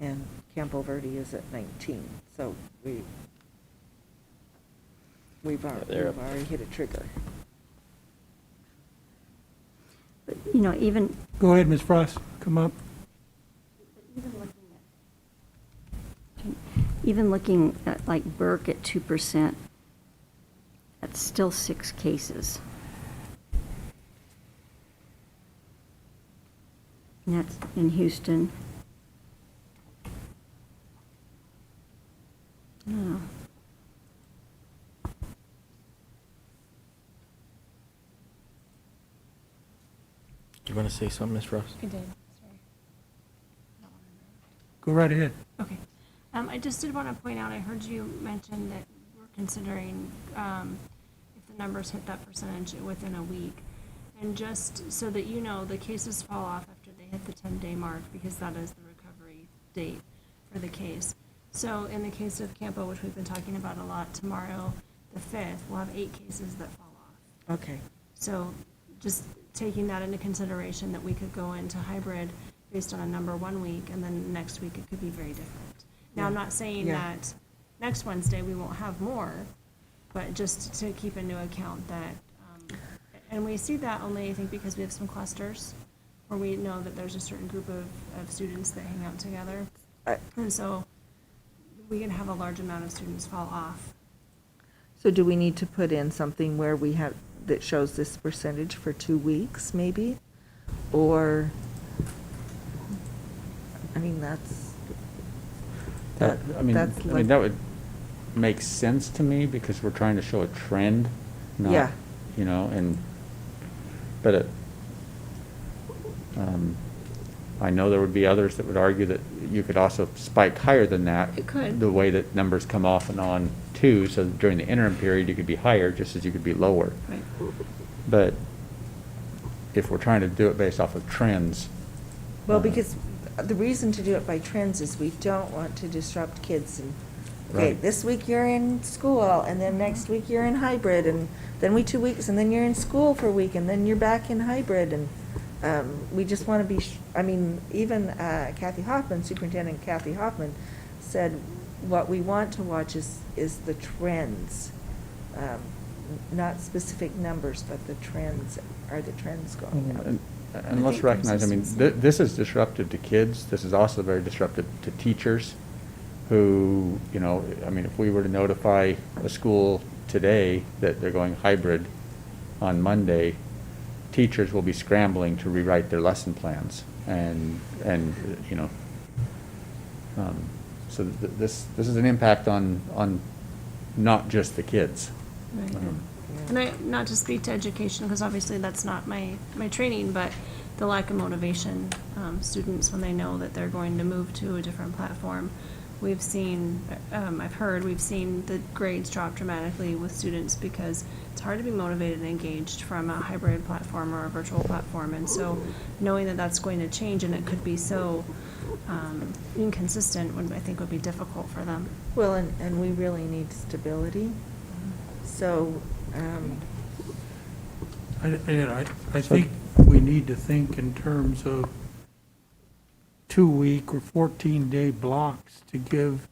And Campo Verde is at 19, so we've already hit a trigger. But, you know, even, Go ahead, Ms. Frost, come up. even looking at like Burke at 2%, that's still 6 cases. And that's in Houston. No. Do you want to say something, Ms. Ross? I did, sorry. Go right ahead. Okay. I just did want to point out, I heard you mention that we're considering if the numbers hit that percentage within a week. And just so that you know, the cases fall off after they hit the 10-day mark because that is the recovery date for the case. So in the case of Campo, which we've been talking about a lot, tomorrow, the 5th, we'll have 8 cases that fall off. Okay. So just taking that into consideration that we could go into hybrid based on a number 1 week, and then next week it could be very different. Now, I'm not saying Yeah. that next Wednesday we won't have more, but just to keep into account that, and we see that only, I think, because we have some clusters where we know that there's a certain group of students that hang out together. And so we can have a large amount of students fall off. So do we need to put in something where we have, that shows this percentage for 2 weeks, maybe? Or, I mean, I mean, that's like. that would make sense to me because we're trying to show a trend, not, Yeah. you know, but I know there would be others that would argue that you could also spike higher than that. You could. The way that numbers come off and on too, so during the interim period, you could be higher just as you could be lower. Right. But if we're trying to do it based off of trends. Well, because the reason to do it by trends is we don't want to disrupt kids. And okay, Right. this week you're in school, and then next week you're in hybrid, and then 2 weeks, and then you're in school for a week, and then you're back in hybrid. And we just want to be, I mean, even Kathy Hoffman, Superintendent Kathy Hoffman, said what we want to watch is the trends, not specific numbers, but the trends. Are the trends going up? And let's recognize, I mean, this is disruptive to kids. This is also very disruptive to teachers who, you know, I mean, if we were to notify a school today that they're going hybrid on Monday, teachers will be scrambling to rewrite their lesson plans. And you know, so this is an impact on not just the kids. Right. Um, And not to speak to education, because obviously that's not my training, but the lack of motivation, students, when they know that they're going to move to a different platform, we've seen, we've seen the grades drop dramatically with students because it's hard to be motivated and engaged from a hybrid platform or a virtual platform. And so knowing that that's going to change and it could be so inconsistent I think would be difficult for them. Well, and we really need stability. So, I think we need to think in terms of 2-week or 14-day blocks to give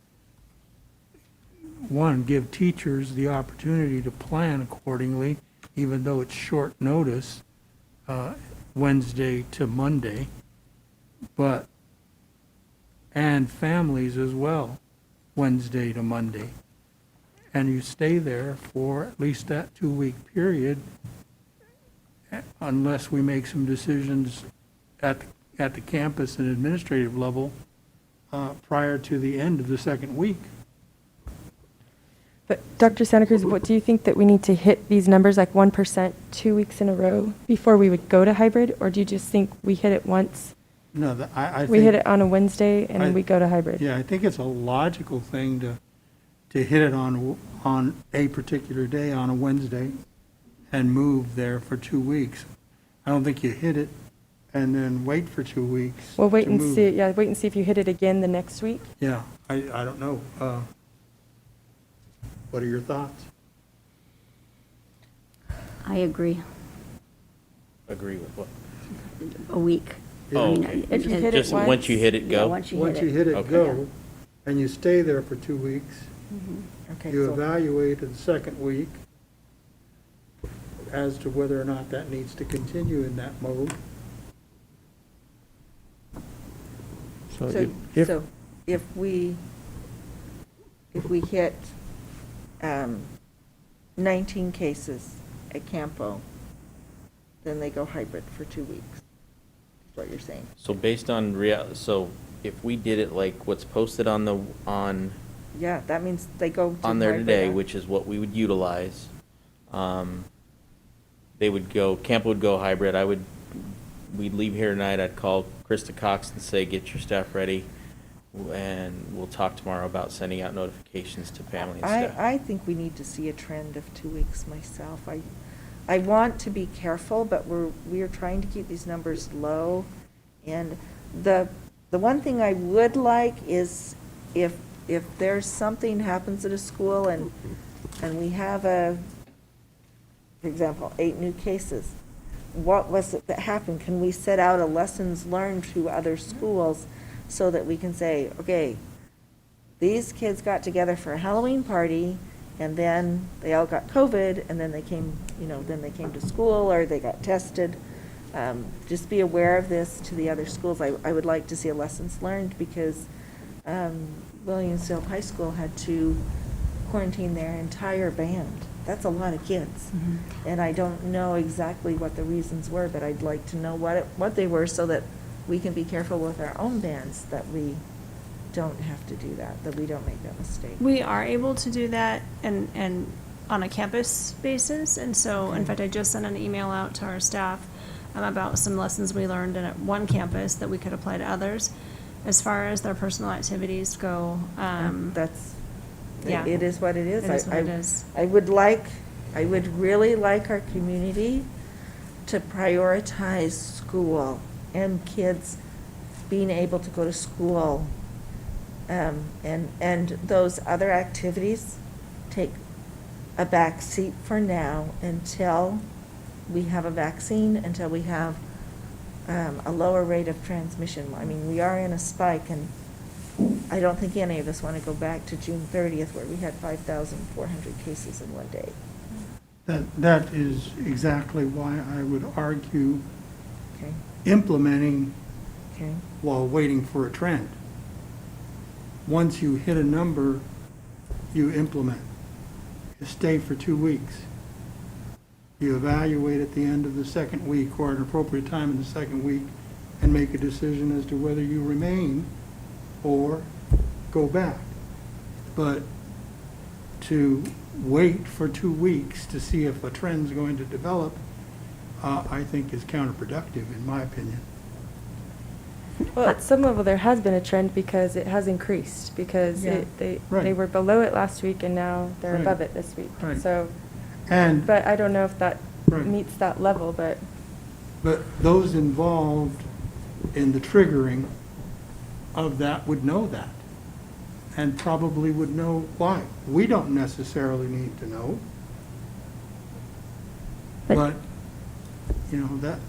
teachers the opportunity to plan accordingly, even though it's short notice, Wednesday to Monday, and families as well, Wednesday to Monday. And you stay there for at least that 2-week period, unless we make some decisions at the campus and administrative level prior to the end of the second week. But Dr. Santa Cruz, what do you think that we need to hit these numbers, like 1%, 2 weeks in a row, before we would go to hybrid? Or do you just think we hit it once, No, I think. we hit it on a Wednesday, and I- then we go to hybrid? Yeah, I think it's a logical thing to hit it on a particular day, on a Wednesday, and move there for 2 weeks. I don't think you hit it and then wait for 2 weeks. Well, wait to and move. see, yeah, wait and see if you hit it again the next week. Yeah, I don't know. What are your thoughts? I agree. Agree with what? A week. Oh, I mean, okay. If you hit it Just once you hit it, Yeah, go? once you Once hit you it. hit it, Okay. go, and you stay there for 2 weeks, okay, you so, evaluate in the second week as to whether or not that needs to continue in that mode. So so, if, so if we hit 19 cases at Campo, then they go hybrid for 2 weeks, is what you're saying. So based on so if we did it like what's posted on Yeah, that means they go to on there hybrid today, on- which is what we would utilize, they would go, Camp would go hybrid. We'd leave here tonight. I'd call Krista Cox and say, get your staff ready, and we'll talk tomorrow about sending out notifications to family and staff. I think we need to see a trend of 2 weeks myself. I want to be careful, but we are trying to keep these numbers low. And the one thing I would like is if there's something happens at a school and we have for example, 8 new cases, what was it that happened? Can we set out a lessons learned to other schools so that we can say, okay, these kids got together for a Halloween party, and then they all got COVID, and then they came, then they came to school, or they got tested. Just be aware of this to the other schools. I would like to see a lessons learned, because Williamsville High School had to quarantine their entire band. That's a lot of kids. And I don't know exactly what the reasons were, but I'd like to know what they were, so that we can be careful with our own bands, that we don't have to do that we don't make that mistake. We are able to do that and on a campus basis, and so, in fact, I just sent an email out to our staff about some lessons we learned at one campus that we could apply to others. As far as their personal activities go, yeah. It is what it is. It is what it is. I would really like our community to prioritize school and kids being able to go to school. And those other activities take a back seat for now until we have a vaccine, until we have a lower rate of transmission. I mean, we are in a spike, and I don't think any of us want to go back to June 30th, where we had 5,400 cases in one day. That is exactly why I would argue Okay, implementing okay. while waiting for a trend. Once you hit a number, you implement. You stay for 2 weeks. You evaluate at the end of the second week, or at an appropriate time in the second week, and make a decision as to whether you remain or go back. But to wait for 2 weeks to see if a trend's going to develop, I think is counterproductive, in my opinion. Well, at some level, there has been a trend because it has increased, because Yeah. they Right. were below it last week and now they're Right. above it this week. Right. So, And, but I don't know if that Right. meets that level, but but those involved in the triggering of that would know that, and probably would know why. We don't necessarily need to know, but, you know, that,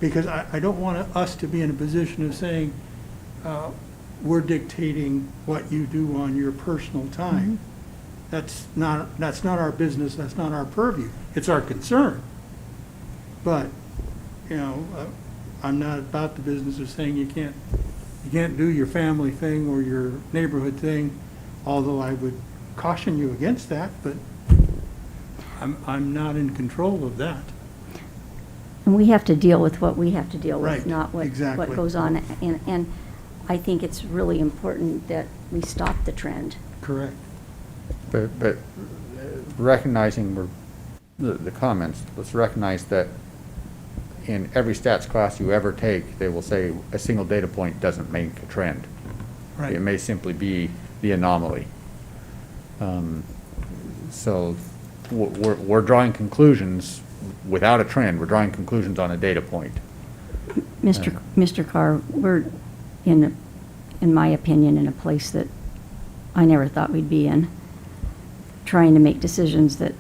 because I don't want us to be in a position of saying, we're dictating what you do on your personal time. That's not our business, that's not our purview. It's our concern. But, you know, I'm not about the business of saying you can't do your family thing or your neighborhood thing, although I would caution you against that, but I'm not in control of that. And we have to deal with what we have to deal with, Right, not what exactly. goes on. And I think it's really important that we stop the trend. Correct. But recognizing the comments, let's recognize that in every stats class you ever take, they will say a single data point doesn't make a trend. Right. It may simply be the anomaly. So we're drawing conclusions without a trend. We're drawing conclusions on a data point. Mr. Carr, we're in my opinion, in a place that I never thought we'd be in, trying to make decisions that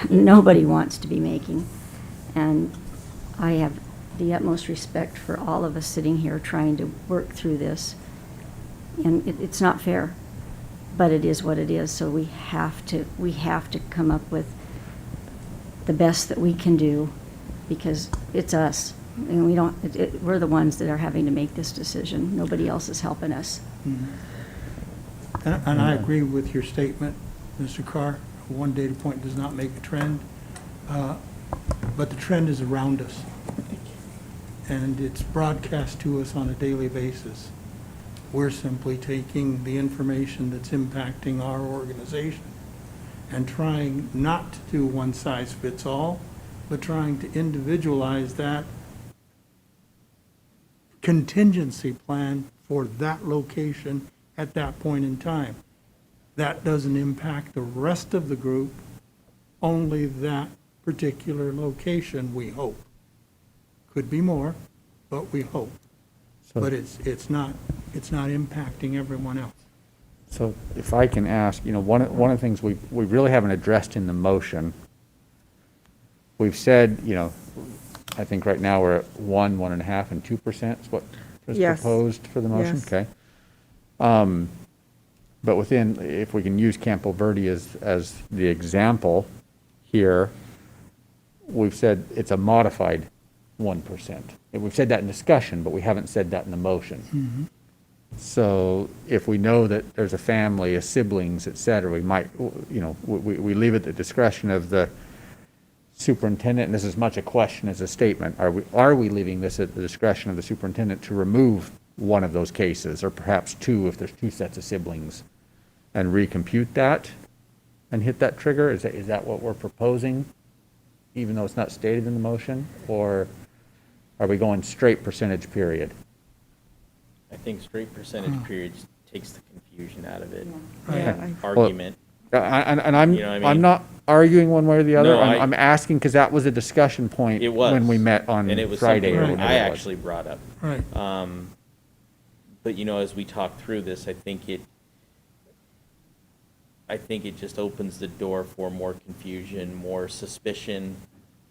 nobody wants to be making. And I have the utmost respect for all of us sitting here trying to work through this. And it's not fair, but it is what it is. So we have to come up with the best that we can do, because it's us. And we're the ones that are having to make this decision. Nobody else is helping us. And I agree with your statement, Mr. Carr. One data point does not make a trend, but the trend is around us. And it's broadcast to us on a daily basis. We're simply taking the information that's impacting our organization and trying not to do one size fits all, but trying to individualize that contingency plan for that location at that point in time. That doesn't impact the rest of the group, only that particular location, we hope. Could be more, but we hope. So- But it's not impacting everyone else. So if I can ask, one of the things we really haven't addressed in the motion, we've said, I think right now we're at 1, 1.5, and 2% is what is Yes. proposed for the motion? Yes. Okay. But within, if we can use Campo Verde as the example here, we've said it's a modified 1%. And we've said that in discussion, but we haven't said that in the motion. So if we know that there's a family, a siblings, et cetera, we might, we leave it at the discretion of the superintendent, and this is as much a question as a statement. Are we leaving this at the discretion of the superintendent to remove one of those cases, or perhaps two if there's two sets of siblings, and recompute that and hit that trigger? Is that what we're proposing, even though it's not stated in the motion? Or are we going straight percentage period? I think straight percentage periods takes the confusion out of it. Yeah, Argument. And I'm, You know what I mean? I'm not arguing one way or the other. No, I'm asking because that was a discussion point It was. when we met on And it was Friday something or that whenever I it was. actually brought up. Right. But as we talk through this, I think it just opens the door for more confusion, more suspicion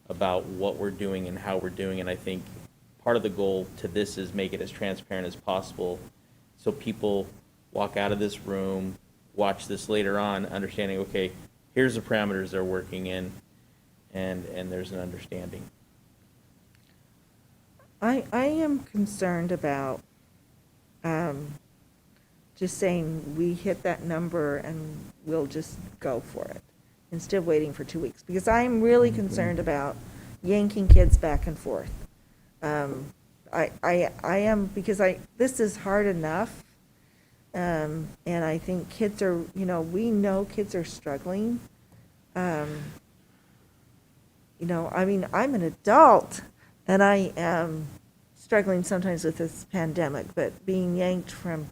about what we're doing and how we're doing. And I think part of the goal to this is make it as transparent as possible, so people walk out of this room, watch this later on, understanding, okay, here's the parameters they're working in, and there's an understanding. I am concerned about just saying we hit that number and we'll just go for it instead of waiting for 2 weeks, because I'm really concerned about yanking kids back and forth. I am, because this is hard enough. And I think kids are, we know kids are struggling. I'm an adult, And I am struggling sometimes with this pandemic, but being yanked from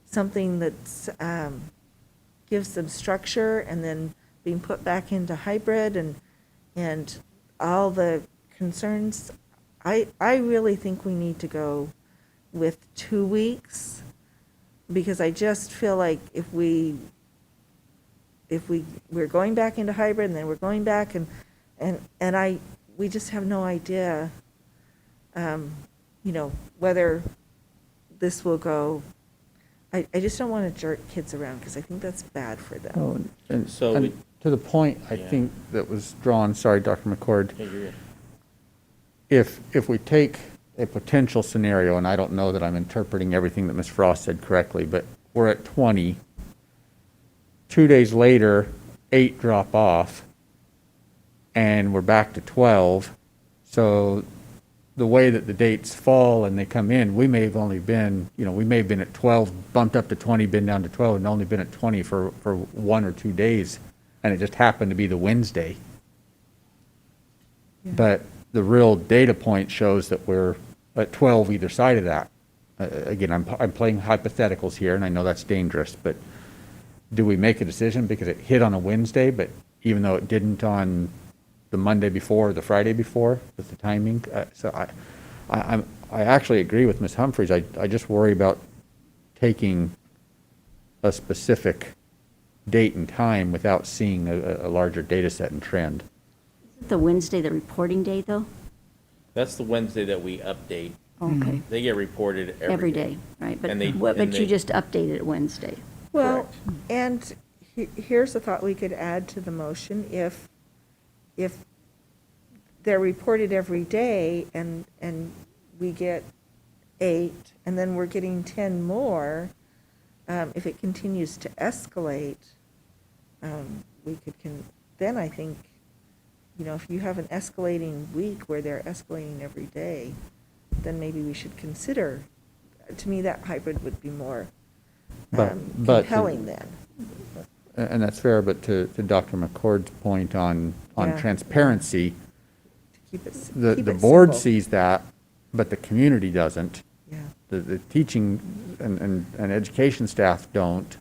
something that's, gives them structure and then being put back into hybrid and all the concerns, I really think we need to go with 2 weeks, because I just feel like if we're going back into hybrid and then we're going back we just have no idea, whether this will go. I just don't want to jerk kids around because I think that's bad for them. Oh, and, So and we- to the point, I Yeah. think that was drawn, sorry, Dr. McCord, Yeah, you're good. if we take a potential scenario, and I don't know that I'm interpreting everything that Ms. Frost said correctly, but we're at 20, 2 days later, 8 drop off, and we're back to 12. So the way that the dates fall and they come in, we may have only been, we may have been at 12, bumped up to 20, been down to 12, and only been at 20 for 1 or 2 days, and it just happened to be the Wednesday. Yeah. But the real data point shows that we're at 12 either side of that. Again, I'm playing hypotheticals here, and I know that's dangerous, but do we make a decision because it hit on a Wednesday, but even though it didn't on the Monday before or the Friday before with the timing? So I actually agree with Ms. Humphries. I just worry about taking a specific date and time without seeing a larger data set and trend. Isn't the Wednesday the reporting day, though? That's the Wednesday that we update. Okay. They get reported Every day, right? But, And they- but and you they- just updated it Wednesday. Well, and here's a thought we could add to the motion. If they're reported every day and we get 8, and then we're getting 10 more, if it continues to escalate, we could, then I think, if you have an escalating week where they're escalating every day, then maybe we should consider, to me, that hybrid would be more But compelling then. And that's fair, but to Dr. McCord's point on Yeah. transparency, To keep it the simple. board sees that, but the community doesn't. Yeah. The teaching and education staff don't.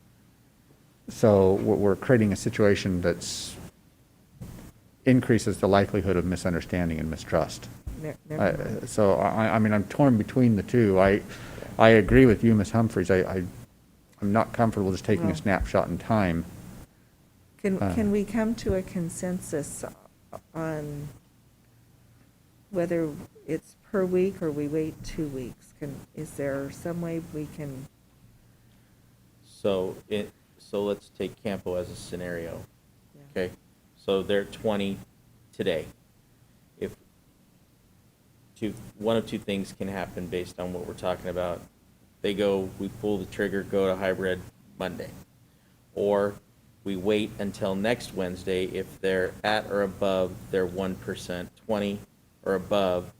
So we're creating a situation that's increases the likelihood of misunderstanding and mistrust. Never mind. So I mean, I'm torn between the two. I agree with you, Ms. Humphries. I'm not comfortable just taking a Well- snapshot in time. Can we come to a consensus on whether it's per week or we wait 2 weeks? Is there some way we can? So let's take Campo as a scenario. Yeah. Okay, so they're 20 today. If one of two things can happen based on what we're talking about. We pull the trigger, go to hybrid Monday. Or we wait until next Wednesday. If they're at or above their 1%, 20 or above,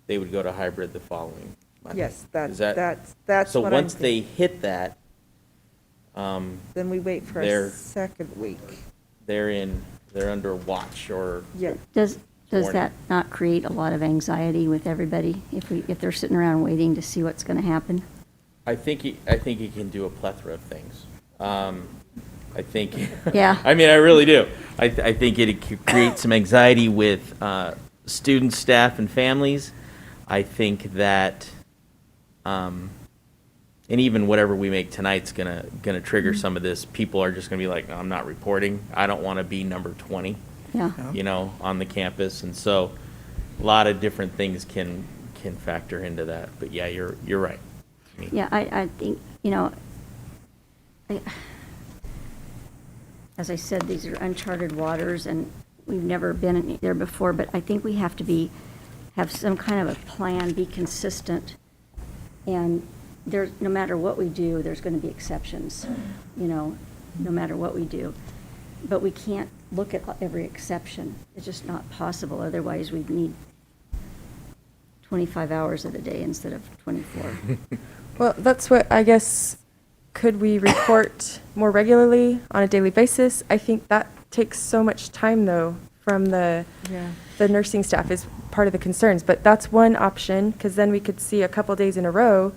they would go to hybrid the following Monday. Yes, Is that's So what I'm once they thinking. hit that, Then we wait for they're- a second week. they're under watch or Yeah. Does Warning. that not create a lot of anxiety with everybody if they're sitting around waiting to see what's going to happen? I think he can do a plethora of things. I think. Yeah. I mean, I really do. I think it could create some anxiety with students, staff, and families. I think that, and even whatever we make tonight's gonna trigger some of this. People are just gonna be like, no, I'm not reporting. I don't want to be number 20. Yeah. On the campus, and so a lot of different things can factor into that. But yeah, you're right. Yeah, I think, as I said, these are uncharted waters, and we've never been there before, but I think we have to have some kind of a plan, be consistent, and no matter what we do, there's going to be exceptions, no matter what we do. But we can't look at every exception. It's just not possible. Otherwise, we'd need 25 hours of the day instead of 24. Well, that's what, I guess, could we report more regularly on a daily basis? I think that takes so much time, though, from the Yeah. nursing staff is part of the concerns, but that's one option, because then we could see a couple days in a row.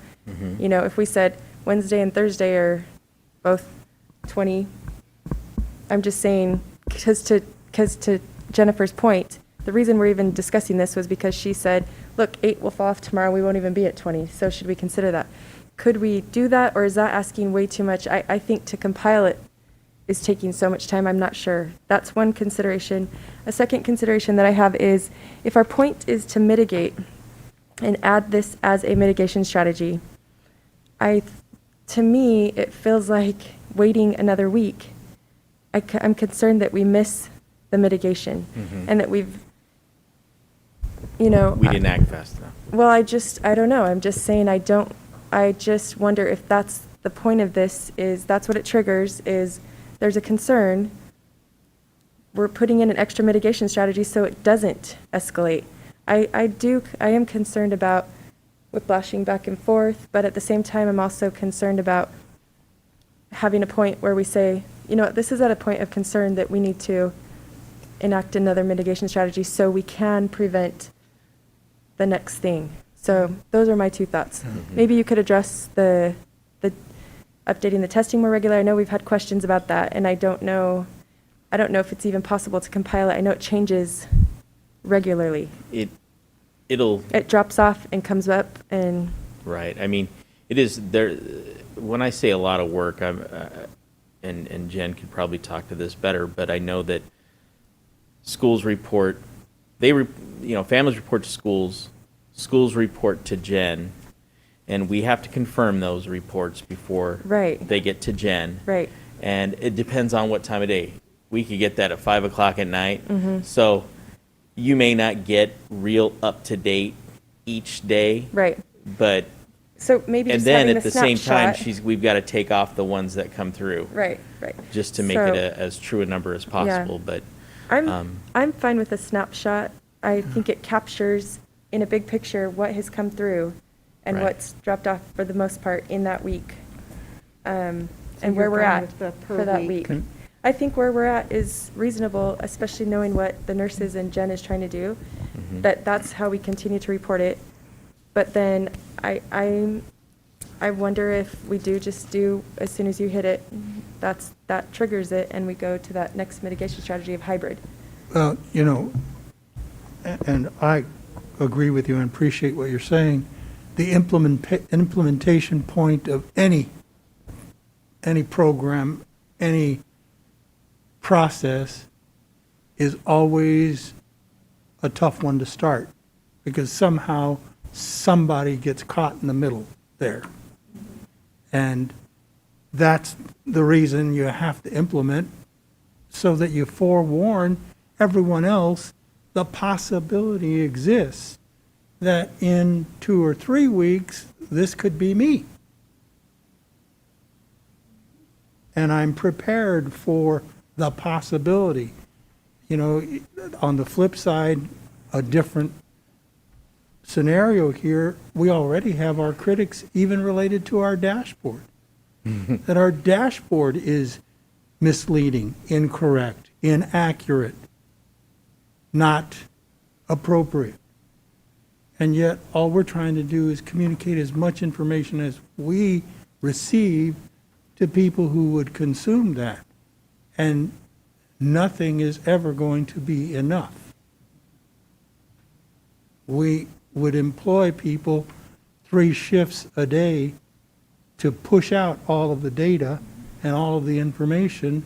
You know, if we said Wednesday and Thursday are both 20, I'm just saying, because to Jennifer's point, the reason we're even discussing this was because she said, look, 8 will fall off tomorrow, we won't even be at 20, so should we consider that? Could we do that, or is that asking way too much? I think to compile it is taking so much time, I'm not sure. That's one consideration. A second consideration that I have is, if our point is to mitigate and add this as a mitigation strategy, to me, it feels like waiting another week. I'm concerned that we miss the mitigation, and that we've, you know. We didn't act fast enough. Well, I don't know. I'm just saying, I just wonder if that's the point of this, is that's what it triggers, is there's a concern. We're putting in an extra mitigation strategy so it doesn't escalate. I am concerned about whiplashing back and forth, but at the same time, I'm also concerned about having a point where we say, you know, this is at a point of concern that we need to enact another mitigation strategy so we can prevent the next thing. So those are my two thoughts. Maybe you could address the updating the testing more regular. I know we've had questions about that, and I don't know if it's even possible to compile it. I know it changes regularly. It'll It drops off and comes up, and right. I mean, it is there. When I say a lot of work, and Jen could probably talk to this better, but I know that schools report, families report to schools, schools report to Jen, and we have to confirm those reports before Right. they get to Jen. right. And it depends on what time of day. We could get that at 5 o'clock at night. Mm-hmm. So you may not get real up to date each day, Right. but So maybe and just then having at the same time, snapshot. we've got to take off the ones that come through, Right, right. just to make So- it as true a number as possible. But I'm fine with a snapshot. I think it captures in a big picture what has come through and Right. what's dropped off for the most part in that week. And you're where we're fine at with the per for that week? week. I think where we're at is reasonable, especially knowing what the nurses and Jen is trying to do, that's how we continue to report it. But then I wonder if we do just do, as soon as you hit it, that triggers it, and we go to that next mitigation strategy of hybrid. Well, you know, and I agree with you and appreciate what you're saying. The implementation point of any program, any process is always a tough one to start, because somehow somebody gets caught in the middle there. And that's the reason you have to implement, so that you forewarn everyone else the possibility exists that in 2 or 3 weeks, this could be me. And I'm prepared for the possibility. You know, on the flip side, a different scenario here, we already have our critics even related to our dashboard. That our dashboard is misleading, incorrect, inaccurate, not appropriate. And yet, all we're trying to do is communicate as much information as we receive to people who would consume that. And nothing is ever going to be enough. We would employ people 3 shifts a day to push out all of the data and all of the information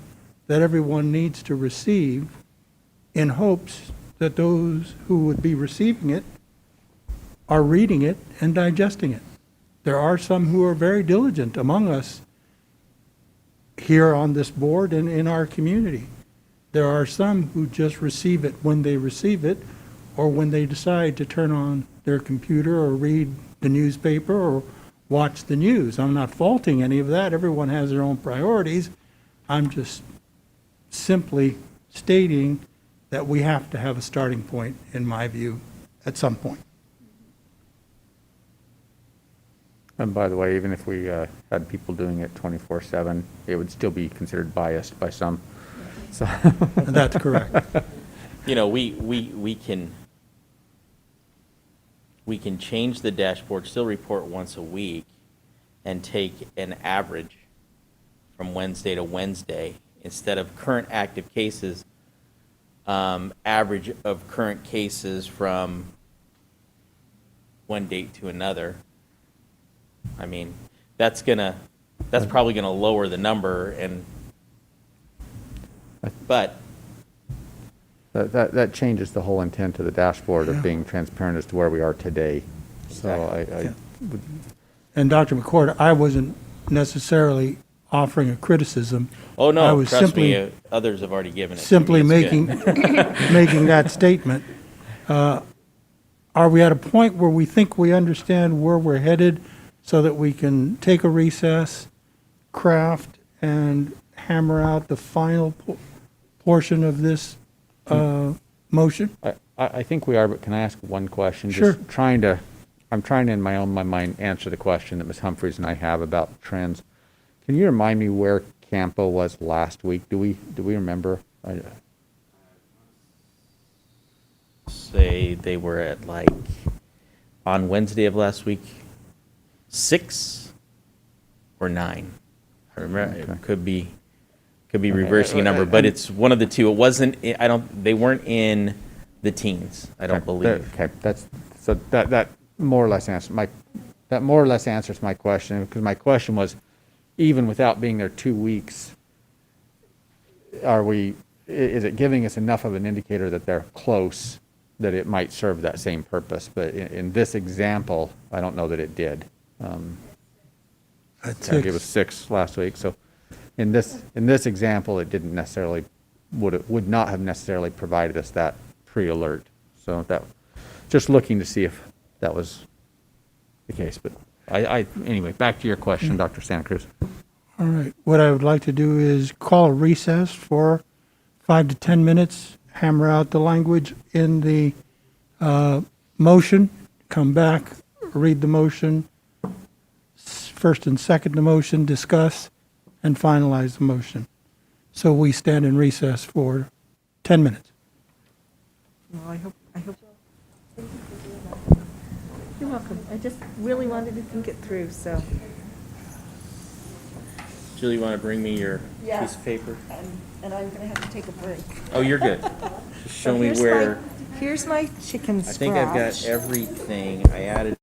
that everyone needs to receive, in hopes that those who would be receiving it are reading it and digesting it. There are some who are very diligent among us here on this board and in our community. There are some who just receive it when they receive it, or when they decide to turn on their computer or read the newspaper or watch the news. I'm not faulting any of that. Everyone has their own priorities. I'm just simply stating that we have to have a starting point, in my view, at some point. And by the way, even if we had people doing it 24/7, it would still be considered biased by some. So And that's correct. You know, we can change the dashboard, still report once a week, and take an average from Wednesday to Wednesday, instead of current active cases, average of current cases from one date to another. I mean, that's probably gonna lower the number, but That changes the whole intent of the dashboard of being transparent as to where we are today. So I And Dr. McCord, I wasn't necessarily offering a criticism. oh I no, was trust me, simply- others have already given it. to me. Simply It's making, good. making that statement. Are we at a point where we think we understand where we're headed so that we can take a recess, craft, and hammer out the final portion of this motion? I think we are, but can I ask one question? Sure. I'm trying to in my mind answer the question that Ms. Humphries and I have about trends. Can you remind me where Campo was last week? Do we remember? Say they were at, like, on Wednesday of last week, 6 or 9. I remember, Okay. it could be reversing a number, but it's one of the two. It wasn't, they weren't in the teens, I don't believe. Okay, that more or less answers my question, because my question was, even without being there 2 weeks, is it giving us enough of an indicator that they're close, that it might serve that same purpose? But in this example, I don't know that it did. It was 6 last week, so in this example, it didn't necessarily, would not have necessarily provided us that pre-alert. So just looking to see if that was the case. But anyway, back to your question, Dr. Santa Cruz. All right. What I would like to do is call a recess for 5 to 10 minutes, hammer out the language in the motion, come back, read the motion, first and second the motion, discuss, and finalize the motion. So we stand in recess for 10 minutes. Well, I hope. You're welcome. I just really wanted to think it through, so. Julie, you want to bring me your Yeah. piece of paper? And I'm gonna have to take a break. Oh, you're good. Just show So me where, Here's my chicken I scratch. think I've got everything. I added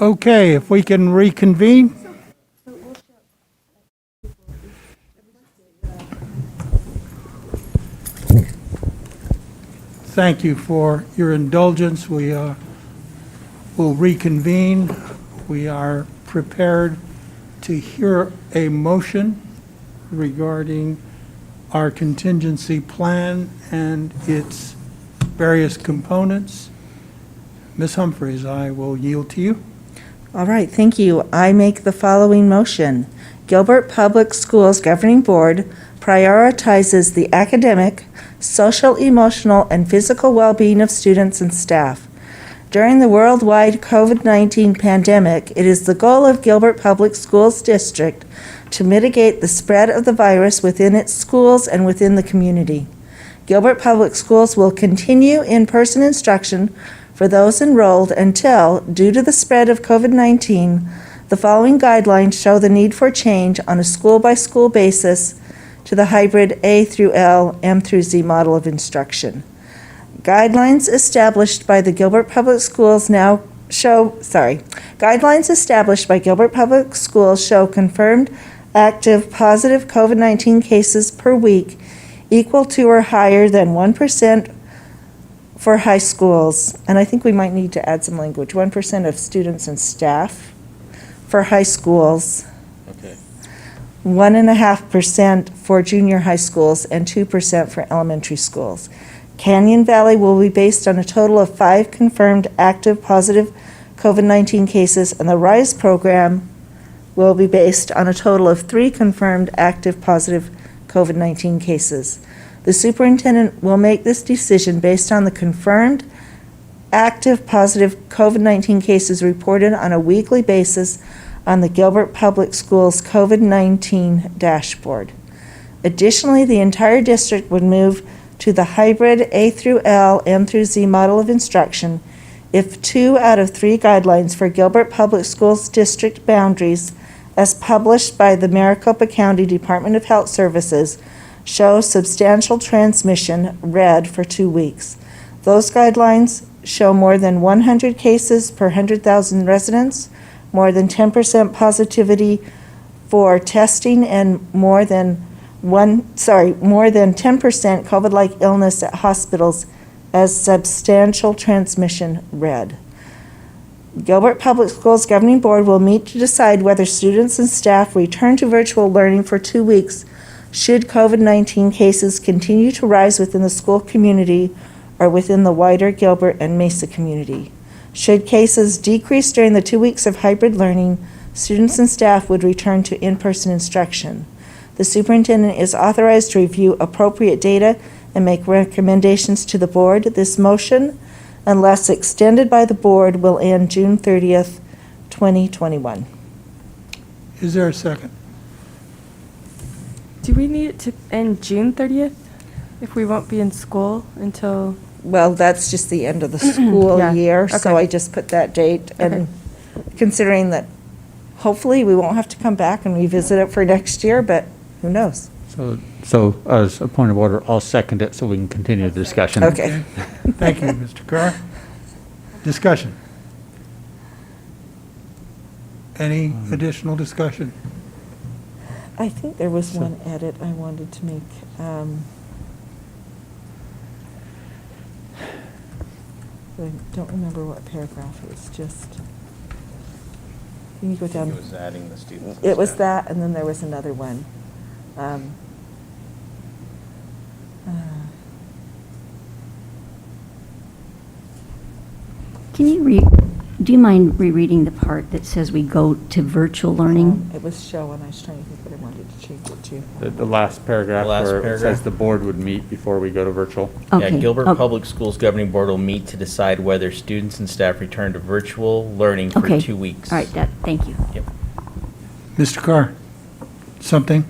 Okay, if we can reconvene. Thank you for your indulgence. We will reconvene. We are prepared to hear a motion regarding our contingency plan and its various components. Ms. Humphries, I will yield to you. All right, thank you. I make the following motion. Gilbert Public Schools Governing Board prioritizes the academic, social, emotional, and physical well-being of students and staff. During the worldwide COVID-19 pandemic, it is the goal of Gilbert Public Schools District to mitigate the spread of the virus within its schools and within the community. Gilbert Public Schools will continue in-person instruction for those enrolled until, due to the spread of COVID-19, the following guidelines show the need for change on a school-by-school basis to the hybrid A through L, M through Z model of instruction. Guidelines established by Gilbert Public Schools show confirmed active positive COVID-19 cases per week equal to or higher than 1% for high schools, and I think we might need to add some language, 1% of students and staff for high schools, Okay. 1.5% for junior high schools, and 2% for elementary schools. Canyon Valley will be based on a total of 5 confirmed active positive COVID-19 cases, and the RISE program will be based on a total of 3 confirmed active positive COVID-19 cases. The superintendent will make this decision based on the confirmed active positive COVID-19 cases reported on a weekly basis on the Gilbert Public Schools COVID-19 dashboard. Additionally, the entire district would move to the hybrid A through L, M through Z model of instruction if 2 out of 3 guidelines for Gilbert Public Schools district boundaries, as published by the Maricopa County Department of Health Services, show substantial transmission, red, for 2 weeks. Those guidelines show more than 100 cases per 100,000 residents, more than 10% positivity for testing, and more than 10% COVID-like illness at hospitals as substantial transmission, red. Gilbert Public Schools Governing Board will meet to decide whether students and staff return to virtual learning for 2 weeks should COVID-19 cases continue to rise within the school community or within the wider Gilbert and Mesa community. Should cases decrease during the 2 weeks of hybrid learning, students and staff would return to in-person instruction. The superintendent is authorized to review appropriate data and make recommendations to the board. This motion, unless extended by the board, will end June 30th, 2021. Is there a second? Do we need it to end June 30th if we won't be in school until? Well, that's just the end of the school Yeah, year, so okay. I just put that date. And Okay. considering that hopefully we won't have to come back and revisit it for next year, but who knows? So as a point of order, I'll second it so we can continue the discussion. Okay. Thank you, Mr. Carr. Discussion. Any additional discussion? I think there was one edit I wanted to make. I don't remember what paragraph it was, just, can you go down? It was adding the students. and It was staff. that, and then there was another one. Can you do you mind rereading the part that says we go to virtual learning? It was show, and I was trying to think what I wanted to change it to. The last paragraph The last where it paragraph. says the board would meet before we go to virtual. Yeah, Okay. Gilbert Oh, Public Schools Governing Board will meet to decide whether students and staff return to virtual learning for Okay. 2 weeks. All right, thank you. Yep. Mr. Carr, something?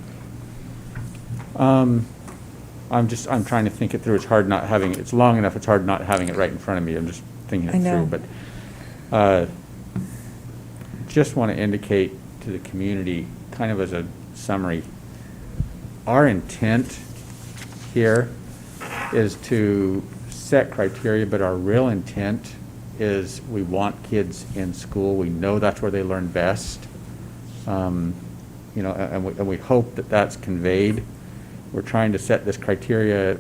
I'm trying to think it through. It's hard not having, it's long enough, it's hard not having it right in front of me. I'm just thinking I it know. through. But just want to indicate to the community, kind of as a summary, our intent here is to set criteria, but our real intent is we want kids in school. We know that's where they learn best. You know, and we hope that that's conveyed. We're trying to set this criteria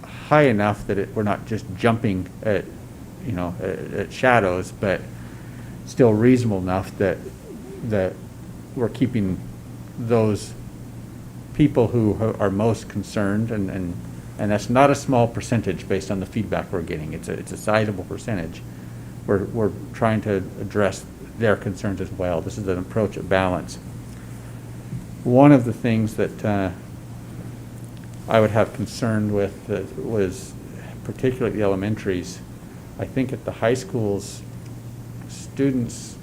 high enough that we're not just jumping at, you know, at shadows, but still reasonable enough that we're keeping those people who are most concerned, and that's not a small percentage based on the feedback we're getting. It's a sizable percentage. We're trying to address their concerns as well. This is an approach of balance. One of the things that I would have concern with was particularly the elementaries. I think at the high schools, students,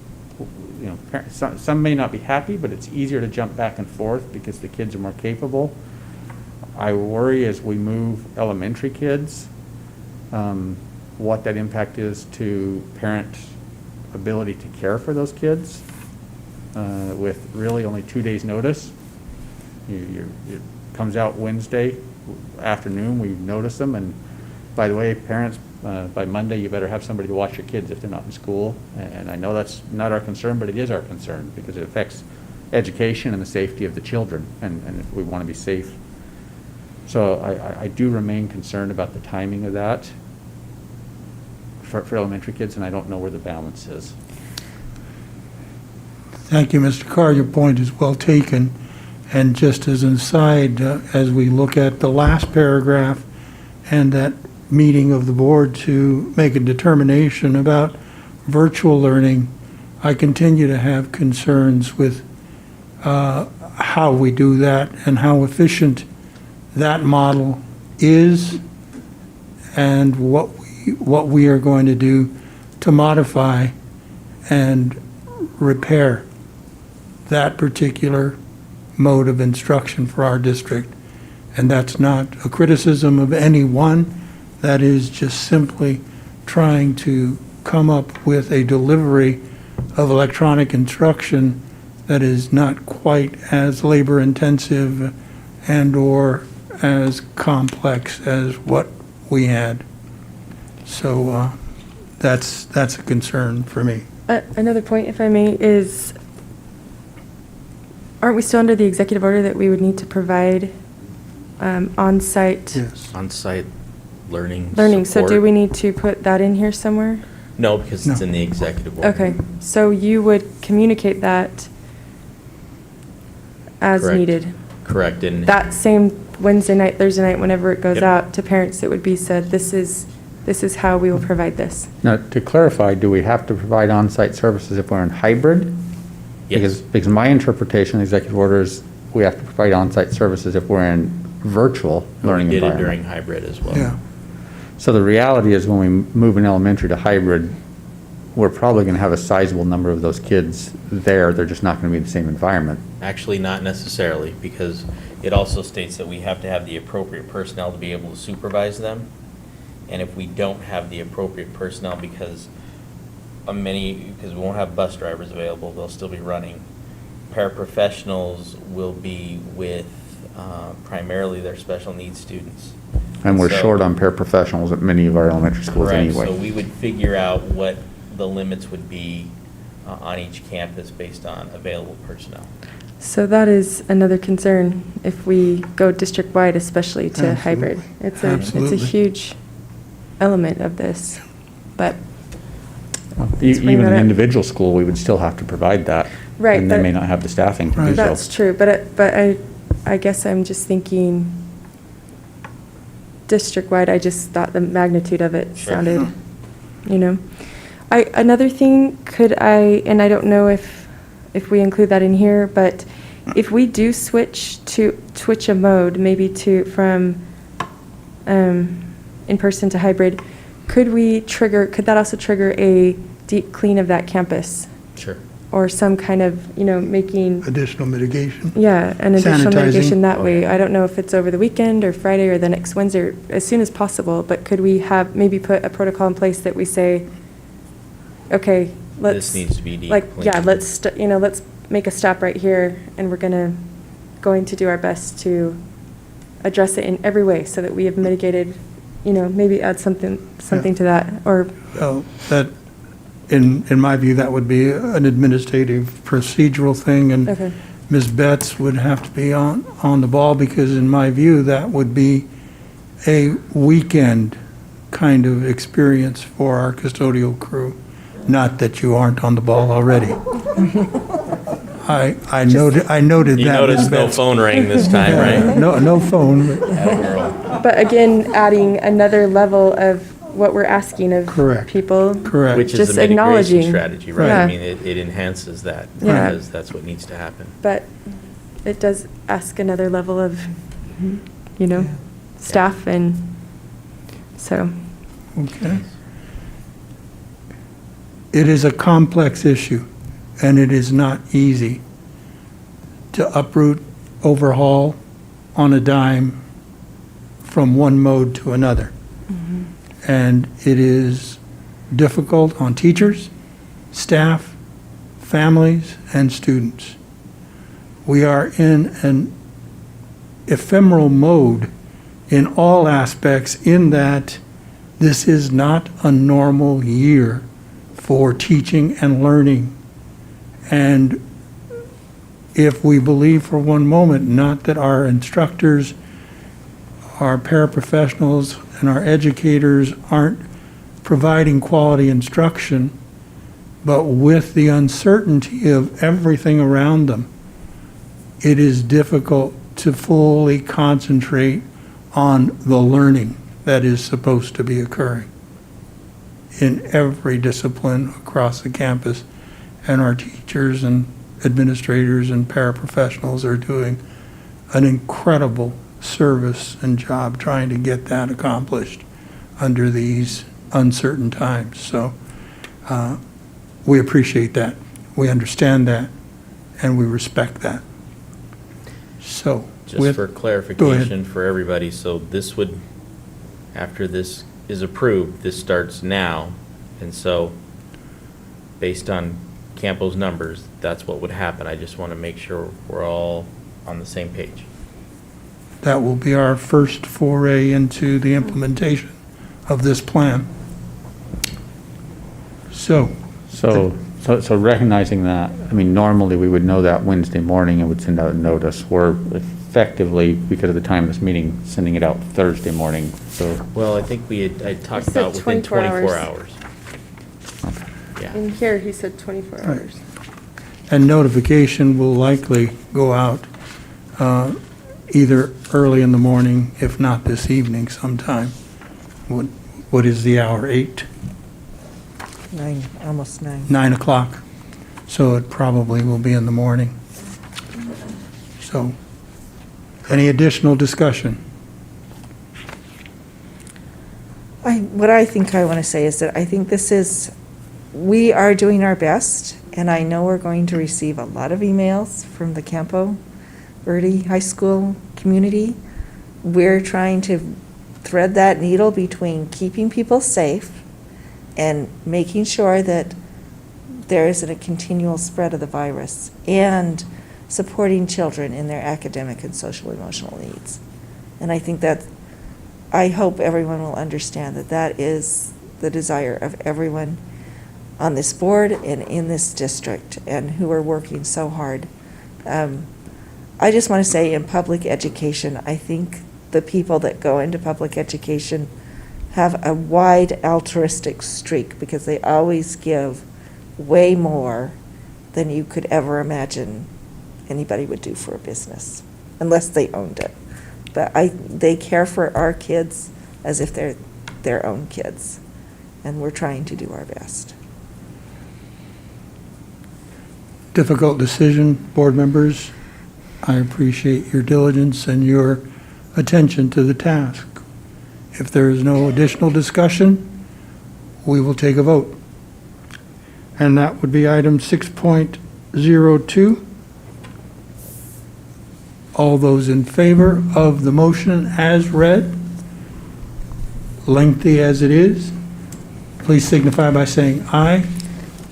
you know, some may not be happy, but it's easier to jump back and forth because the kids are more capable. I worry as we move elementary kids, what that impact is to parent ability to care for those kids with really only 2 days notice. It comes out Wednesday afternoon, we notice them, and by the way, parents, by Monday you better have somebody to watch your kids if they're not in school. And I know that's not our concern, but it is our concern because it affects education and the safety of the children, and we want to be safe. So I do remain concerned about the timing of that for elementary kids, and I don't know where the balance is. Thank you, Mr. Carr. Your point is well taken. And just as an aside, as we look at the last paragraph and that meeting of the board to make a determination about virtual learning, I continue to have concerns with how we do that and how efficient that model is, and what we are going to do to modify and repair that particular mode of instruction for our district. And that's not a criticism of anyone. That is just simply trying to come up with a delivery of electronic instruction that is not quite as labor-intensive and/or as complex as what we had. So that's a concern for me. Another point, if I may, is aren't we still under the executive order that we would need to provide on-site Yes. On-site learning learning? So do support. we need to put that in here somewhere? No, because it's No. in the executive order. Okay, so you would communicate that as Correct. needed? Correct, and That same Wednesday night, Thursday night, whenever it goes Yep. out to parents, it would be said, this is how we will provide this. Now, to clarify, do we have to provide on-site services if we're in hybrid? yes, Because my interpretation of the executive order is we have to provide on-site services if we're in virtual we learning did it environment. during hybrid as well. Yeah. So the reality is when we move an elementary to hybrid, we're probably going to have a sizable number of those kids there. They're just not going to be in the same environment. Actually, not necessarily, because it also states that we have to have the appropriate personnel to be able to supervise them. And if we don't have the appropriate personnel, because we won't have bus drivers available, they'll still be running. Paraprofessionals will be with primarily their special needs students. And we're So- short on paraprofessionals at many of our elementary schools Correct. So anyway. we would figure out what the limits would be on each campus based on available personnel. So that is another concern if we go district-wide, especially to hybrid. It's a Absolutely. huge element of this, but Even bring that an up. individual school, we would still have to provide that. Right, And they but- may not have the staffing to do Right. so. that's true. But I guess I'm just thinking district-wide, I just thought the magnitude of it Sure. sounded, Another thing, and I don't know if we include that in here, but if we do switch a mode, maybe from in-person to hybrid, could that also trigger a deep clean of that campus? Sure. or some kind of, making, Additional mitigation. yeah, an additional Sanitizing. mitigation that way. I don't know if it's over the weekend or Friday or the next Wednesday, or as soon as possible, but could we have, maybe put a protocol in place that we say, okay, let's. This needs to be deep Like, cleaned. yeah, let's make a stop right here, and we're going to do our best to address it in every way so that we have mitigated, maybe add something to that, or, Well, that, in my view, that would be an administrative procedural thing, and okay. Ms. Betts would have to be on the ball, because in my view, that would be a weekend kind of experience for our custodial crew. Not that you aren't on the ball already. I noted You that. Ms. noticed no Betts. phone rang this time, right? No phone, but But again, adding another level of what we're asking of Correct. people. correct. Which is Just the mitigation acknowledging. strategy, right? Yeah. I mean, it enhances that, Yeah. because that's what needs to happen. But it does ask another level of, staff, and so, Okay. It is a complex issue, and it is not easy to uproot, overhaul on a dime from one mode to another. And it is difficult on teachers, staff, families, and students. We are in an ephemeral mode in all aspects, in that this is not a normal year for teaching and learning. And if we believe for one moment, not that our instructors, our paraprofessionals, and our educators aren't providing quality instruction, but with the uncertainty of everything around them, it is difficult to fully concentrate on the learning that is supposed to be occurring in every discipline across the campus. And our teachers and administrators and paraprofessionals are doing an incredible service and job trying to get that accomplished under these uncertain times. So we appreciate that, we understand that, and we respect that. So, Just for go clarification ahead. for everybody, so this would, after this is approved, this starts now, and so, based on Campo's numbers, that's what would happen. I just want to make sure we're all on the same page. That will be our first foray into the implementation of this plan. So, So recognizing that, I mean, normally we would know that Wednesday morning and would send out a notice. We're effectively, because of the time of this meeting, sending it out Thursday morning, so. Well, I think I talked said about within 24 24 hours. hours. Yeah. in here, he said 24 hours. and notification will likely go out either early in the morning, if not this evening sometime. What is the hour, 8? 9, almost 9. 9 o'clock? So it probably will be in the morning. So, any additional discussion? What I think I want to say is that I think we are doing our best, and I know we're going to receive a lot of emails from the Campo Verde High School community. We're trying to thread that needle between keeping people safe and making sure that there isn't a continual spread of the virus, and supporting children in their academic and social emotional needs. And I think I hope everyone will understand that that is the desire of everyone on this board and in this district, and who are working so hard. I just want to say, in public education, I think the people that go into public education have a wide altruistic streak, because they always give way more than you could ever imagine anybody would do for a business, unless they owned it. But they care for our kids as if they're their own kids, and we're trying to do our best. Difficult decision, board members. I appreciate your diligence and your attention to the task. If there is no additional discussion, we will take a vote. and that would be item 6.02. All those in favor of the motion as read, lengthy as it is, please signify by saying aye.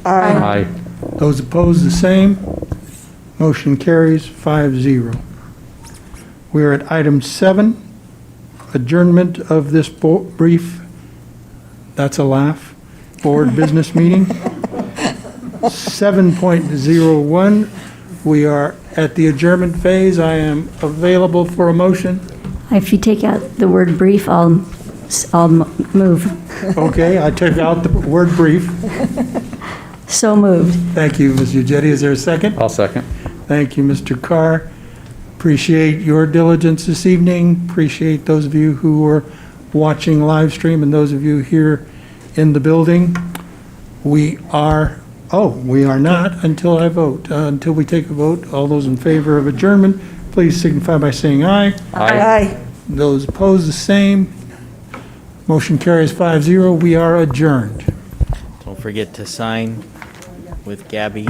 Aye. Those opposed, the same. Motion carries 5-0. We are at item 7, adjournment of this brief, that's a laugh, board business meeting. 7.01, we are at the adjournment phase. I am available for a motion. If you take out the word brief, I'll move. Okay, I took out the word brief. So moved. Thank you, Ms. Ujetti. Is there a second? I'll second. Thank you, Mr. Carr. Appreciate your diligence this evening. Appreciate those of you who are watching live stream and those of you here in the building. We are not until I vote. Until we take a vote, all those in favor of adjournment, please signify by saying aye. Aye. Those opposed, the same. Motion carries 5-0. We are adjourned. Don't forget to sign with Gabby